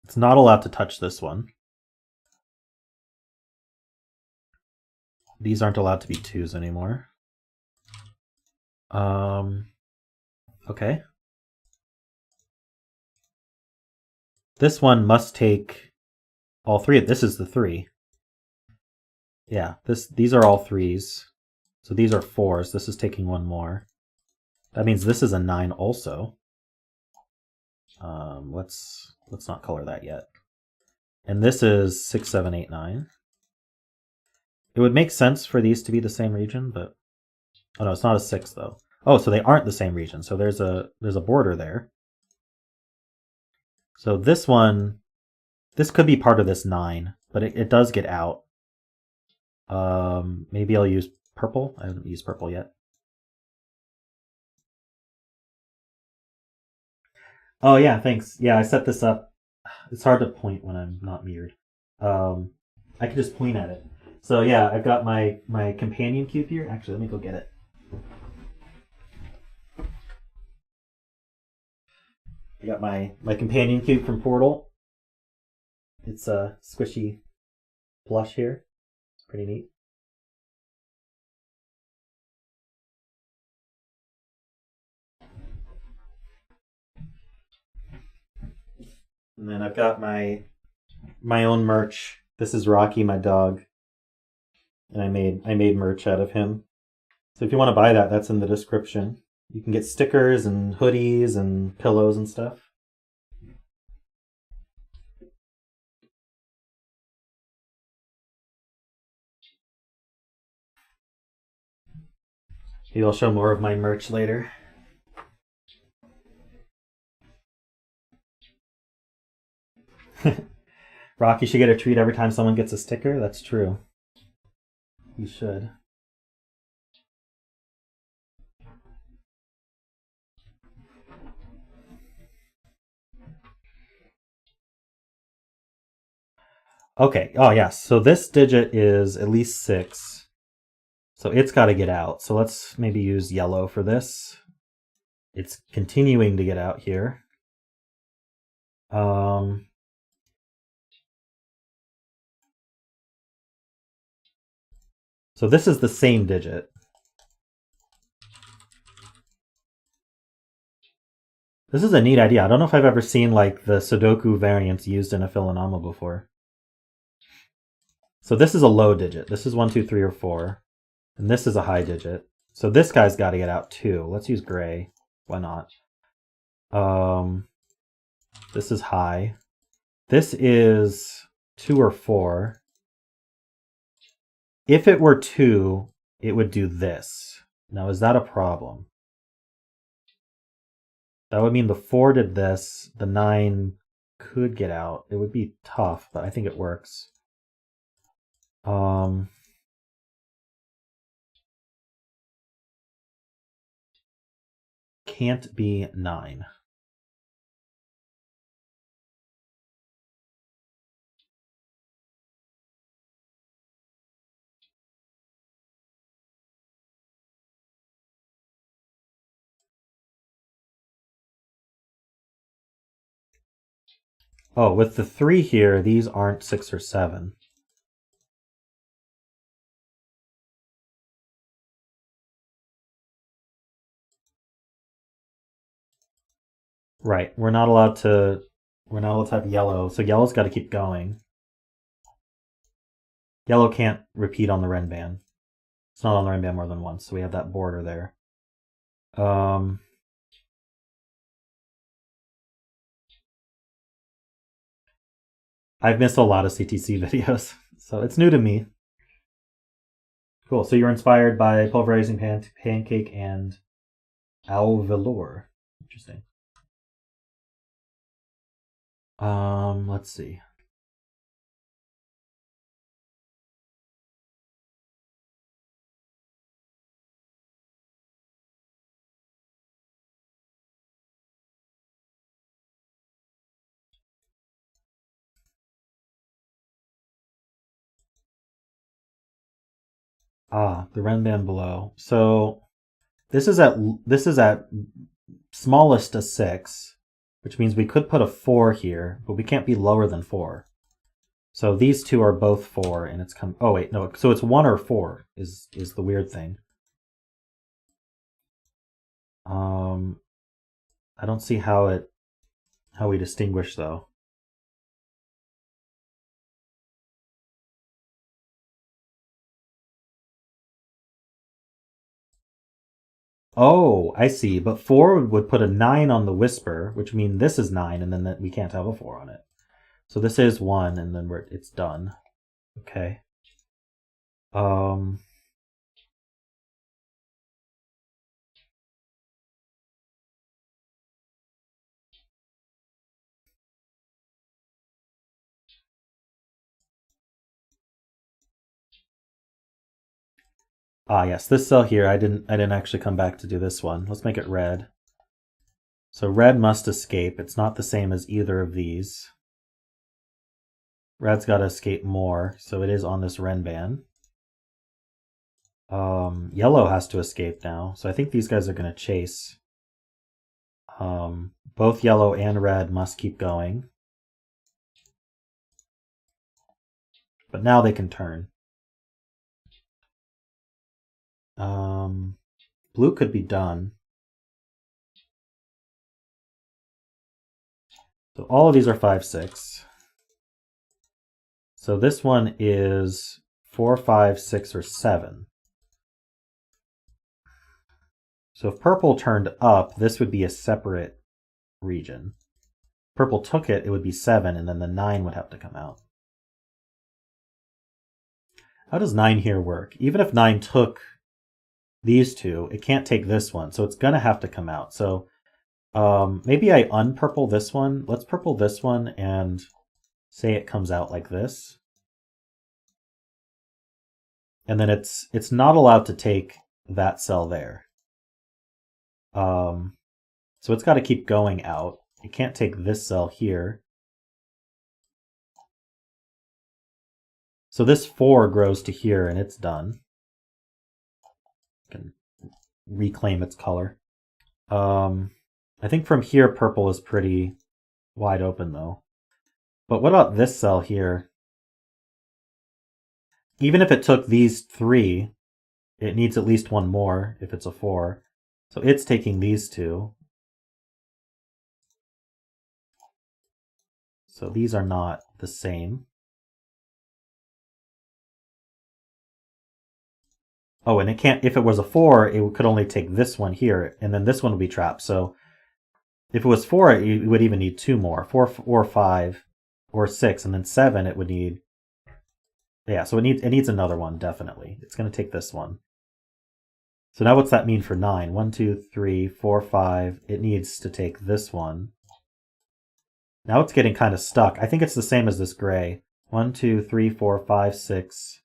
S1: It's not allowed to touch this one. These aren't allowed to be 2s anymore. Okay. This one must take all 3. This is the 3. Yeah, these are all 3s. So these are 4s. This is taking 1 more. That means this is a 9 also. Let's not color that yet. And this is 6, 7, 8, 9. It would make sense for these to be the same region, but oh no, it's not a 6 though. Oh, so they aren't the same region. So there's a border there. So this one, this could be part of this 9, but it does get out. Maybe I'll use purple. I haven't used purple yet. Oh yeah, thanks. Yeah, I set this up. It's hard to point when I'm not mirrored. I can just point at it. So yeah, I've got my companion cube here. Actually, let me go get it. I got my companion cube from Portal. It's a squishy plush here. It's pretty neat. And then I've got my own merch. This is Rocky, my dog, and I made merch out of him. So if you want to buy that, that's in the description. You can get stickers and hoodies and pillows and stuff. Maybe I'll show more of my merch later. Rocky should get a treat every time someone gets a sticker. That's true. You should. Okay. Oh, yes. So this digit is at least 6. So it's got to get out. So let's maybe use yellow for this. It's continuing to get out here. So this is the same digit. This is a neat idea. I don't know if I've ever seen like the Sudoku variants used in a Fillomino before. So this is a low digit. This is 1, 2, 3, or 4. And this is a high digit. So this guy's got to get out too. Let's use gray. Why not? This is high. This is 2 or 4. If it were 2, it would do this. Now, is that a problem? That would mean the 4 did this. The 9 could get out. It would be tough, but I think it works. Can't be 9. Oh, with the 3 here, these aren't 6 or 7. Right. We're not allowed to have yellow, so yellow's got to keep going. Yellow can't repeat on the Renban. It's not on the Renban more than once, so we have that border there. I've missed a lot of CTC videos, so it's new to me. Cool. So you're inspired by pulverizing pancake and al velour. Interesting. Let's see. The Renban below. So this is at smallest a 6, which means we could put a 4 here, but we can't be lower than 4. So these two are both 4, and it's come. Oh wait, no. So it's 1 or 4 is the weird thing. I don't see how we distinguish though. Oh, I see. But 4 would put a 9 on the whisper, which means this is 9, and then we can't have a 4 on it. So this is 1, and then it's done. Okay. Yes, this cell here, I didn't actually come back to do this one. Let's make it red. So red must escape. It's not the same as either of these. Red's got to escape more, so it is on this Renban. Yellow has to escape now, so I think these guys are going to chase. Both yellow and red must keep going. But now they can turn. Blue could be done. So all of these are 5, 6. So this one is 4, 5, 6, or 7. So if purple turned up, this would be a separate region. If purple took it, it would be 7, and then the 9 would have to come out. How does 9 here work? Even if 9 took these two, it can't take this one, so it's going to have to come out. So maybe I unpurple this one. Let's purple this one and say it comes out like this. And then it's not allowed to take that cell there. So it's got to keep going out. It can't take this cell here. So this 4 grows to here and it's done. Can reclaim its color. I think from here purple is pretty wide open though. But what about this cell here? Even if it took these 3, it needs at least one more if it's a 4. So it's taking these 2. So these are not the same. Oh, and it can't, if it was a 4, it could only take this one here, and then this one would be trapped. So if it was 4, it would even need 2 more. 4 or 5 or 6, and then 7 it would need. Yeah, so it needs another one, definitely. It's going to take this one. So now what's that mean for 9? 1, 2, 3, 4, 5. It needs to take this one. Now it's getting kind of stuck. I think it's the same as this gray. 1, 2, 3, 4, 5, 6.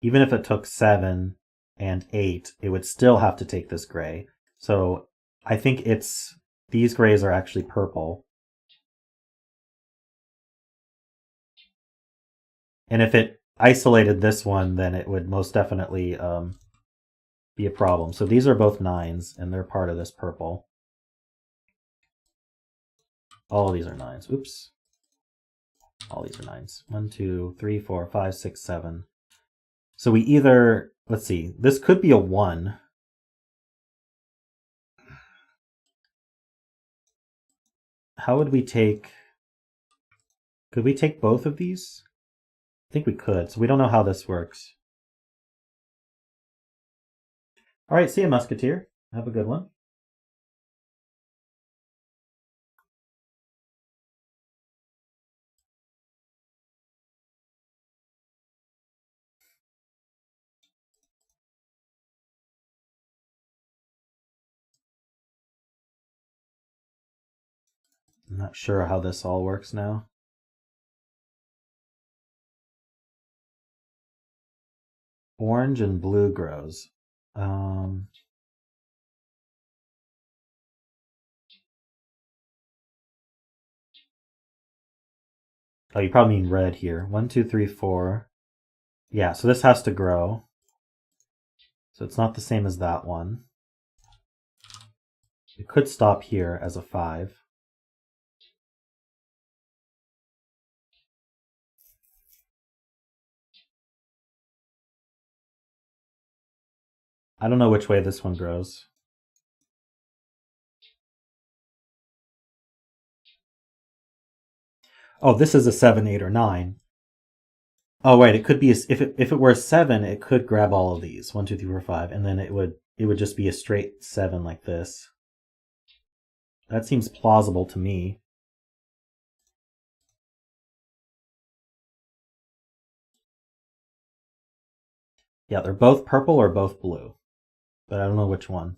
S1: Even if it took 7 and 8, it would still have to take this gray. So I think these grays are actually purple. And if it isolated this one, then it would most definitely be a problem. So these are both 9s, and they're part of this purple. All of these are 9s. Oops. All these are 9s. 1, 2, 3, 4, 5, 6, 7. So we either, let's see, this could be a 1. how would we take... Could we take both of these? I think we could, so we don't know how this works. All right, see you, Musketeer. Have a good one. I'm not sure how this all works now. Orange and blue grows. Oh, you probably mean red here. 1, 2, 3, 4. Yeah, so this has to grow. So it's not the same as that one. It could stop here as a 5. I don't know which way this one grows. Oh, this is a 7, 8, or 9. Oh, wait, it could be, if it were a 7, it could grab all of these. 1, 2, 3, 4, 5, and then it would just be a straight 7 like this. That seems plausible to me. Yeah, they're both purple or both blue, but I don't know which one.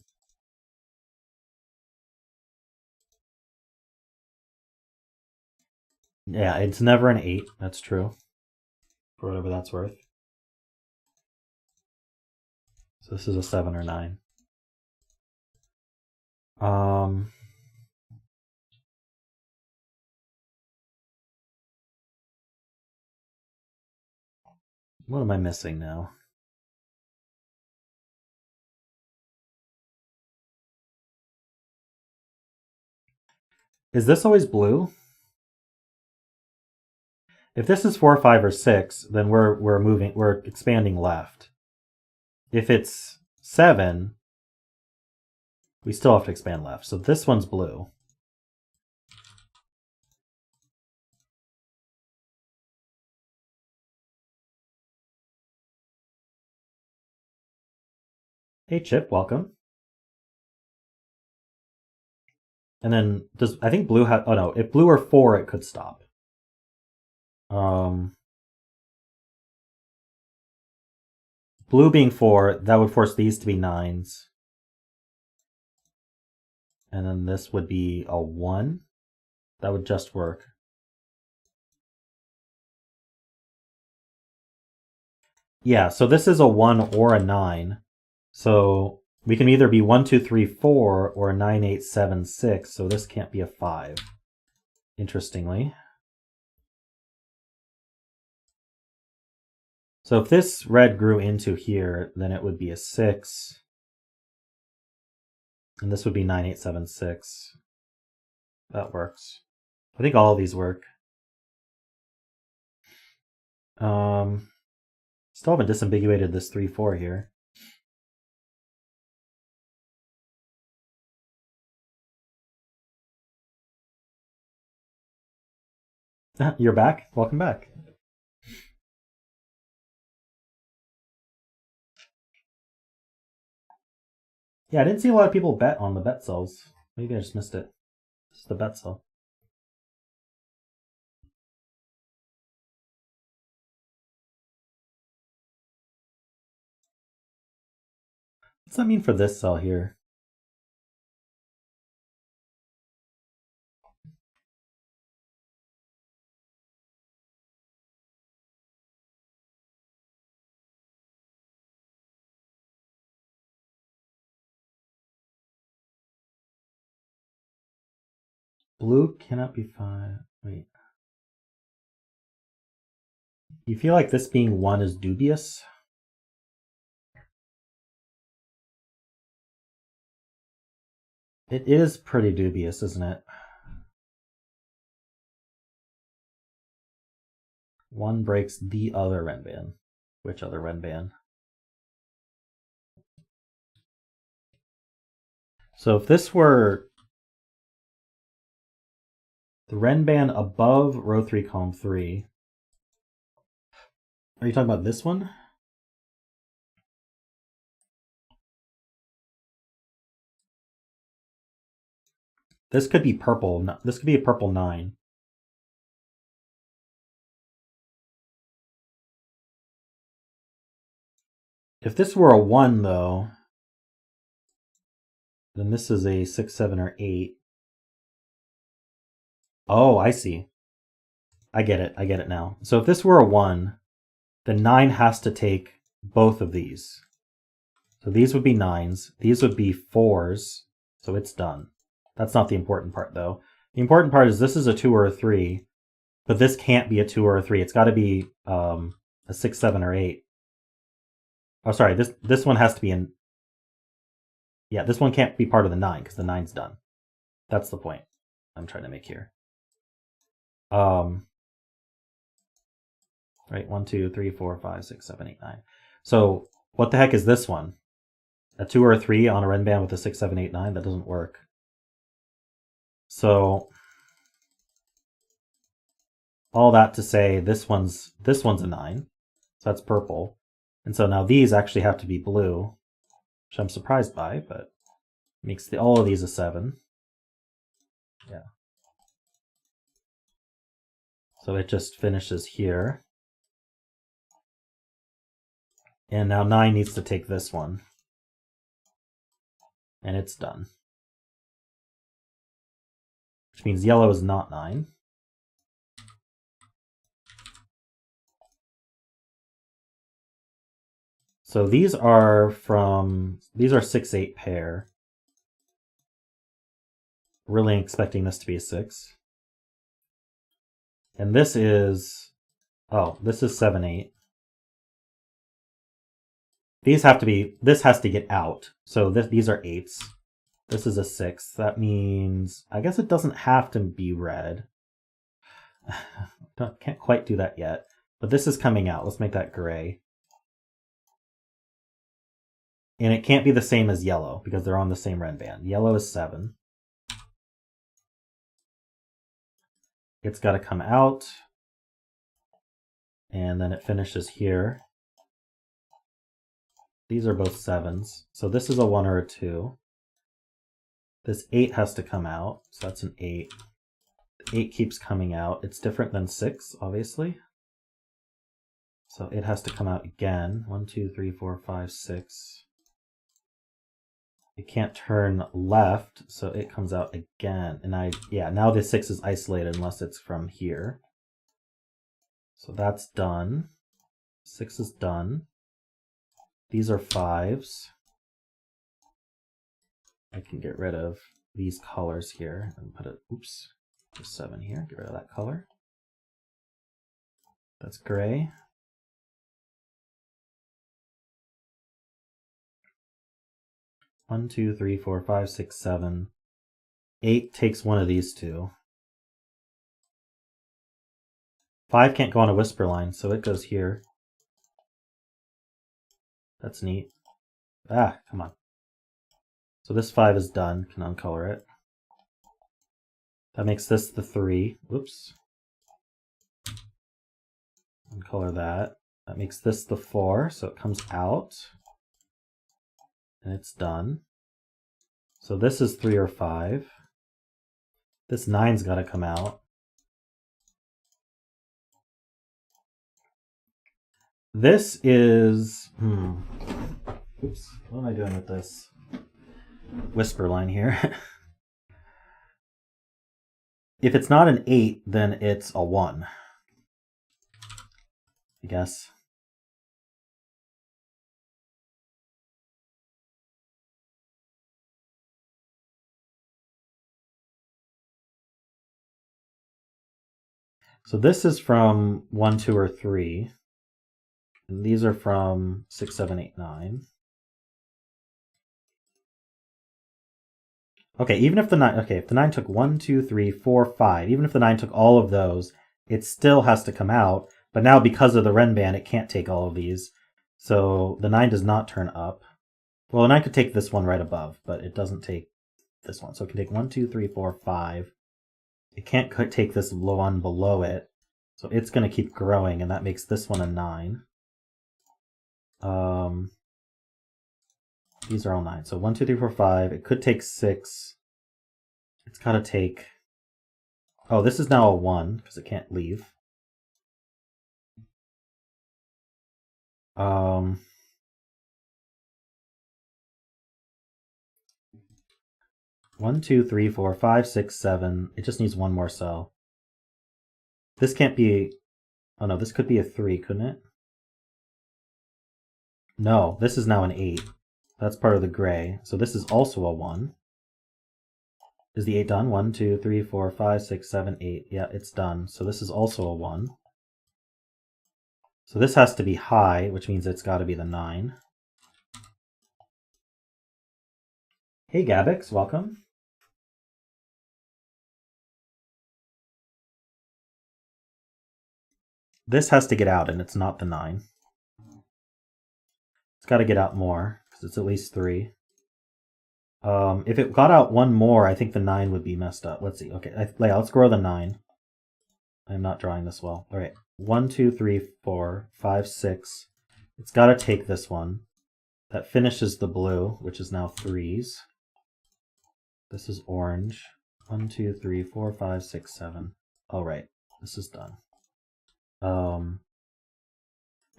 S1: Yeah, it's never an 8, that's true. For whatever that's worth. So this is a 7 or 9. What am I missing now? Is this always blue? If this is 4, 5, or 6, then we're expanding left. If it's 7, we still have to expand left. So this one's blue. Hey Chip, welcome. And then I think blue had, oh no, if blue were 4, it could stop. Blue being 4, that would force these to be 9s. And then this would be a 1. That would just work. Yeah, so this is a 1 or a 9. So we can either be 1, 2, 3, 4 or 9, 8, 7, 6. So this can't be a 5, interestingly. So if this red grew into here, then it would be a 6. And this would be 9, 8, 7, 6. That works. I think all of these work. Still haven't disambiguated this 3, 4 here. You're back? Welcome back. Yeah, I didn't see a lot of people bet on the bet cells. Maybe I just missed it. This is the bet cell. What's that mean for this cell here? Blue cannot be 5. Wait. You feel like this being 1 is dubious? It is pretty dubious, isn't it? 1 breaks the other Renban. Which other Renban? So if this were The Renban above row 3, column 3. Are you talking about this one? This could be purple. This could be a purple 9. If this were a 1, though, then this is a 6, 7, or 8. Oh, I see. I get it. I get it now. So if this were a 1, then 9 has to take both of these. So these would be 9s. These would be 4s. So it's done. That's not the important part, though. The important part is this is a 2 or a 3, but this can't be a 2 or a 3. It's got to be a 6, 7, or 8. Oh, sorry. This one has to be in... Yeah, this one can't be part of the 9 because the 9's done. That's the point I'm trying to make here. Right, 1, 2, 3, 4, 5, 6, 7, 8, 9. So what the heck is this one? A 2 or a 3 on a Renban with a 6, 7, 8, 9? That doesn't work. So all that to say, this one's a 9. So that's purple. And so now these actually have to be blue, which I'm surprised by, but makes all of these a 7. Yeah. So it just finishes here. And now 9 needs to take this one. And it's done. Which means yellow is not 9. So these are 6, 8 pair. Really expecting this to be a 6. And this is, this is 7, 8. These have to be, this has to get out. So these are 8s. This is a 6. That means, I guess it doesn't have to be red. Can't quite do that yet. But this is coming out. Let's make that gray. And it can't be the same as yellow because they're on the same Renban. Yellow is 7. It's got to come out. And then it finishes here. These are both 7s. So this is a 1 or a 2. This 8 has to come out. So that's an 8. The 8 keeps coming out. It's different than 6, obviously. So it has to come out again. 1, 2, 3, 4, 5, 6. It can't turn left, so it comes out again. And now the 6 is isolated unless it's from here. So that's done. 6 is done. These are 5s. I can get rid of these colors here and put a 7 here. Get rid of that color. That's gray. One, 2, 3, 4, 5, 6, 7. 8 takes one of these two. 5 can't go on a whisper line, so it goes here. That's neat. Come on. So this 5 is done. Can uncolor it. That makes this the 3. Whoops. Uncolor that. That makes this the 4, so it comes out. And it's done. So this is 3 or 5. This 9's got to come out. This is... Oops, what am I doing with this whisper line here? If it's not an 8, then it's a 1. I guess. So this is from 1, 2, or 3. And these are from 6, 7, 8, 9. Okay, even if the 9, if the 9 took 1, 2, 3, 4, 5, even if the 9 took all of those, it still has to come out. But now because of the Renban, it can't take all of these. So the 9 does not turn up. Well, the 9 could take this one right above, but it doesn't take this one. So it can take 1, 2, 3, 4, 5. it can't take this one below it. So it's going to keep growing, and that makes this one a 9. These are all 9. So 1, 2, 3, 4, 5. It could take 6. It's got to take... Oh, this is now a 1, because it can't leave. 1, 2, 3, 4, 5, 6, 7. It just needs one more cell. This can't be... Oh no, this could be a 3, couldn't it? No, this is now an 8. That's part of the gray. So this is also a 1. Is the 8 done? 1, 2, 3, 4, 5, 6, 7, 8. Yeah, it's done. So this is also a 1. So this has to be high, which means it's got to be the 9. Hey Gabix, welcome. This has to get out, and it's not the 9. It's got to get out more, because it's at least 3. If it got out one more, I think the 9 would be messed up. Let's see. Okay, let's grow the 9. I'm not drawing this well. All right, 1, 2, 3, 4, 5, 6. It's got to take this one. That finishes the blue, which is now 3s. This is orange. 1, 2, 3, 4, 5, 6, 7. All right, this is done.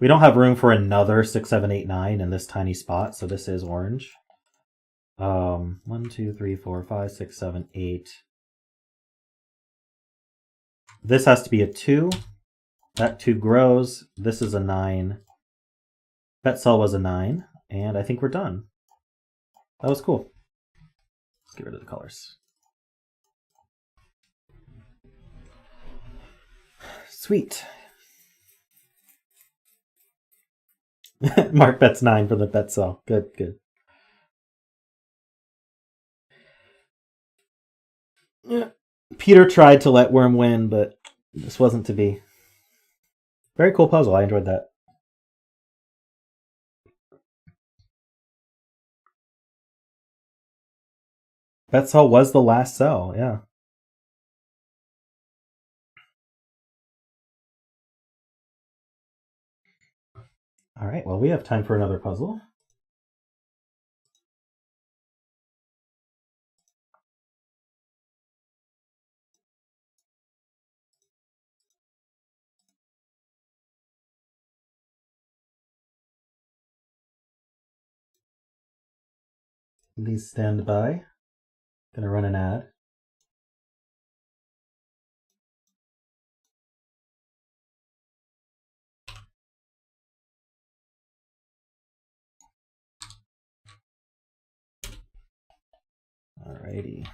S1: We don't have room for another 6, 7, 8, 9 in this tiny spot, so this is orange. 1, 2, 3, 4, 5, 6, 7, 8. This has to be a 2. That 2 grows. This is a 9. That cell was a 9. And I think we're done. That was cool. Let's get rid of the colors. Sweet. Mark bets 9 for the bet cell. Good, good. Yeah. Peter tried to let Worm win, but this wasn't to be. Very cool puzzle. I enjoyed that. Bet cell was the last cell, yeah. All right, well, we have time for another puzzle. Please stand by. Gonna run an ad. Alrighty.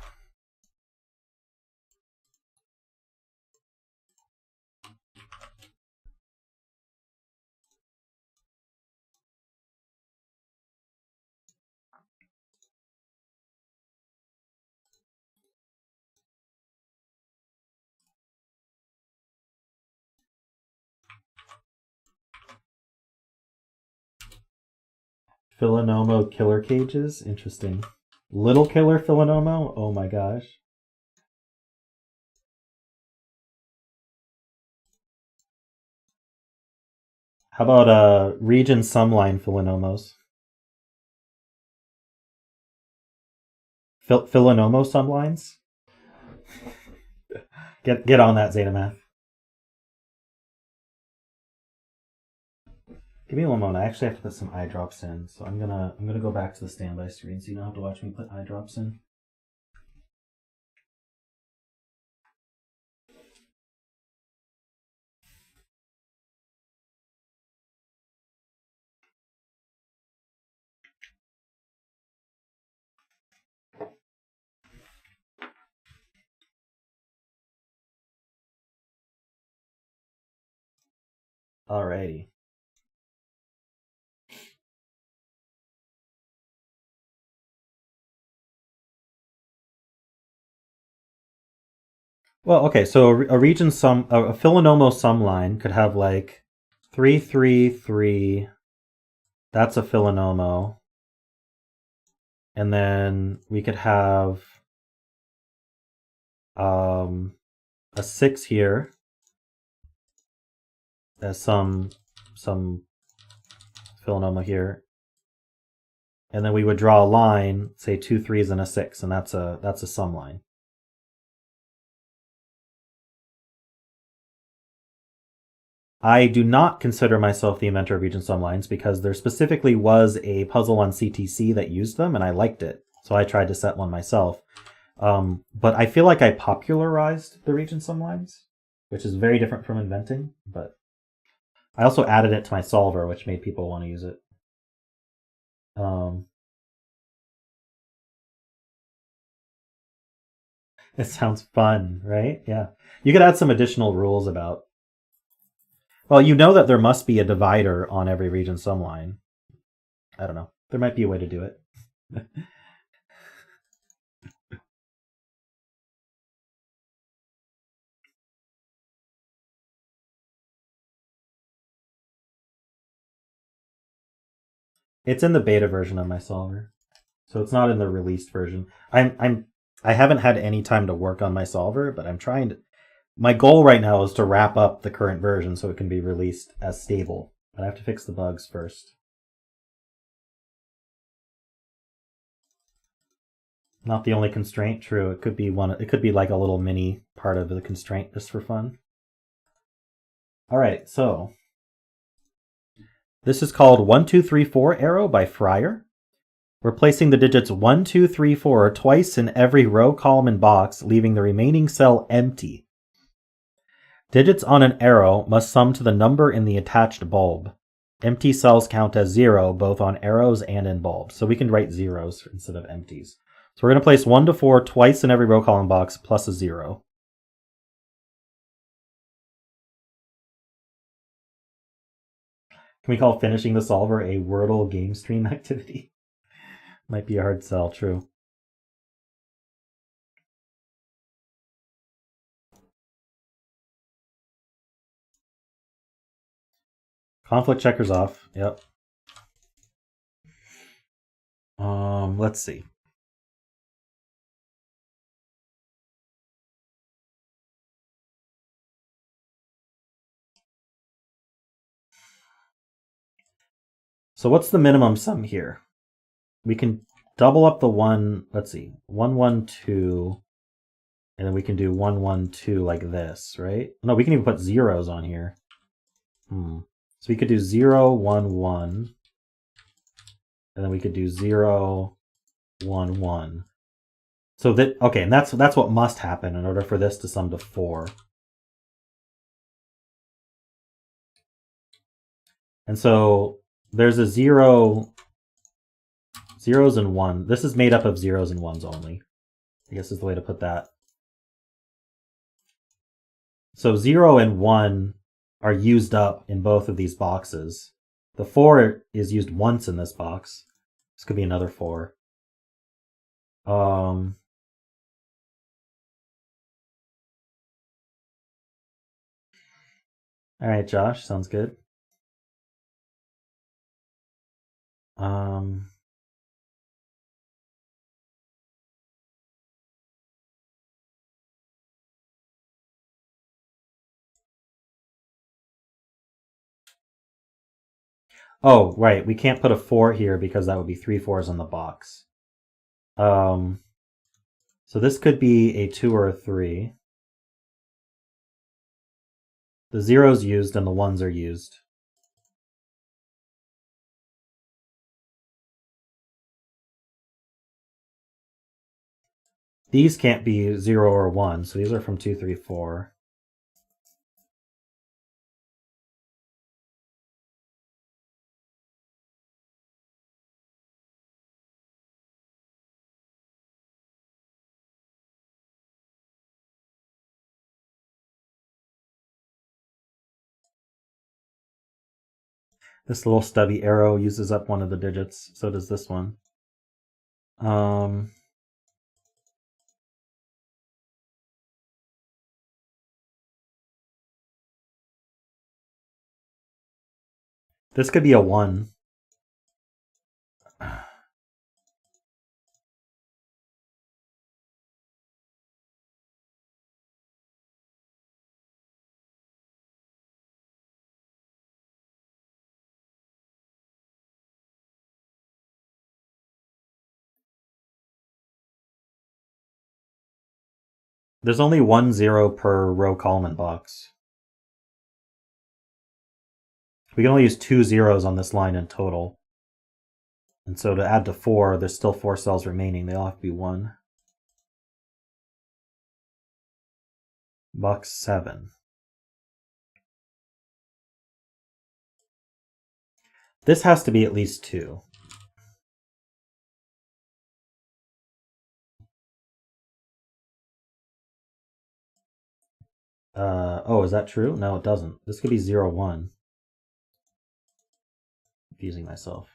S1: Fillomino killer cages? Interesting. Little killer Fillomino? Oh my gosh. How about region sumline Fillomos? Fillomino sumlines? Get on that, Zetamath. Give me one moment. I actually have to put some eye drops in, so I'm gonna go back to the standby screen so you don't have to watch me put eye drops in. Alrighty. Well, okay, so a region sum, a Fillomino sum line could have like 3, 3, 3. That's a Fillomino. And then we could have a 6 here as some Fillomino here. And then we would draw a line, say 2 3s and a 6, and that's a sum line. I do not consider myself the inventor of region sum lines because there specifically was a puzzle on CTC that used them, and I liked it. So I tried to set one myself. But I feel like I popularized the region sum lines, which is very different from inventing. But I also added it to my solver, which made people want to use it. It sounds fun, right? Yeah. You could add some additional rules about. Well, you know that there must be a divider on every region sum line. I don't know. There might be a way to do it. It's in the beta version of my solver, so it's not in the released version. I haven't had any time to work on my solver, but I'm trying to. My goal right now is to wrap up the current version so it can be released as stable. But I have to fix the bugs first. Not the only constraint, true. It could be one. It could be like a little mini part of the constraint just for fun. All right, so this is called 1 2 3 4 arrow by Fryer. We're placing the digits 1 2 3 4 twice in every row, column, and box, leaving the remaining cell empty. Digits on an arrow must sum to the number in the attached bulb. Empty cells count as 0 both on arrows and in bulbs. So we can write zeros instead of empties. So we're going to place 1 to 4 twice in every row, column, box plus a 0. Can we call finishing the solver a Wordle game stream activity? Might be a hard sell, true. Conflict checkers off. Yep. Let's see. So what's the minimum sum here? We can double up the 1, let's see, 1 1 2, and then we can do 1 1 2 like this, right? No, we can even put zeros on here. So we could do 0 1 1, and then we could do 0 1 1. So that, okay, and that's what must happen in order for this to sum to 4. And so there's a 0, zeros and 1. This is made up of zeros and 1s only, I guess is the way to put that. So 0 and 1 are used up in both of these boxes. The 4 is used once in this box. This could be another 4. All right, Josh, sounds good. Oh, right, we can't put a 4 here because that would be 3 4s on the box. So this could be a 2 or a 3. The 0's used and the 1s are used. These can't be 0 or 1, so these are from 2 3 4. This little stubby arrow uses up one of the digits, so does this one. This could be a 1. There's only 1 0 per row, column, and box. We can only use 2 zeros on this line in total. And so to add to 4, there's still 4 cells remaining. They all have to be 1. Box 7. This has to be at least 2. Oh, is that true? No, it doesn't. This could be 0, 1. Confusing myself.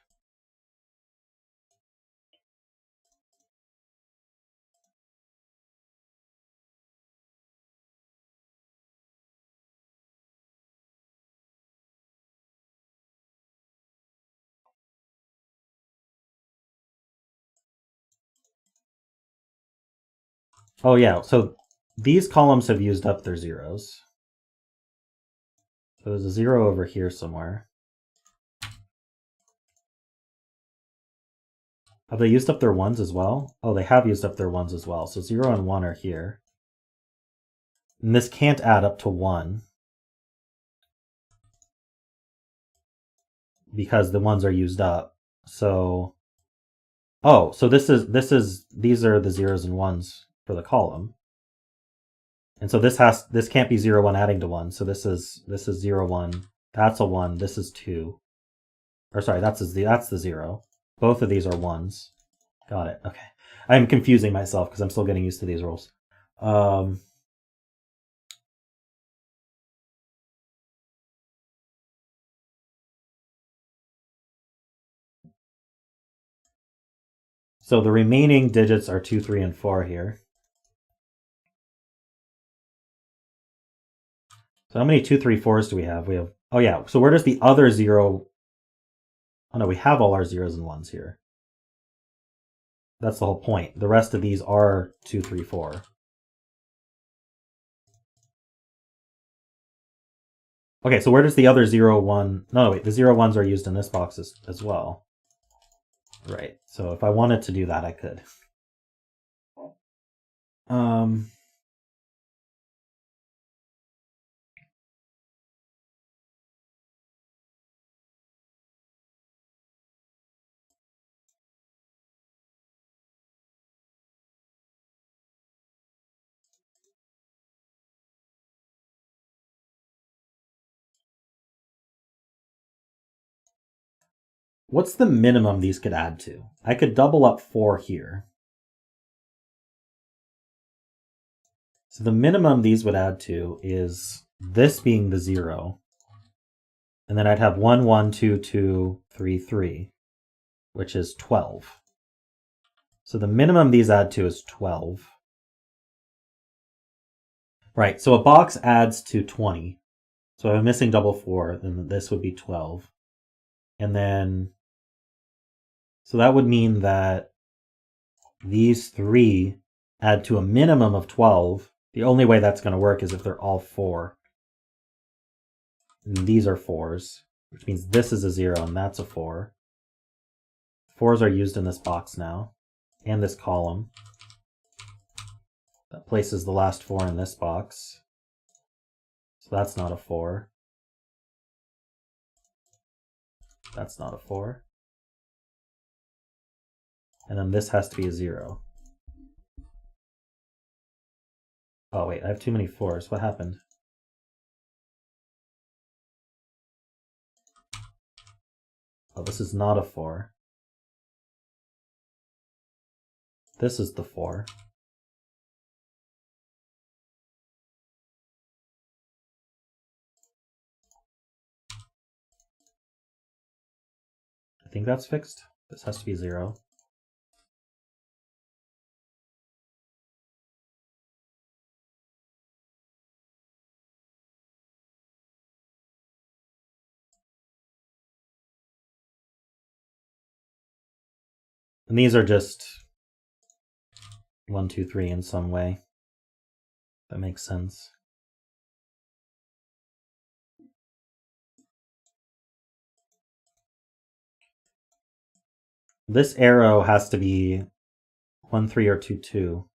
S1: Oh yeah, so these columns have used up their zeros. So there's a 0 over here somewhere. Have they used up their 1s as well? Oh, they have used up their 1s as well. So 0 and 1 are here. And this can't add up to 1 because the 1s are used up. So oh, so these are the 0s and 1s for the column. And so this can't be 0, 1 adding to 1. So this is 0, 1. That's a 1. This is 2. Or sorry, that's the 0. Both of these are 1s. Got it. Okay. I'm confusing myself because I'm still getting used to these rules. So the remaining digits are 2, 3, and 4 here. So how many 2, 3, 4s do we have? We have, oh yeah, so where does the other 0? Oh no, we have all our 0s and 1s here. That's the whole point. The rest of these are 2, 3, 4. Okay, so where does the other 0, 1... No, wait, the 0, 1s are used in this box as well. Right, so if I wanted to do that, I could. What's the minimum these could add to? I could double up 4 here. So the minimum these would add to is this being the 0. And then I'd have 1, 1, 2, 2, 3, 3, which is 12. So the minimum these add to is 12. Right, so a box adds to 20. So if I'm missing double 4, then this would be 12. And then, so that would mean that these 3 add to a minimum of 12. The only way that's going to work is if they're all 4. And these are 4s, which means this is a 0 and that's a 4. 4s are used in this box now, and this column. That places the last 4 in this box. So that's not a 4. That's not a 4. And then this has to be a 0. Oh wait, I have too many 4s. What happened? Oh, this is not a 4. This is the 4. I think that's fixed. This has to be 0. And these are just 1, 2, 3 in some way. That makes sense. This arrow has to be 1, 3, or 2, 2.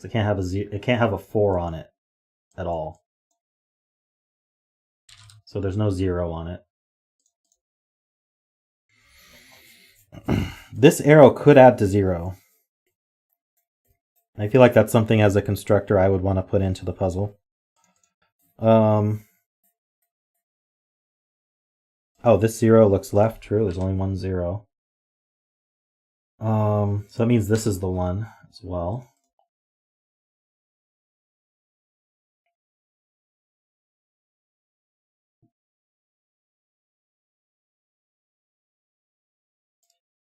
S1: Because it can't have a 4 on it at all. So there's no 0 on it. This arrow could add to 0. I feel like that's something as a constructor I would want to put into the puzzle. Oh, this 0 looks left. True, there's only one 0. So that means this is the one as well.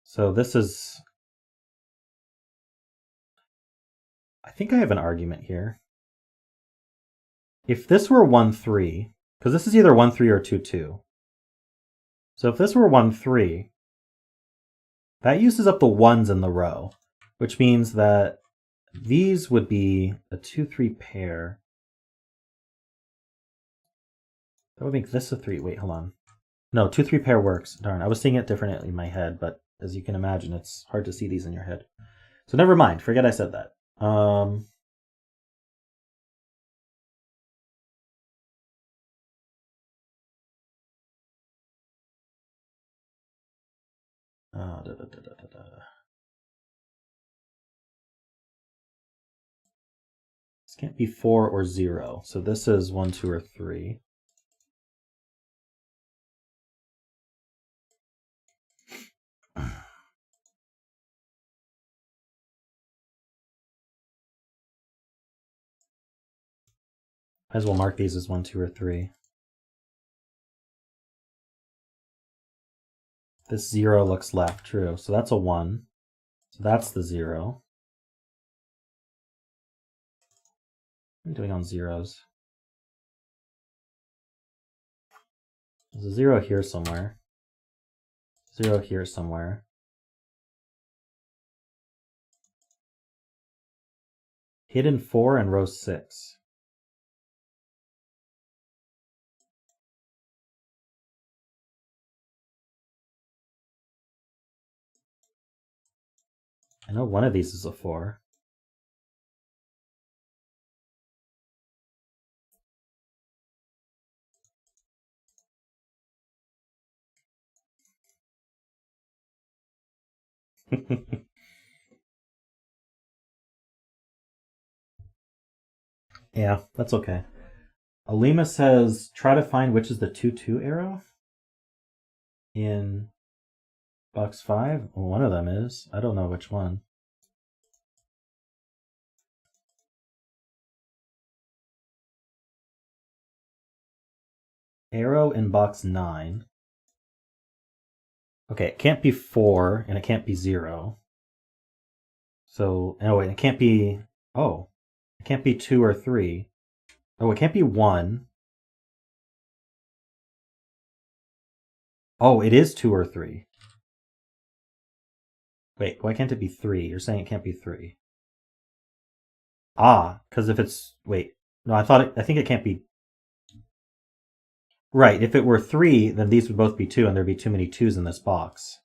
S1: So this is... I think I have an argument here. If this were 1, 3, because this is either 1, 3 or 2, 2. So if this were 1, 3, that uses up the 1s in the row, which means that these would be a 2, 3 pair. That would make this a 3. Wait, hold on. No, 2, 3 pair works. Darn, I was seeing it differently in my head, but as you can imagine, it's hard to see these in your head. So never mind. Forget I said that. This can't be 4 or 0. So this is 1, 2, or 3. Might as well mark these as 1, 2, or 3. This 0 looks left, true. So that's a 1. So that's the 0. What are you doing on zeros? There's a 0 here somewhere. 0 here somewhere. Hidden 4 and row 6. I know one of these is a 4. Yeah, that's okay. Olima says, try to find which is the 2, 2 arrow in box 5. Well, one of them is. I don't know which one. Arrow in box 9. Okay, it can't be 4 and it can't be 0. So, oh wait, it can't be, oh, it can't be 2 or 3. Oh, it can't be 1. Oh, it is 2 or 3. Wait, why can't it be 3? You're saying it can't be 3. Ah, because if it's, wait, no, I think it can't be. Right, if it were 3, then these would both be 2, and there'd be too many 2s in this box.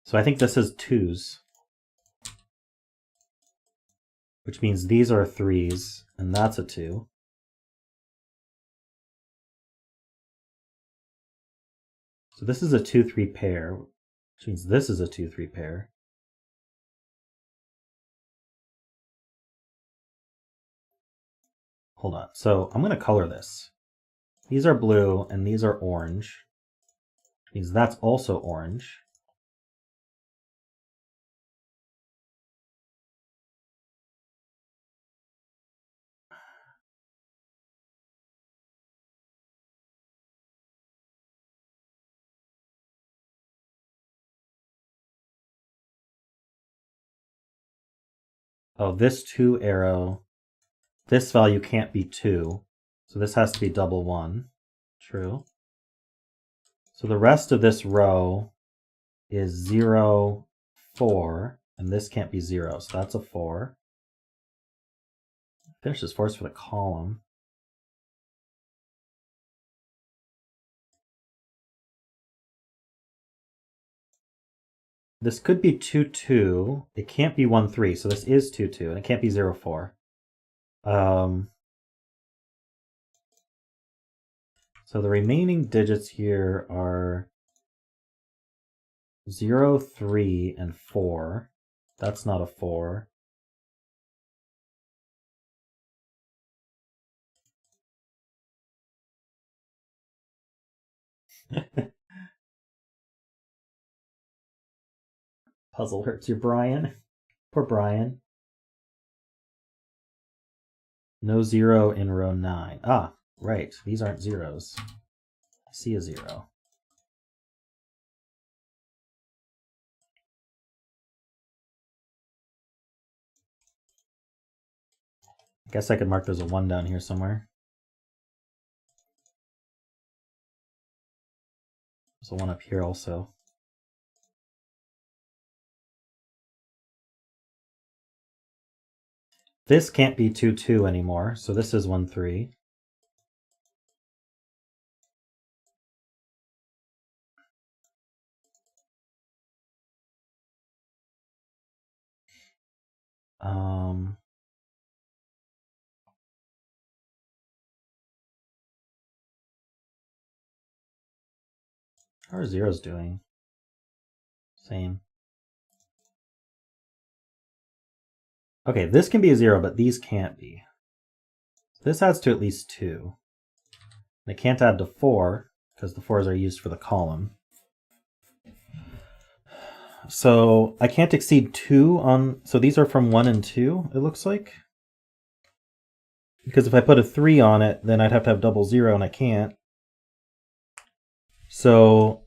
S1: So I think this is 2s. Which means these are 3s, and that's a 2. So this is a 2, 3 pair, which means this is a 2, 3 pair. Hold on, so I'm going to color this. These are blue, and these are orange. Which means that's also orange. Oh, this 2 arrow, this value can't be 2. So this has to be double 1. True. So the rest of this row is 0, 4, and this can't be 0. So that's a 4. Finish this force for the column. This could be 2, 2. It can't be 1, 3. So this is 2, 2. And it can't be 0, 4. So the remaining digits here are 0, 3, and 4. That's not a 4. Puzzle hurts your Brian. Poor Brian. No 0 in row 9. Ah, right. These aren't zeros. I see a 0. I guess I could mark there's a 1 down here somewhere. There's a 1 up here also. This can't be 2, 2 anymore, so this is 1, 3. How are zeros doing? Same. Okay, this can be a 0, but these can't be. This adds to at least 2. It can't add to 4, because the 4s are used for the column. So I can't exceed 2 on... So these are from 1 and 2, it looks like. Because if I put a 3 on it, then I'd have to have double 0, and I can't. So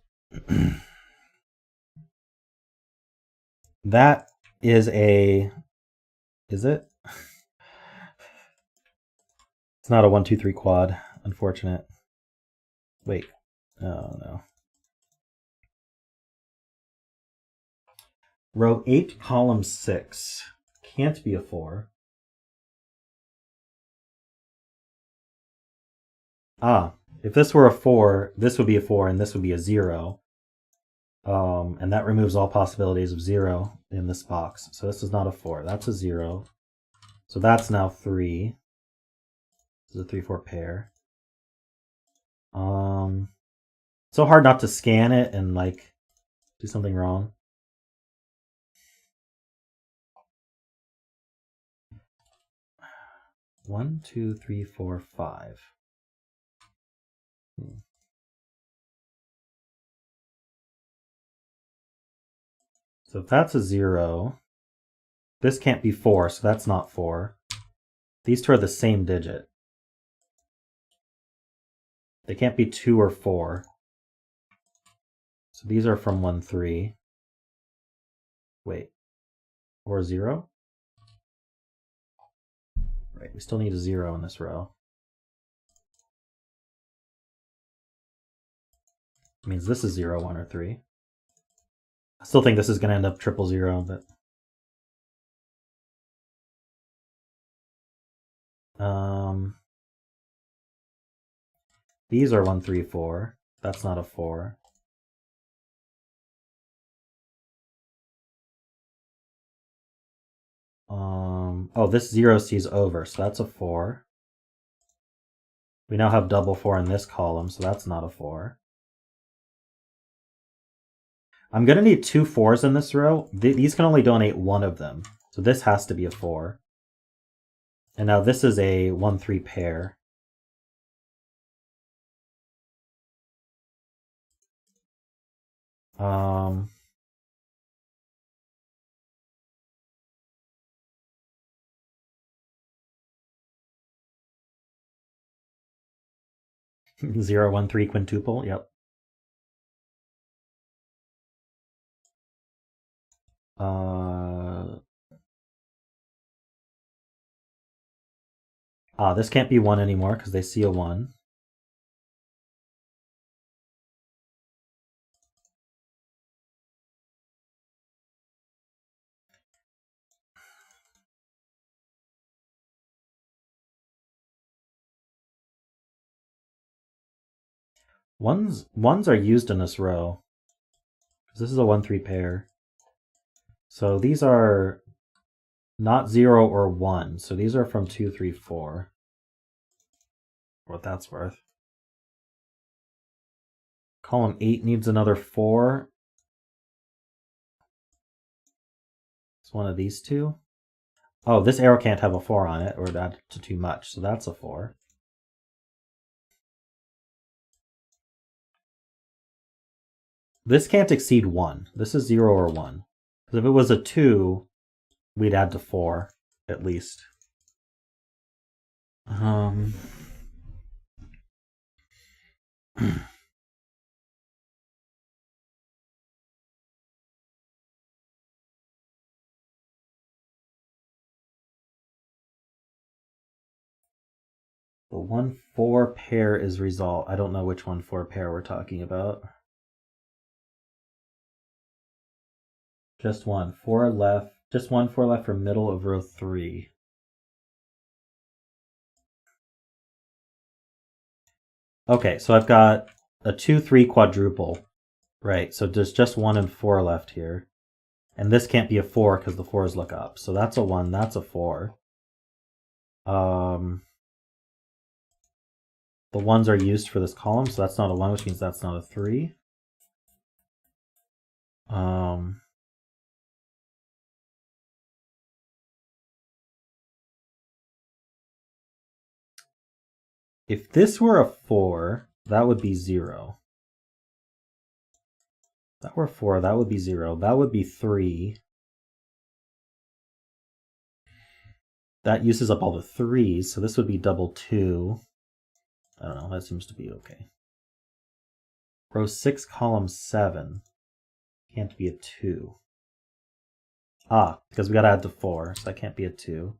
S1: that is a... Is it? It's not a 1, 2, 3 quad. Unfortunate. Wait. Oh, no. Row 8, column 6. Can't be a 4. Ah, if this were a 4, this would be a 4, and this would be a 0. And that removes all possibilities of 0 in this box. So this is not a 4. That's a 0. So that's now 3. This is a 3, 4 pair. So hard not to scan it and like do something wrong. One, 2, 3, 4, 5. So if that's a 0, this can't be 4, so that's not 4. These two are the same digit. They can't be 2 or 4. So these are from 1, 3. Wait. Or 0? Right, we still need a 0 in this row. It means this is 0, 1, or 3. I still think this is going to end up 0, 0, but... These are 1, 3, 4. That's not a 4. Oh, this 0 sees over, so that's a 4. We now have double 4 in this column, so that's not a 4. I'm going to need 2 4s in this row. These can only donate 1 of them, so this has to be a 4. And now this is a 1, 3 pair. Zero, 1, 3 quintuple, yep. This can't be 1 anymore because they see a 1. Ones are used in this row. This is a 1, 3 pair. So these are not 0 or 1. So these are from 2, 3, 4. What that's worth. Column 8 needs another 4. It's one of these two. Oh, this arrow can't have a 4 on it, or that's too much, so that's a 4. This can't exceed 1. This is 0 or 1. Because if it was a 2, we'd add to 4, at least. The 1-4 pair is resolved. I don't know which 1-4 pair we're talking about. Just one. 4 left. Just 1-4 left for middle of row 3. Okay, so I've got a 2-3 quadruple. Right, so there's just 1 and 4 left here. And this can't be a 4 because the 4s look up. So that's a 1, that's a 4. The 1s are used for this column, so that's not a 1, which means that's not a 3. If this were a 4, that would be 0. If that were a 4, that would be 0. That would be 3. That uses up all the 3s, so this would be double 2. I don't know, that seems to be okay. Row 6, column 7. Can't be a 2. Ah, because we gotta add to 4, so that can't be a 2.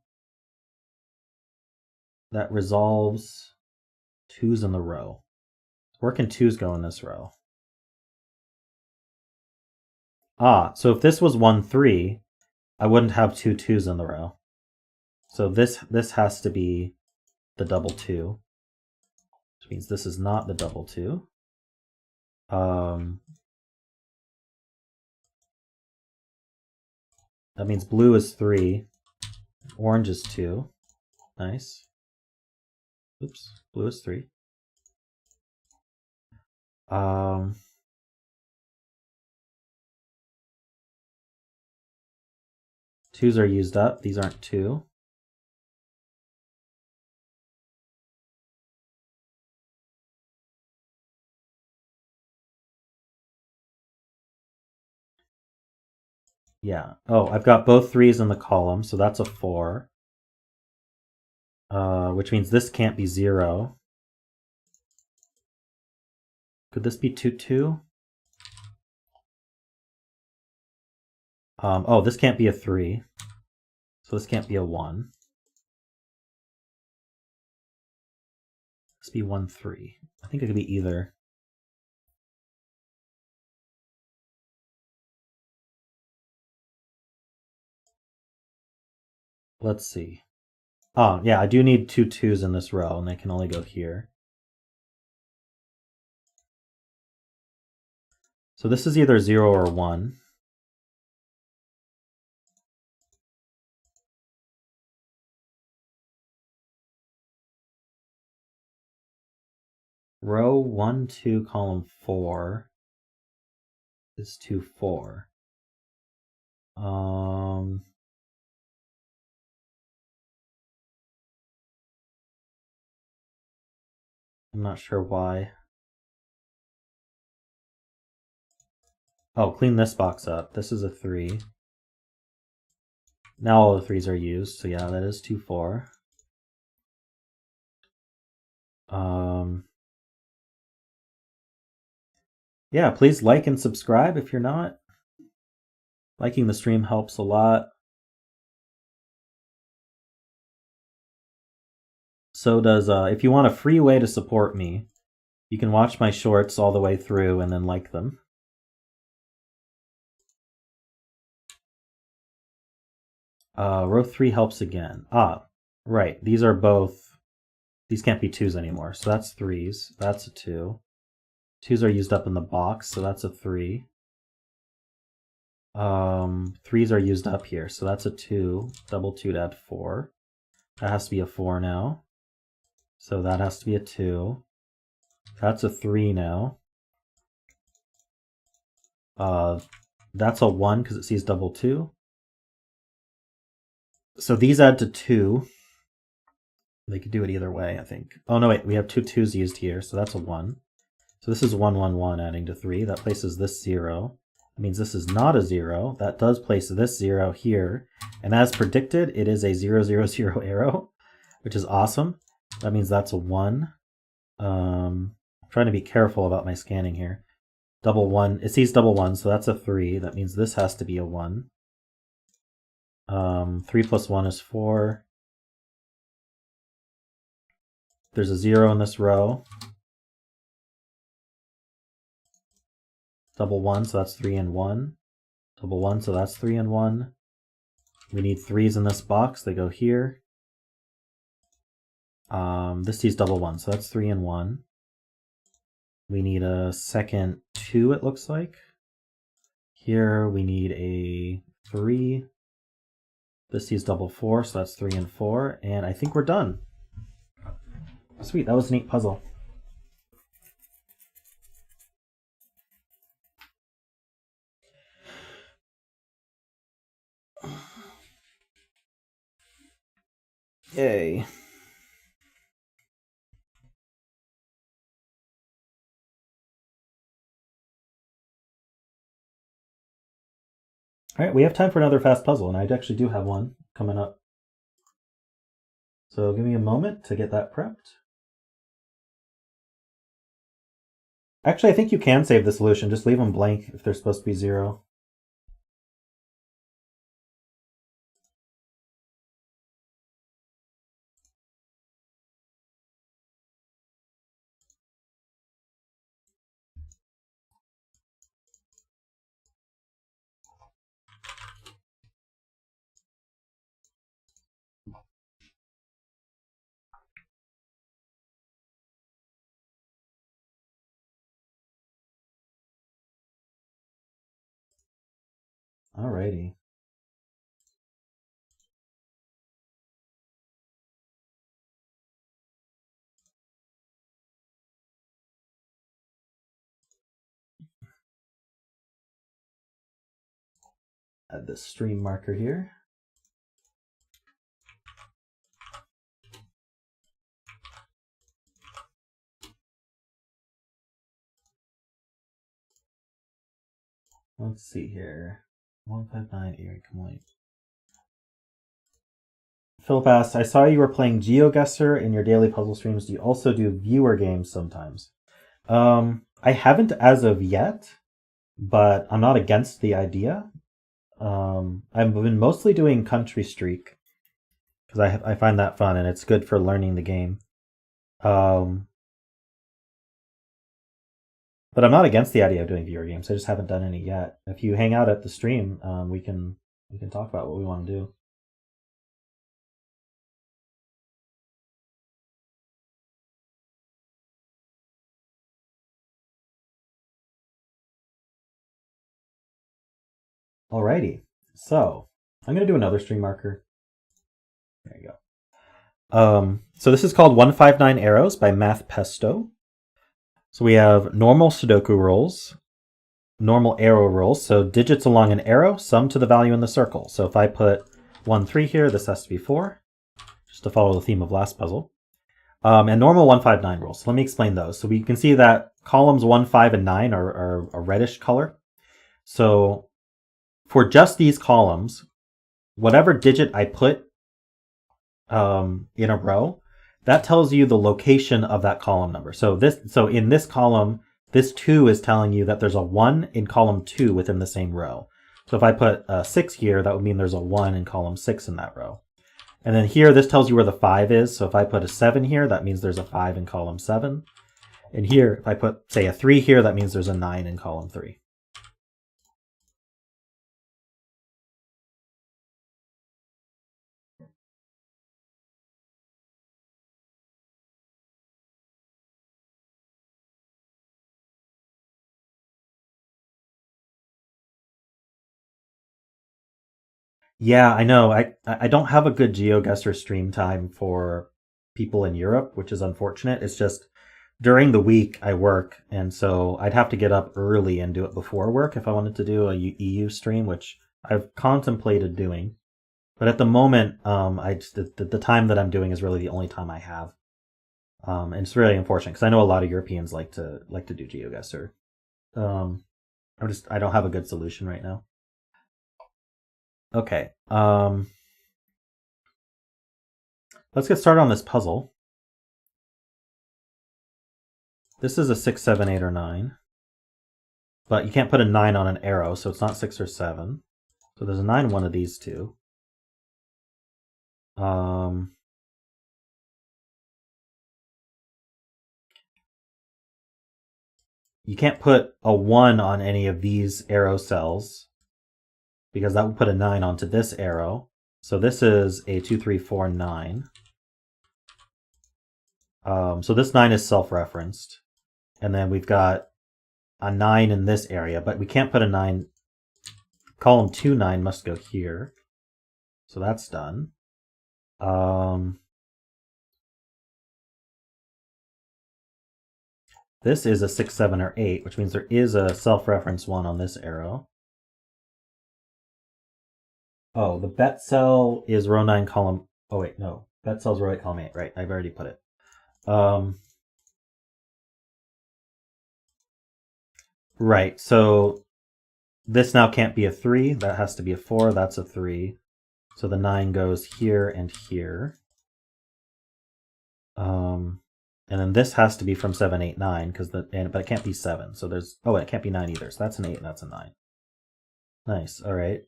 S1: That resolves 2s in the row. Where can 2s go in this row? Ah, so if this was 1-3, I wouldn't have 2 2s in the row. So this has to be the double 2. Which means this is not the double 2. That means blue is 3, orange is 2. Nice. Oops, blue is 3. 2s are used up. These aren't 2. Yeah. Oh, I've got both 3s in the column, so that's a 4. Which means this can't be 0. Could this be 2-2? Oh, this can't be a 3. So this can't be a 1. This be 1-3. I think it could be either. Let's see. Oh, yeah, I do need 2 2s in this row, and they can only go here. So this is either 0 or 1. Row 1, 2, column 4 is 2, 4. I'm not sure why. Oh, clean this box up. This is a 3. Now all the 3s are used, so yeah, that is 2, 4. Yeah, please like and subscribe if you're not. Liking the stream helps a lot. So does, if you want a free way to support me, you can watch my shorts all the way through and then like them. Row 3 helps again. Ah, right. These are both, these can't be 2s anymore. So that's 3s. That's a 2. 2s are used up in the box, so that's a 3. Threes are used up here, so that's a 2. Double 2 to add 4. That has to be a 4 now. So that has to be a 2. That's a 3 now. That's a 1 because it sees double 2. So these add to 2. They could do it either way, I think. Oh, no, wait. We have 2 2s used here, so that's a 1. So this is 1, 1, 1 adding to 3. That places this 0. That means this is not a 0. That does place this 0 here. And as predicted, it is a 0, 0, 0 arrow, which is awesome. That means that's a 1. I'm trying to be careful about my scanning here. Double 1. It sees double 1, so that's a 3. That means this has to be a 1. 3 plus 1 is 4. There's a 0 in this row. Double 1, so that's 3 and 1. Double 1, so that's 3 and 1. We need 3s in this box. They go here. This sees double 1, so that's 3 and 1. We need a second 2, it looks like. Here we need a 3. This sees double 4, so that's 3 and 4. And I think we're done. Sweet, that was a neat puzzle. Yay. All right, we have time for another fast puzzle, and I actually do have one coming up. So give me a moment to get that prepped. Actually, I think you can save the solution. Just leave them blank if they're supposed to be 0. Alrighty. Add the stream marker here. Let's see here. 159 Erie Coin. Philip asked, I saw you were playing GeoGuessr in your daily puzzle streams. Do you also do viewer games sometimes? I haven't as of yet, but I'm not against the idea. I've been mostly doing Country Streak because I find that fun and it's good for learning the game. But I'm not against the idea of doing viewer games. I just haven't done any yet. If you hang out at the stream, we can talk about what we want to do. Alrighty, so I'm gonna do another stream marker. There you go. So this is called 159 Arrows by Math Pesto. So we have normal Sudoku rules, normal arrow rules. So digits along an arrow, sum to the value in the circle. So if I put 1, 3 here, this has to be 4, just to follow the theme of last puzzle. And normal 159 rules. So let me explain those. So we can see that columns 1, 5, and 9 are a reddish color. So for just these columns, whatever digit I put in a row, that tells you the location of that column number. So in this column, this 2 is telling you that there's a 1 in column 2 within the same row. So if I put 6 here, that would mean there's a 1 in column 6 in that row. And then here, this tells you where the 5 is. So if I put a 7 here, that means there's a 5 in column 7. And here, if I put, say, a 3 here, that means there's a 9 in column 3. Yeah, I know. I don't have a good GeoGuessr stream time for people in Europe, which is unfortunate. It's just during the week I work, and so I'd have to get up early and do it before work if I wanted to do a EU stream, which I've contemplated doing. But at the moment, the time that I'm doing is really the only time I have, and it's really unfortunate because I know a lot of Europeans like to do GeoGuessr. Um, I don't have a good solution right now. Okay. Let's get started on this puzzle. This is a 6, 7, 8, or 9. But you can't put a 9 on an arrow, so it's not 6 or 7. So there's a 9 one of these two. You can't put a 1 on any of these arrow cells, because that would put a 9 onto this arrow. So this is a 2, 3, 4, 9. So this 9 is self-referenced. And then we've got a 9 in this area, but we can't put a 9. Column 2, 9 must go here. So that's done. This is a 6, 7, or 8, which means there is a self-reference 1 on this arrow. Oh, the bet cell is row 9, column... Oh, wait, no. Bet cell's row 8, column 8. Right, I've already put it. Right, so this now can't be a 3. That has to be a 4. That's a 3. So the 9 goes here and here. And then this has to be from 7, 8, 9, but it can't be 7. So there's... Oh, it can't be 9 either. So that's an 8 and that's a 9. Nice, all right.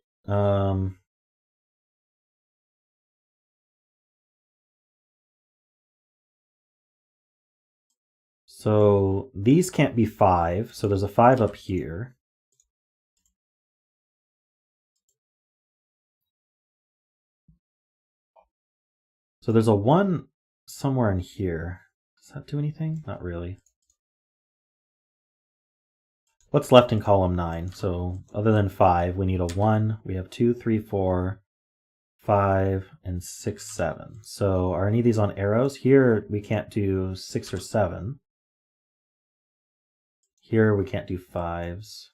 S1: So these can't be 5, so there's a 5 up here. So there's a 1 somewhere in here. Does that do anything? Not really. What's left in column 9? So other than 5, we need a 1. We have 2, 3, 4, 5, and 6, 7. So are any of these on arrows? Here we can't do 6 or 7. Here we can't do 5s.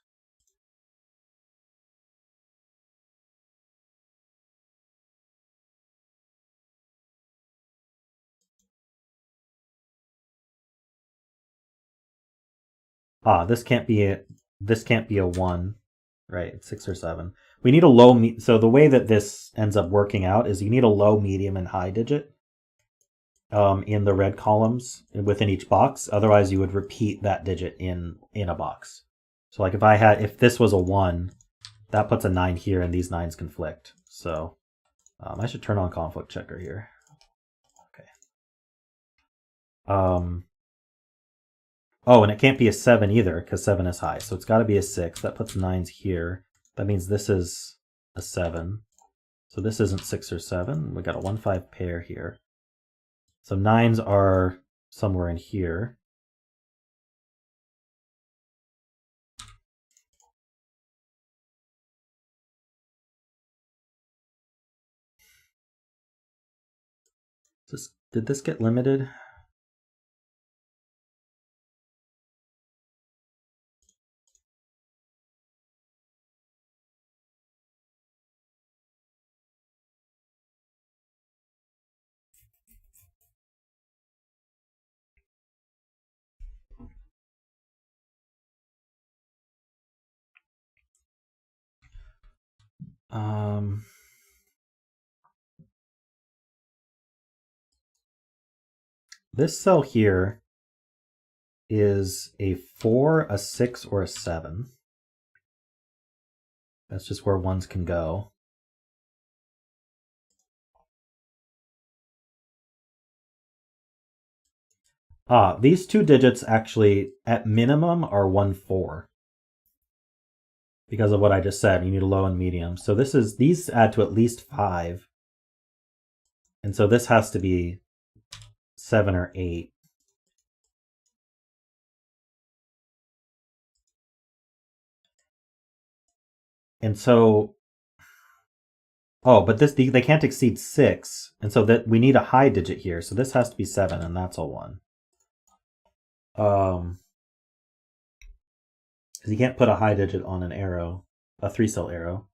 S1: This can't be a 1, right? It's 6 or 7. We need a low so the way that this ends up working out is you need a low, medium, and high digit in the red columns within each box. Otherwise, you would repeat that digit in a box. So like if this was a 1, that puts a 9 here, and these 9s conflict. So I should turn on conflict checker here. Okay. Oh, and it can't be a 7 either, because 7 is high. So it's got to be a 6. That puts 9s here. That means this is a 7. So this isn't 6 or 7. We got a 1, 5 pair here. So 9s are somewhere in here. Did this get limited? This cell here is a 4, a 6, or a 7. That's just where 1s can go. These two digits actually, at minimum, are 1, 4. Because of what I just said, you need a low and medium. So these add to at least 5. And so this has to be 7 or 8. And so Oh, but they can't exceed 6, and so that we need a high digit here. So this has to be 7, and that's a 1. Because you can't put a high digit on an arrow, a 3-cell arrow.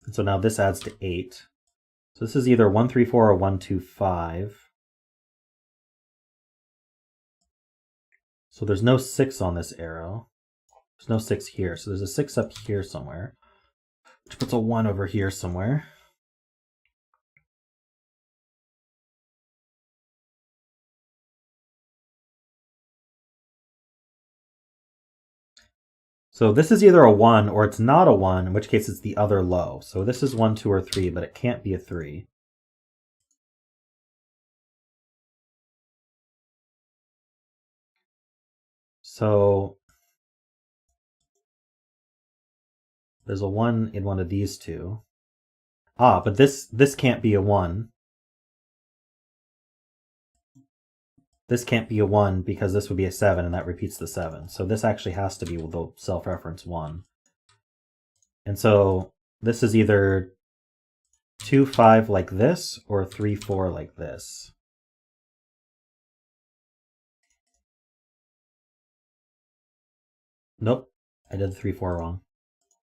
S1: And so now this adds to 8. So this is either 1, 3, 4 or 1, 2, 5. So there's no 6 on this arrow. There's no 6 here. So there's a 6 up here somewhere, which puts a 1 over here somewhere. So this is either a 1 or it's not a 1, in which case it's the other low. So this is 1, 2, or 3, but it can't be a 3. So there's a 1 in one of these two. Ah, but this can't be a 1. This can't be a 1 because this would be a 7, and that repeats the 7. So this actually has to be the self-reference 1. And so this is either 2, 5 like this, or 3, 4 like this. Nope, I did 3, 4 wrong.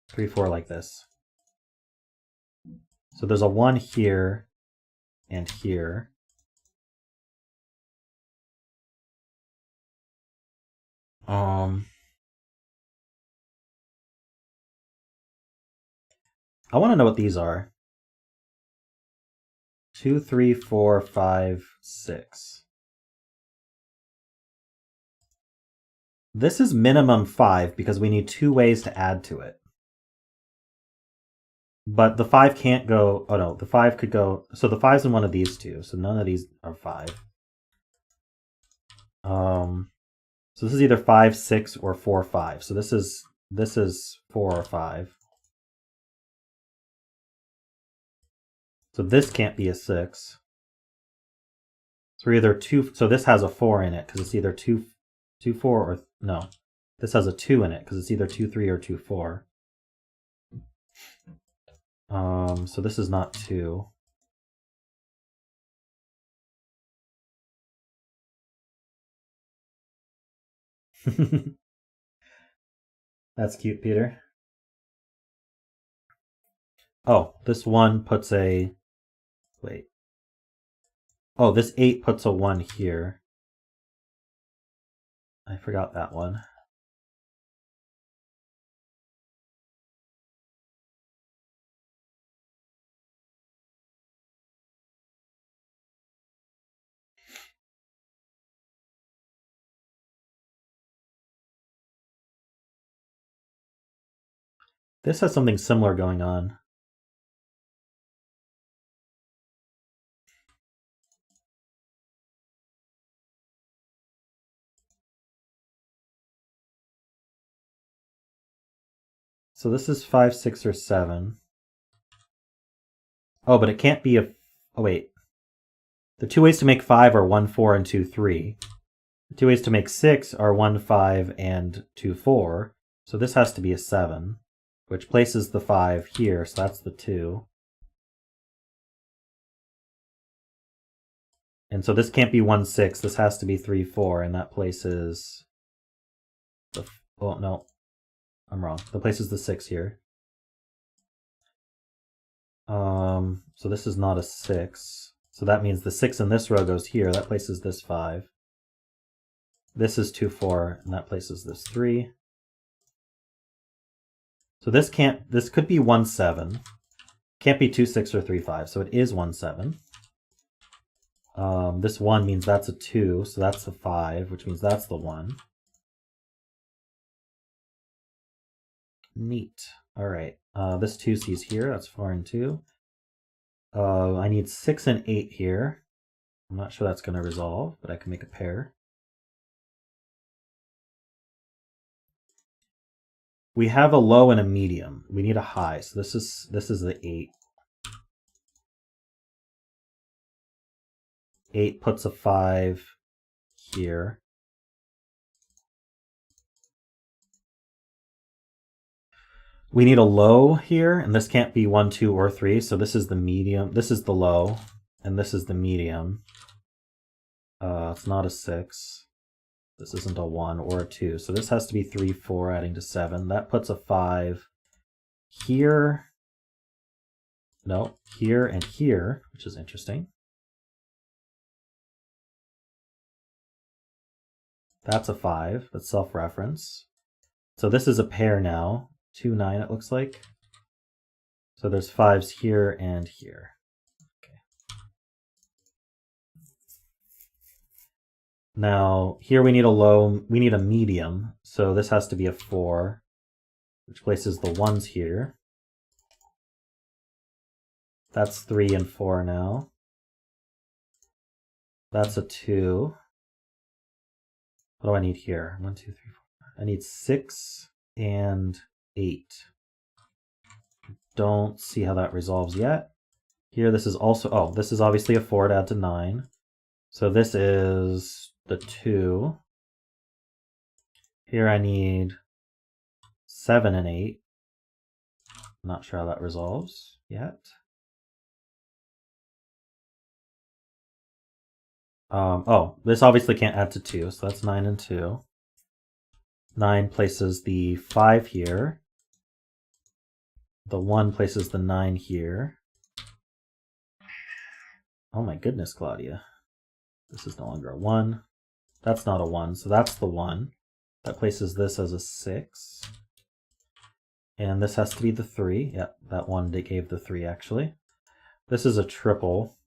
S1: 3, 4 like this. So there's a 1 here and here. I want to know what these are. 2, 3, 4, 5, 6. This is minimum 5 because we need 2 ways to add to it. But the 5 can't go... Oh no, the 5 could go... So the 5's in one of these two, so none of these are 5. So this is either 5, 6, or 4, 5. So this is 4 or 5. So this can't be a 6. So we're either 2... So this has a 4 in it because it's either 2, 4, or... No. This has a 2 in it because it's either 2, 3, or 2, 4. So this is not 2. That's cute, Peter. Oh, this 1 puts a... Wait. Oh, this 8 puts a 1 here. I forgot that one. This has something similar going on. So this is 5, 6, or 7. Oh, but it can't be a... Oh, wait. The 2 ways to make 5 are 1, 4, and 2, 3. The 2 ways to make 6 are 1, 5, and 2, 4. So this has to be a 7, which places the 5 here, so that's the 2. And so this can't be 1, 6. This has to be 3, 4, and that places... Oh, no. I'm wrong. That places the 6 here. So this is not a 6. So that means the 6 in this row goes here. That places this 5. This is 2, 4, and that places this 3. So this could be 1, 7. Can't be 2, 6, or 3, 5. So it is 1, 7. This 1 means that's a 2, so that's a 5, which means that's the 1. Neat. All right. This 2 sees here. That's 4 and 2. I need 6 and 8 here. I'm not sure that's going to resolve, but I can make a pair. We have a low and a medium. We need a high. So this is the 8. 8 puts a 5 here. We need a low here, and this can't be 1, 2, or 3, so this is the medium. This is the low, and this is the medium. It's not a 6. This isn't a 1 or a 2, so this has to be 3, 4, adding to 7. That puts a 5 here. No, here and here, which is interesting. That's a 5. That's self-reference. So this is a pair now. 2, 9, it looks like. So there's 5s here and here. Okay. Now, here we need a low, we need a medium. So this has to be a 4, which places the 1s here. That's 3 and 4 now. That's a 2. What do I need here? 1, 2, 3, 4. I need 6 and 8. Don't see how that resolves yet. Here, this is also, oh, this is obviously a 4 to add to 9. So this is the 2. Here I need 7 and 8. Not sure how that resolves yet. Oh, this obviously can't add to 2, so that's 9 and 2. 9 places the 5 here. The 1 places the 9 here. Oh my goodness, Claudia. This is no longer a 1. That's not a 1, so that's the 1. That places this as a 6. And this has to be the 3. Yep, that one gave the 3 actually. This is a triple.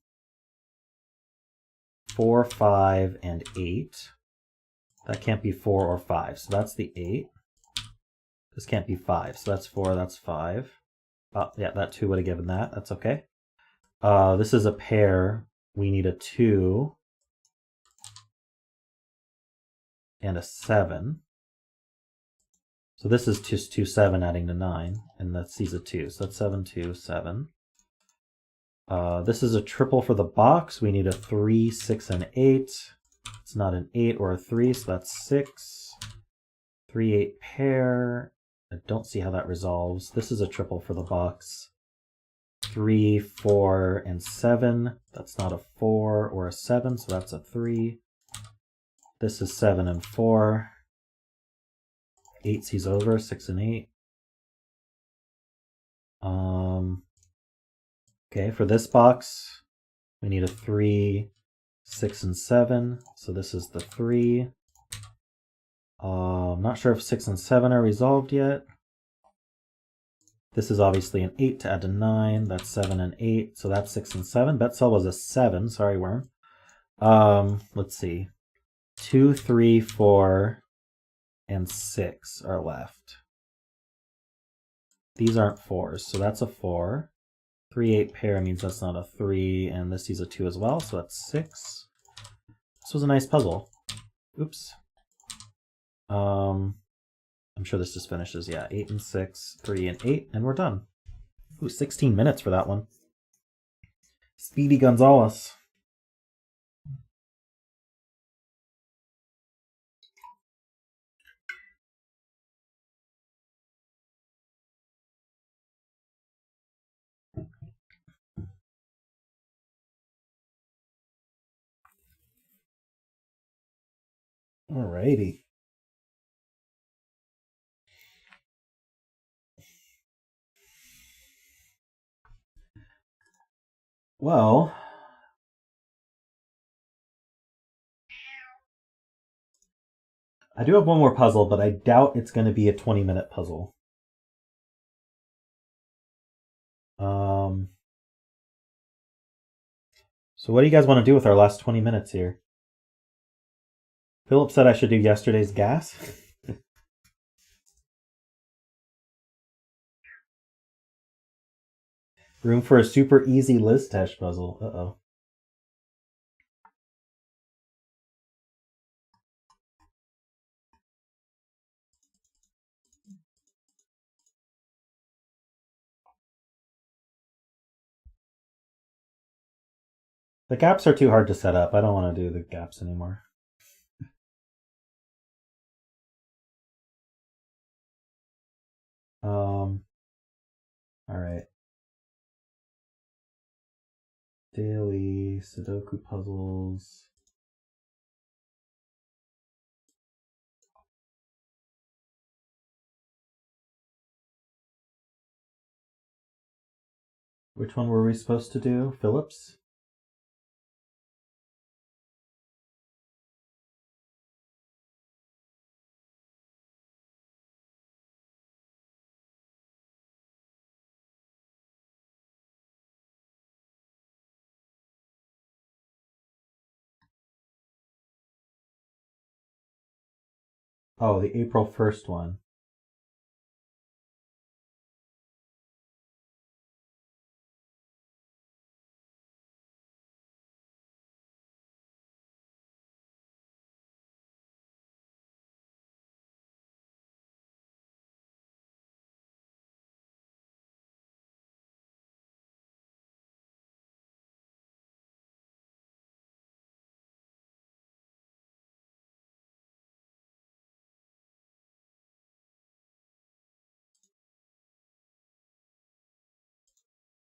S1: 4, 5, and 8. That can't be 4 or 5, so that's the 8. This can't be 5, so that's 4, that's 5. Oh, yeah, that 2 would have given that. That's okay. This is a pair. We need a 2 and a 7. So this is just 2, 7 adding to 9, and that's a 2. So that's 7, 2, 7. This is a triple for the box. We need a 3, 6, and 8. It's not an 8 or a 3, so that's 6. 3, 8 pair. I don't see how that resolves. This is a triple for the box. 3, 4, and 7. That's not a 4 or a 7, so that's a 3. This is 7 and 4. 8 sees over, 6 and 8. Okay, for this box, we need a 3, 6, and 7. So this is the 3. I'm not sure if 6 and 7 are resolved yet. This is obviously an 8 to add to 9. That's 7 and 8. So that's 6 and 7. Bet cell was a 7. Sorry, Worm. Let's see. 2, 3, 4, and 6 are left. These aren't 4s, so that's a 4. 3, 8 pair means that's not a 3, and this is a 2 as well, so that's 6. This was a nice puzzle. Oops. I'm sure this just finishes, yeah, 8 and 6, 3 and 8, and we're done. Ooh, 16 minutes for that one. Speedy Gonzalez. Alrighty. Well, I do have one more puzzle, but I doubt it's going to be a 20-minute puzzle. So what do you guys want to do with our last 20 minutes here? Philip said I should do yesterday's gas. Room for a super easy Liz Tesh puzzle. Uh-oh. The gaps are too hard to set up. I don't want to do the gaps anymore. All right. Daily Sudoku puzzles. Which one were we supposed to do? Phillips? Oh, the April 1st one.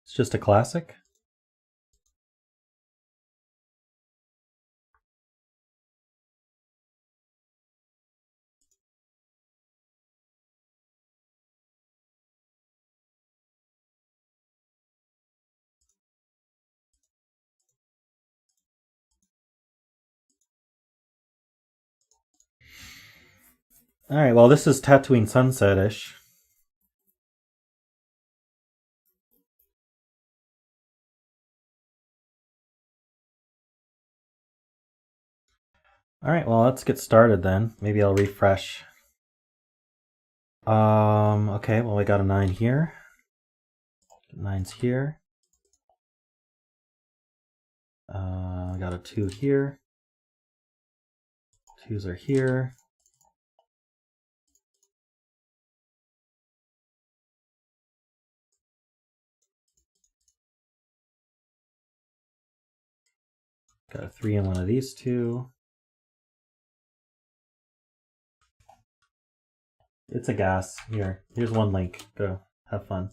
S1: It's just a classic? Alright, well this is Tatooine Sunset-ish. Alright, well let's get started then. Maybe I'll refresh. Okay, well we got a 9 here. 9's here. I got a 2 here. 2's are here. Got a 3 in one of these two. It's a gas. Here's one link. Go. Have fun.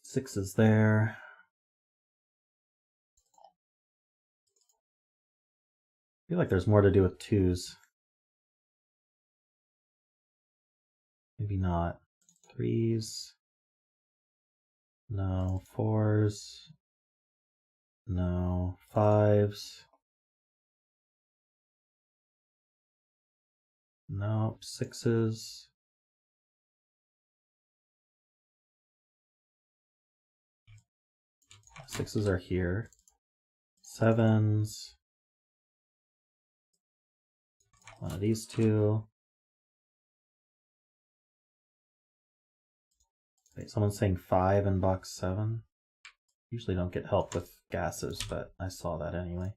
S1: Six is there. I feel like there's more to do with 2's. Maybe not. 3's. No. 4's. No. 5's. Nope. 6's. Sixes are here. 7's. One of these two. Wait, someone's saying 5 in box 7. Usually don't get help with gases, but I saw that anyway.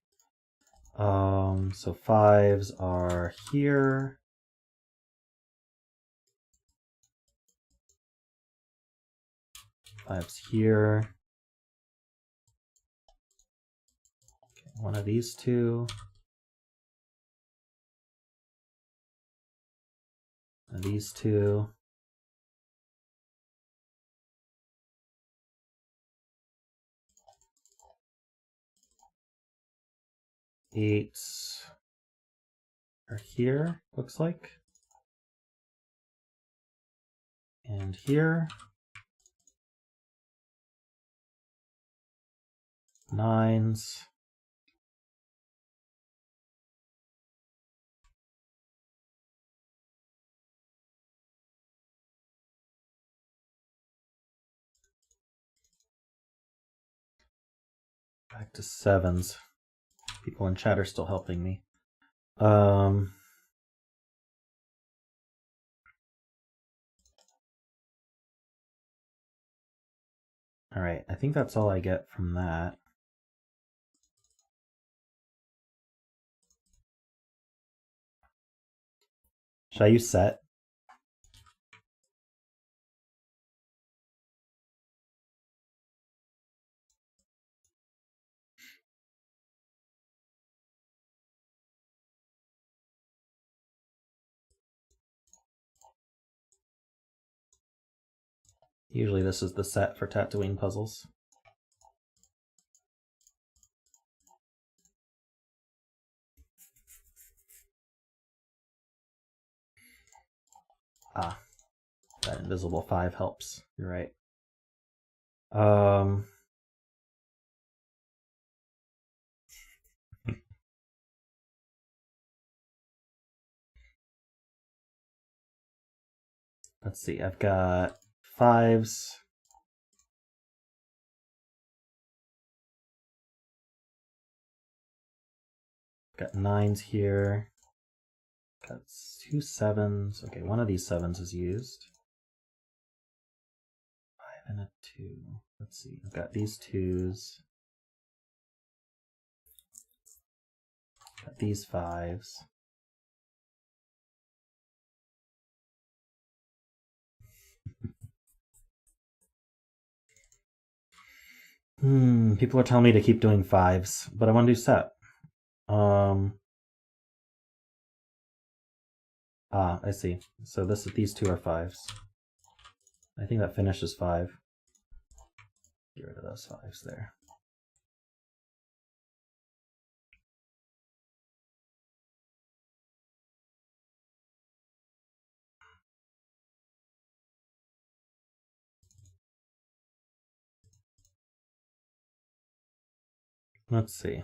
S1: So 5's are here. 5's here. Okay, one of these two. One of these two. Eights are here, looks like. And here. 9's. Back to 7's. People in chat are still helping me. All right, I think that's all I get from that. Should I use set? Usually this is the set for Tatooine puzzles. Ah, that invisible 5 helps. You're right. Let's see, I've got 5s. Got 9s here. Got 2 7s. Okay, one of these 7s is used. 5 and a 2. Let's see, I've got these 2s. Got these 5s. People are telling me to keep doing 5s, but I want to do set. I see. So these 2 are 5s. I think that finishes 5. Get rid of those 5s there. Let's see.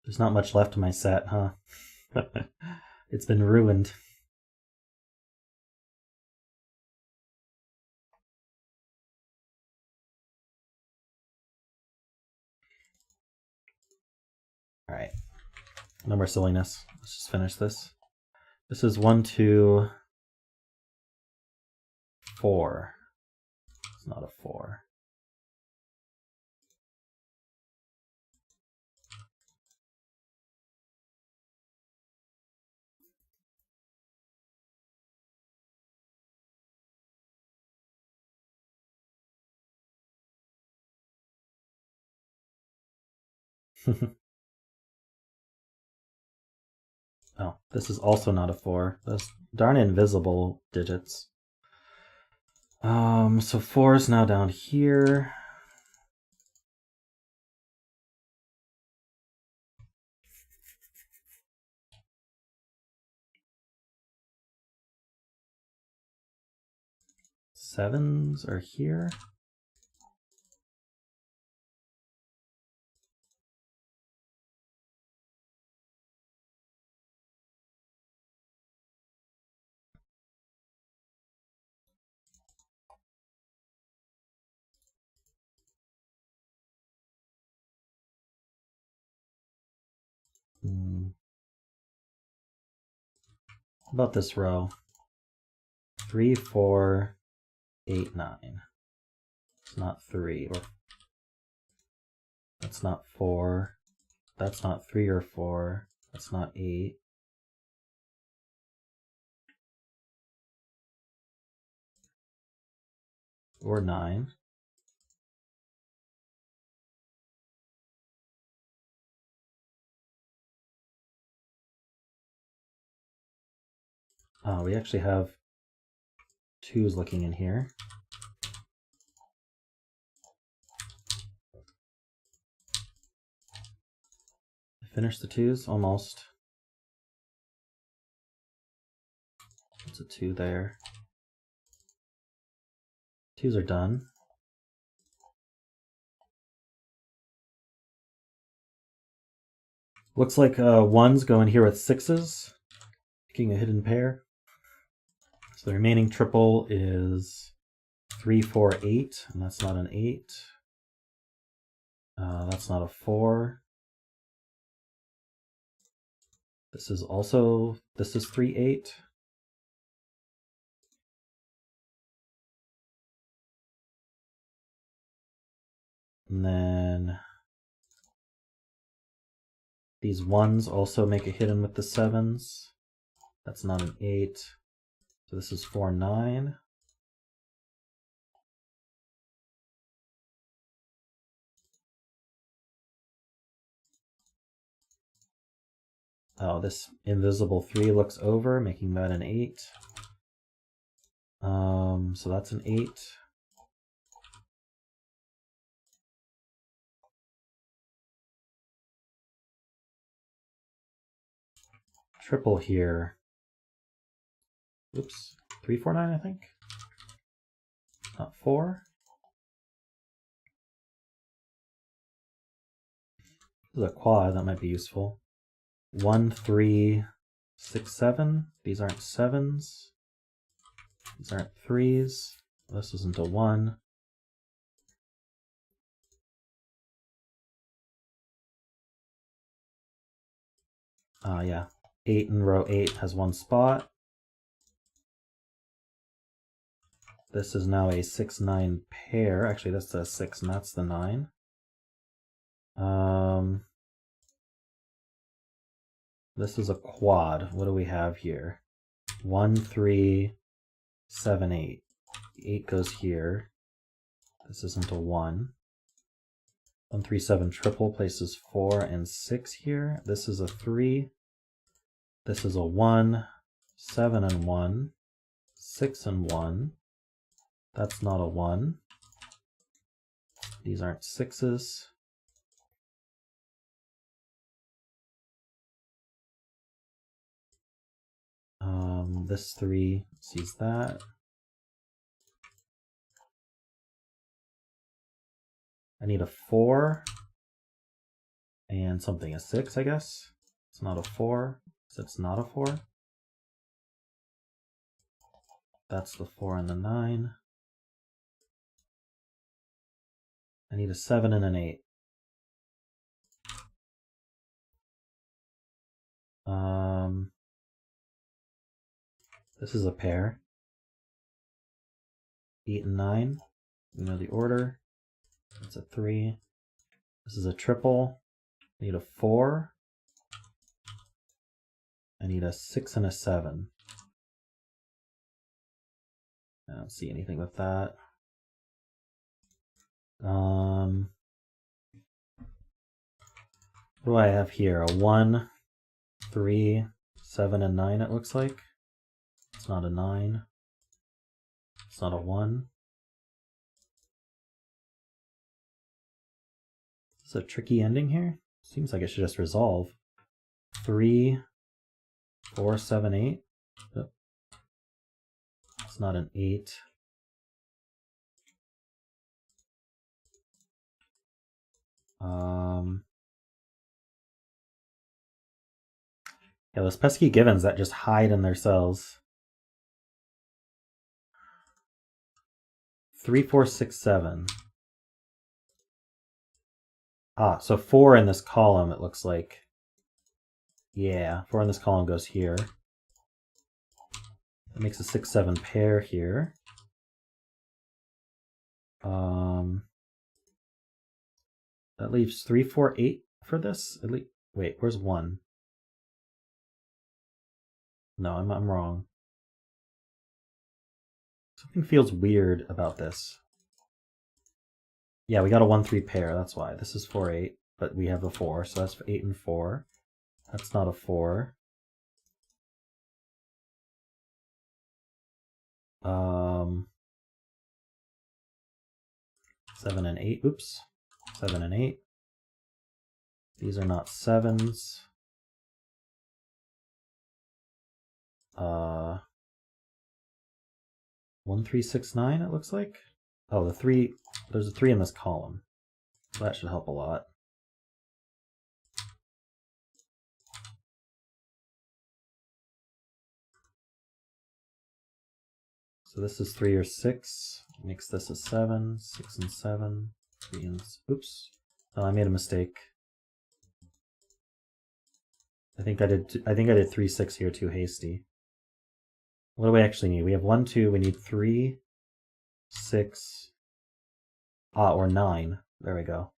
S1: There's not much left of my set, huh? It's been ruined. Alright. No more silliness. Let's just finish this. This is 1, 2, 4. It's not a 4. Oh, this is also not a 4. Those darn invisible digits. So 4 is now down here. Sevens are here. How about this row? 3, 4, 8, 9. It's not 3, or that's not 4. That's not 3 or 4. That's not 8. Or 9. We actually have 2s looking in here. Finish the 2s? Almost. It's a 2 there. 2s are done. Looks like 1s go in here with 6s, making a hidden pair. So the remaining triple is 3, 4, 8, and that's not an 8. That's not a 4. This is 3, 8. And then these 1s also make a hidden with the 7s. That's not an 8. So this is 4, 9. Oh, this invisible 3 looks over, making that an 8. So that's an 8. Triple here. Oops, 3, 4, 9, I think. Not 4. This is a quad, that might be useful. 1, 3, 6, 7. These aren't 7s. These aren't 3s. This isn't a 1. Yeah. 8 in row 8 has 1 spot. This is now a 6, 9 pair. Actually, that's the 6 and that's the 9. This is a quad. What do we have here? 1, 3, 7, 8. 8 goes here. This isn't a 1. 1, 3, 7 triple places 4 and 6 here. This is a 3. This is a 1, 7 and 1, 6 and 1. That's not a 1. These aren't 6s. This 3 sees that. I need a 4 and something, a 6, I guess. It's not a 4, so it's not a 4. That's the 4 and the 9. I need a 7 and an 8. This is a pair. 8 and 9. We know the order. That's a 3. This is a triple. I need a 4. I need a 6 and a 7. I don't see anything with that. What do I have here? A 1, 3, 7, and 9, it looks like. It's not a 9. It's not a 1. Is this a tricky ending here? Seems like it should just resolve. 3, 4, 7, 8. Oh. It's not an 8. Yeah, those pesky givens that just hide in their cells. 3, 4, 6, 7. Ah, so 4 in this column, it looks like. Yeah, 4 in this column goes here. That makes a 6, 7 pair here. That leaves 3, 4, 8 for this. Wait, where's 1? No, I'm wrong. Something feels weird about this. Yeah, we got a 1, 3 pair, that's why. This is 4, 8, but we have a 4, so that's 8 and 4. That's not a 4. 7 and 8, oops. 7 and 8. These are not 7s. 1, 3, 6, 9, it looks like. Oh, the 3, there's a 3 in this column. So that should help a lot. So this is 3 or 6. Makes this a 7, 6 and 7. 3 and, oops. Oh, I made a mistake. I think I did 3, 6 here too hasty. What do we actually need? We have 1, 2, we need 3, 6, or 9. There we go.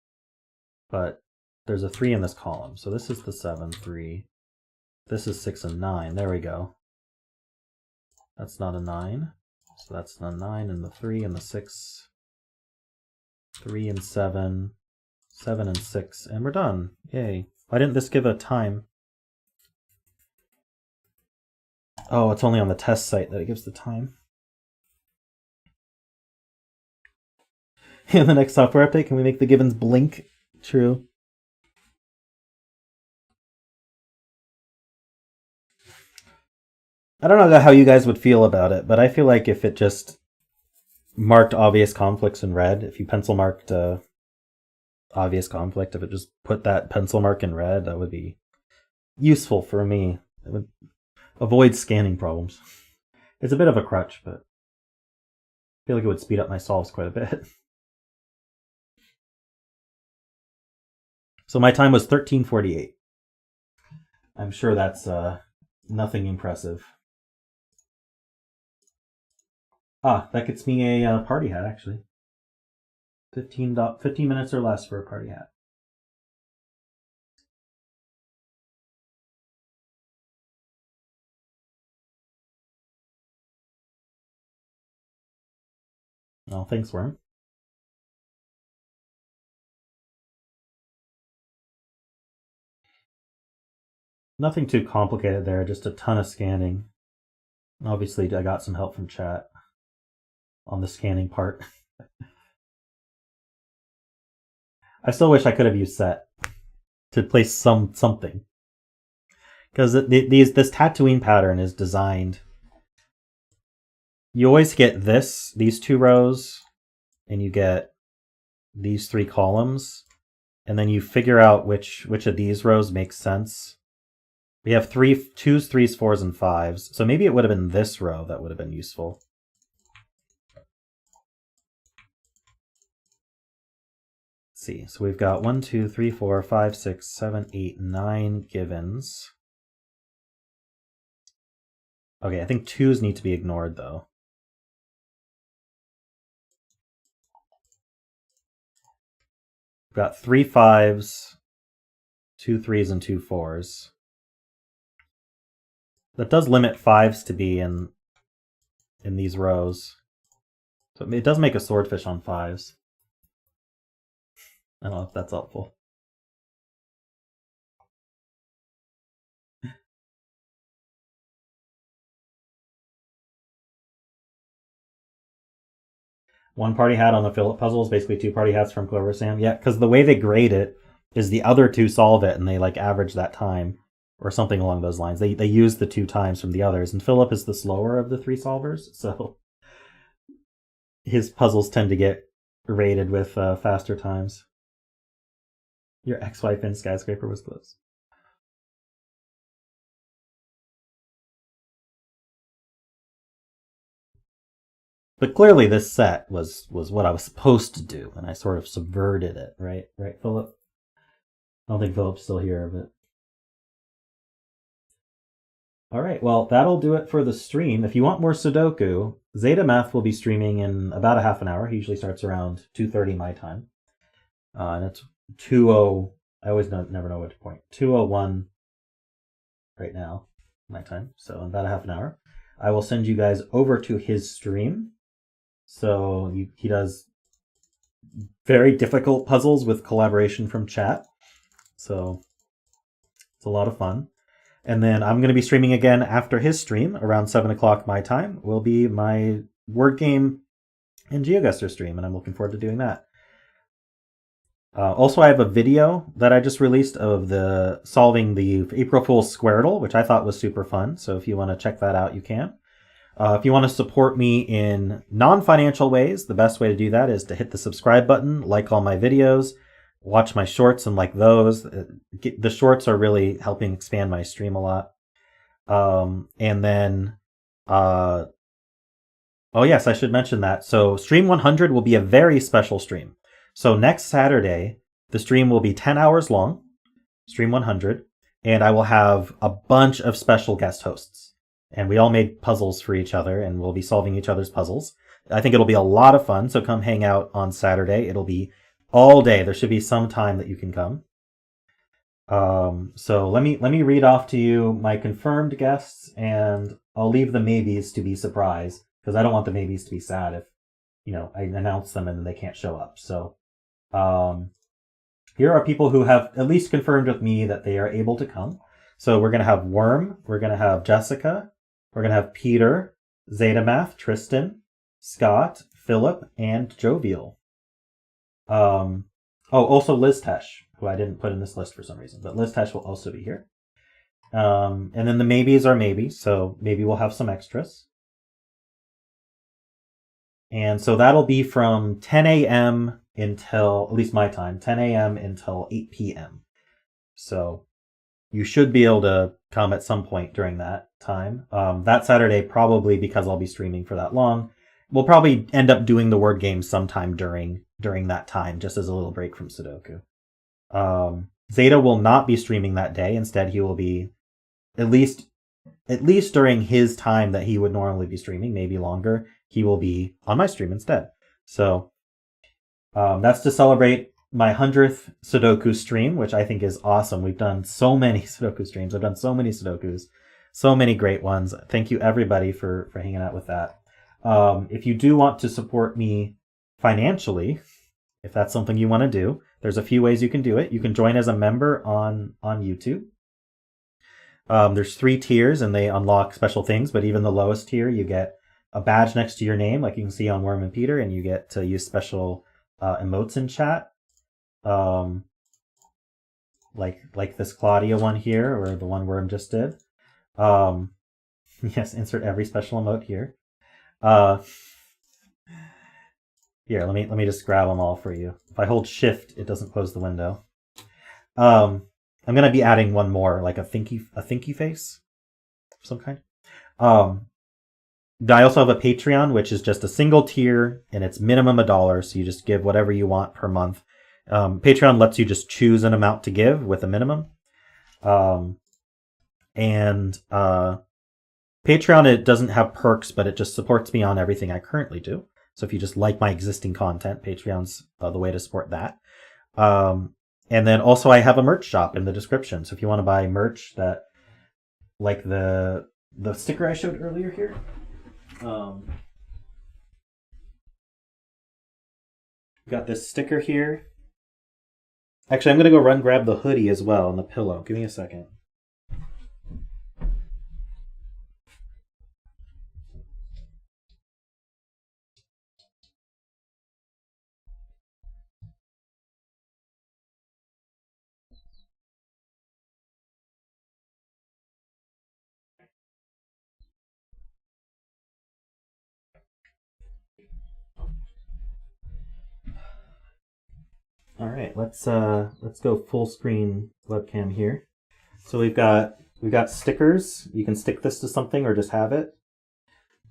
S1: But there's a 3 in this column. So this is the 7, 3. This is 6 and 9. There we go. That's not a 9. So that's the 9 and the 3 and the 6. 3 and 7. 7 and 6. And we're done. Yay. Why didn't this give a time? Oh, it's only on the test site that it gives the time. In the next software update, can we make the givens blink? True. I don't know how you guys would feel about it, but I feel like if it just marked obvious conflicts in red, if you pencil marked obvious conflict, if it just put that pencil mark in red, that would be useful for me. It would avoid scanning problems. It's a bit of a crutch, but I feel like it would speed up my solves quite a bit. So my time was 13:48. I'm sure that's nothing impressive. Ah, that gets me a party hat, actually. 15 minutes or less for a party hat. Oh, thanks, Worm. Nothing too complicated there, just a ton of scanning. Obviously, I got some help from chat on the scanning part. I still wish I could have used set to place something. Because this Tatooine pattern is designed. You always get these two rows, and you get these three columns, and then you figure out which of these rows makes sense. We have 2s, 3s, 4s, and 5s. So maybe it would have been this row that would have been useful. Let's see. So we've got 1, 2, 3, 4, 5, 6, 7, 8, 9 givens. Okay, I think 2s need to be ignored, though. We've got 3 5s, 2 3s, and 2 4s. That does limit 5s to be in these rows. So it does make a swordfish on 5s. I don't know if that's helpful. One party hat on the Phillip puzzle is basically 2 party hats from Clover Sam. Yeah, because the way they grade it is the other 2 solve it and they like average that time or something along those lines. They use the 2 times from the others, and Phillip is the slower of the 3 solvers, so his puzzles tend to get rated with faster times. Your ex-wife in Skyscraper was close. But clearly this set was what I was supposed to do, and I sort of subverted it, right? Right, Phillip? I don't think Phillip's still here, but... Alright, well, that'll do it for the stream. If you want more Sudoku, Zeta Math will be streaming in about a half an hour. He usually starts around 2:30 my time. And it's 2:0... I always never know which point. 2:01 right now, my time. So in about a half an hour. I will send you guys over to his stream. So he does very difficult puzzles with collaboration from chat. So it's a lot of fun. And then I'm going to be streaming again after his stream around 7 o'clock my time. Will be my word game and GeoGuessr stream, and I'm looking forward to doing that. Also, I have a video that I just released of solving the April Fool's Squirtle, which I thought was super fun. So if you want to check that out, you can. If you want to support me in non-financial ways, the best way to do that is to hit the subscribe button, like all my videos, watch my shorts and like those. The shorts are really helping expand my stream a lot. And then, oh yes, I should mention that. So stream 100 will be a very special stream. So next Saturday, the stream will be 10 hours long, stream 100, and I will have a bunch of special guest hosts. And we all made puzzles for each other, and we'll be solving each other's puzzles. I think it'll be a lot of fun, so come hang out on Saturday. It'll be all day. There should be some time that you can come. So let me read off to you my confirmed guests, and I'll leave the maybes to be surprised, because I don't want the maybes to be sad if, I announce them and then they can't show up. So here are people who have at least confirmed with me that they are able to come. So we're going to have Worm, we're going to have Jessica, We're going to have Peter, Zeta Tristan, Scott, Philip, and Jovial. Also Liz Tesh, who I didn't put in this list for some reason, but Liz Tesh will also be here. And then the maybes are maybes, so maybe we'll have some extras. And so that'll be from 10 a.m. until, at least my time, 10 a.m. until 8 p.m. So you should be able to come at some point during that time. That Saturday, probably because I'll be streaming for that long, we'll probably end up doing the word game sometime during that time, just as a little break from Sudoku. Zeta will not be streaming that day. Instead, he will be at least during his time that he would normally be streaming, maybe longer, he will be on my stream instead. So that's to celebrate my 100th Sudoku stream, which I think is awesome. We've done so many Sudoku streams. I've done so many Sudokus, so many great ones. Thank you everybody for hanging out with that. If you do want to support me financially, if that's something you want to do, there's a few ways you can do it. You can join as a member on YouTube. There's 3 tiers and they unlock special things, but even the lowest tier, you get a badge next to your name, like you can see on Worm and Peter, and you get to use special emotes in chat. Like this Claudia one here, or the one Worm just did. Yes, insert every special emote here. Here, let me just grab them all for you. If I hold Shift, it doesn't close the window. I'm gonna be adding one more, like a thinky face of some kind. I also have a Patreon, which is just a single tier, and it's minimum $1, so you just give whatever you want per month. Patreon lets you just choose an amount to give with a minimum. Patreon, it doesn't have perks, but it just supports me on everything I currently do. So if you just like my existing content, Patreon's the way to support that. And then also I have a merch shop in the description. So if you want to buy merch that, like the sticker I showed earlier here. Got this sticker here. Actually, I'm going to go grab the hoodie as well and the pillow. Give me a second. All right, let's go full screen webcam here. So we've got stickers. You can stick this to something or just have it.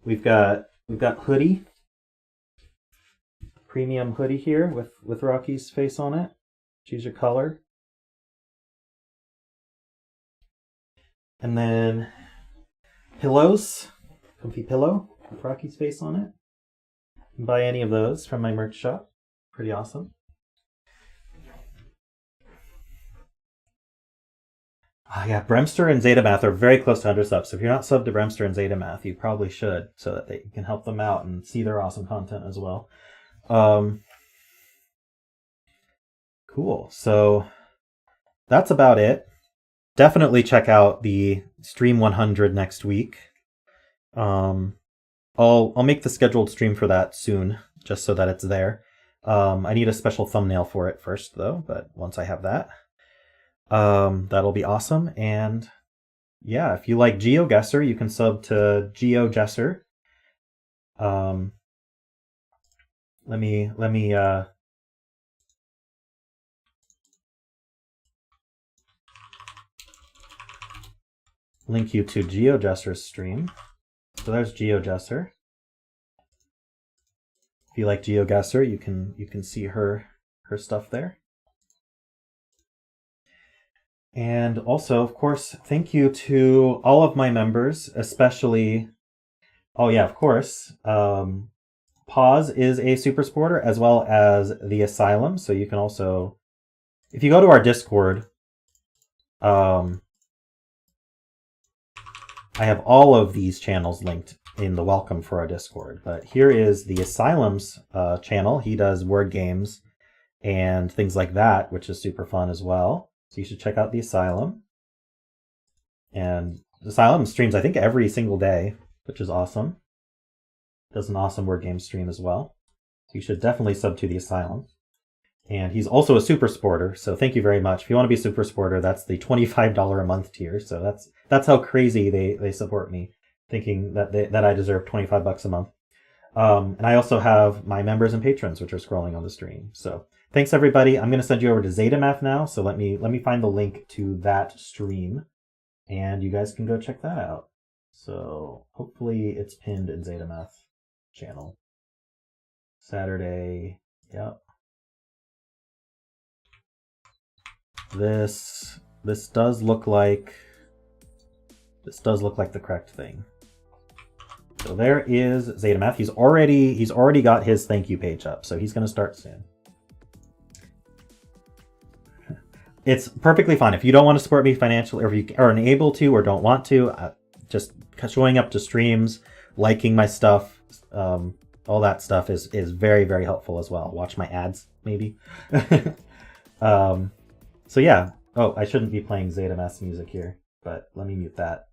S1: We've got hoodie, premium hoodie here with Rocky's face on it. Choose your color. And then pillows, comfy pillow with Rocky's face on it. You can buy any of those from my merch shop. Pretty awesome. Yeah, Bremster and Zeta are very close to 100 subs. So if you're not subbed to Bremster and Zeta, you probably should, so that you can help them out and see their awesome content as well. Cool. So that's about it. Definitely check out the Stream 100 next week. I'll make the scheduled stream for that soon, just so that it's there. I need a special thumbnail for it first, though, but once I have that, that'll be awesome. And yeah, if you like GeoGuessr, you can sub to GeoGuessr. Let me link you to GeoGuessr's stream. So there's GeoGuessr. If you like GeoGuessr, you can see her stuff there. And also, of course, thank you to all of my members, especially, oh yeah, of course, Pause is a super supporter, as well as the Asylum. So you can also, if you go to our Discord, I have all of these channels linked in the welcome for our Discord. But here is the Asylum's channel. He does word games and things like that, which is super fun as well. So you should check out the Asylum. And Asylum streams, I think, every single day, which is awesome. Does an awesome word game stream as well. So you should definitely sub to the Asylum. And he's also a super sporter, so thank you very much. If you want to be a super sporter, that's the $25 a month tier. So that's how crazy they support me, thinking that I deserve $25 a month. And I also have my members and patrons, which are scrolling on the stream. So thanks everybody. I'm going to send you over to ZetaMath now. So let me find the link to that stream, and you guys can go check that out. So hopefully it's pinned in ZetaMath channel. Saturday. Yep. This does look like the correct thing. So there is ZetaMath. He's already got his thank you page up, so he's going to start soon. It's perfectly fine if you don't want to support me financially, or if you are unable to or don't want to. Just showing up to streams, liking my stuff, all that stuff is very, very helpful as well. Watch my ads, maybe. So yeah. Oh, I shouldn't be playing ZetaMath's music here, but let me mute that.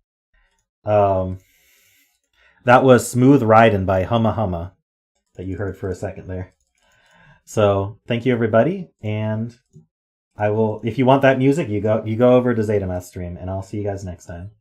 S1: That was Smooth Ridin' by Humma Humma that you heard for a second there. So thank you everybody, and I will, if you want that music, you go over to ZetaMath stream, and I'll see you guys next time.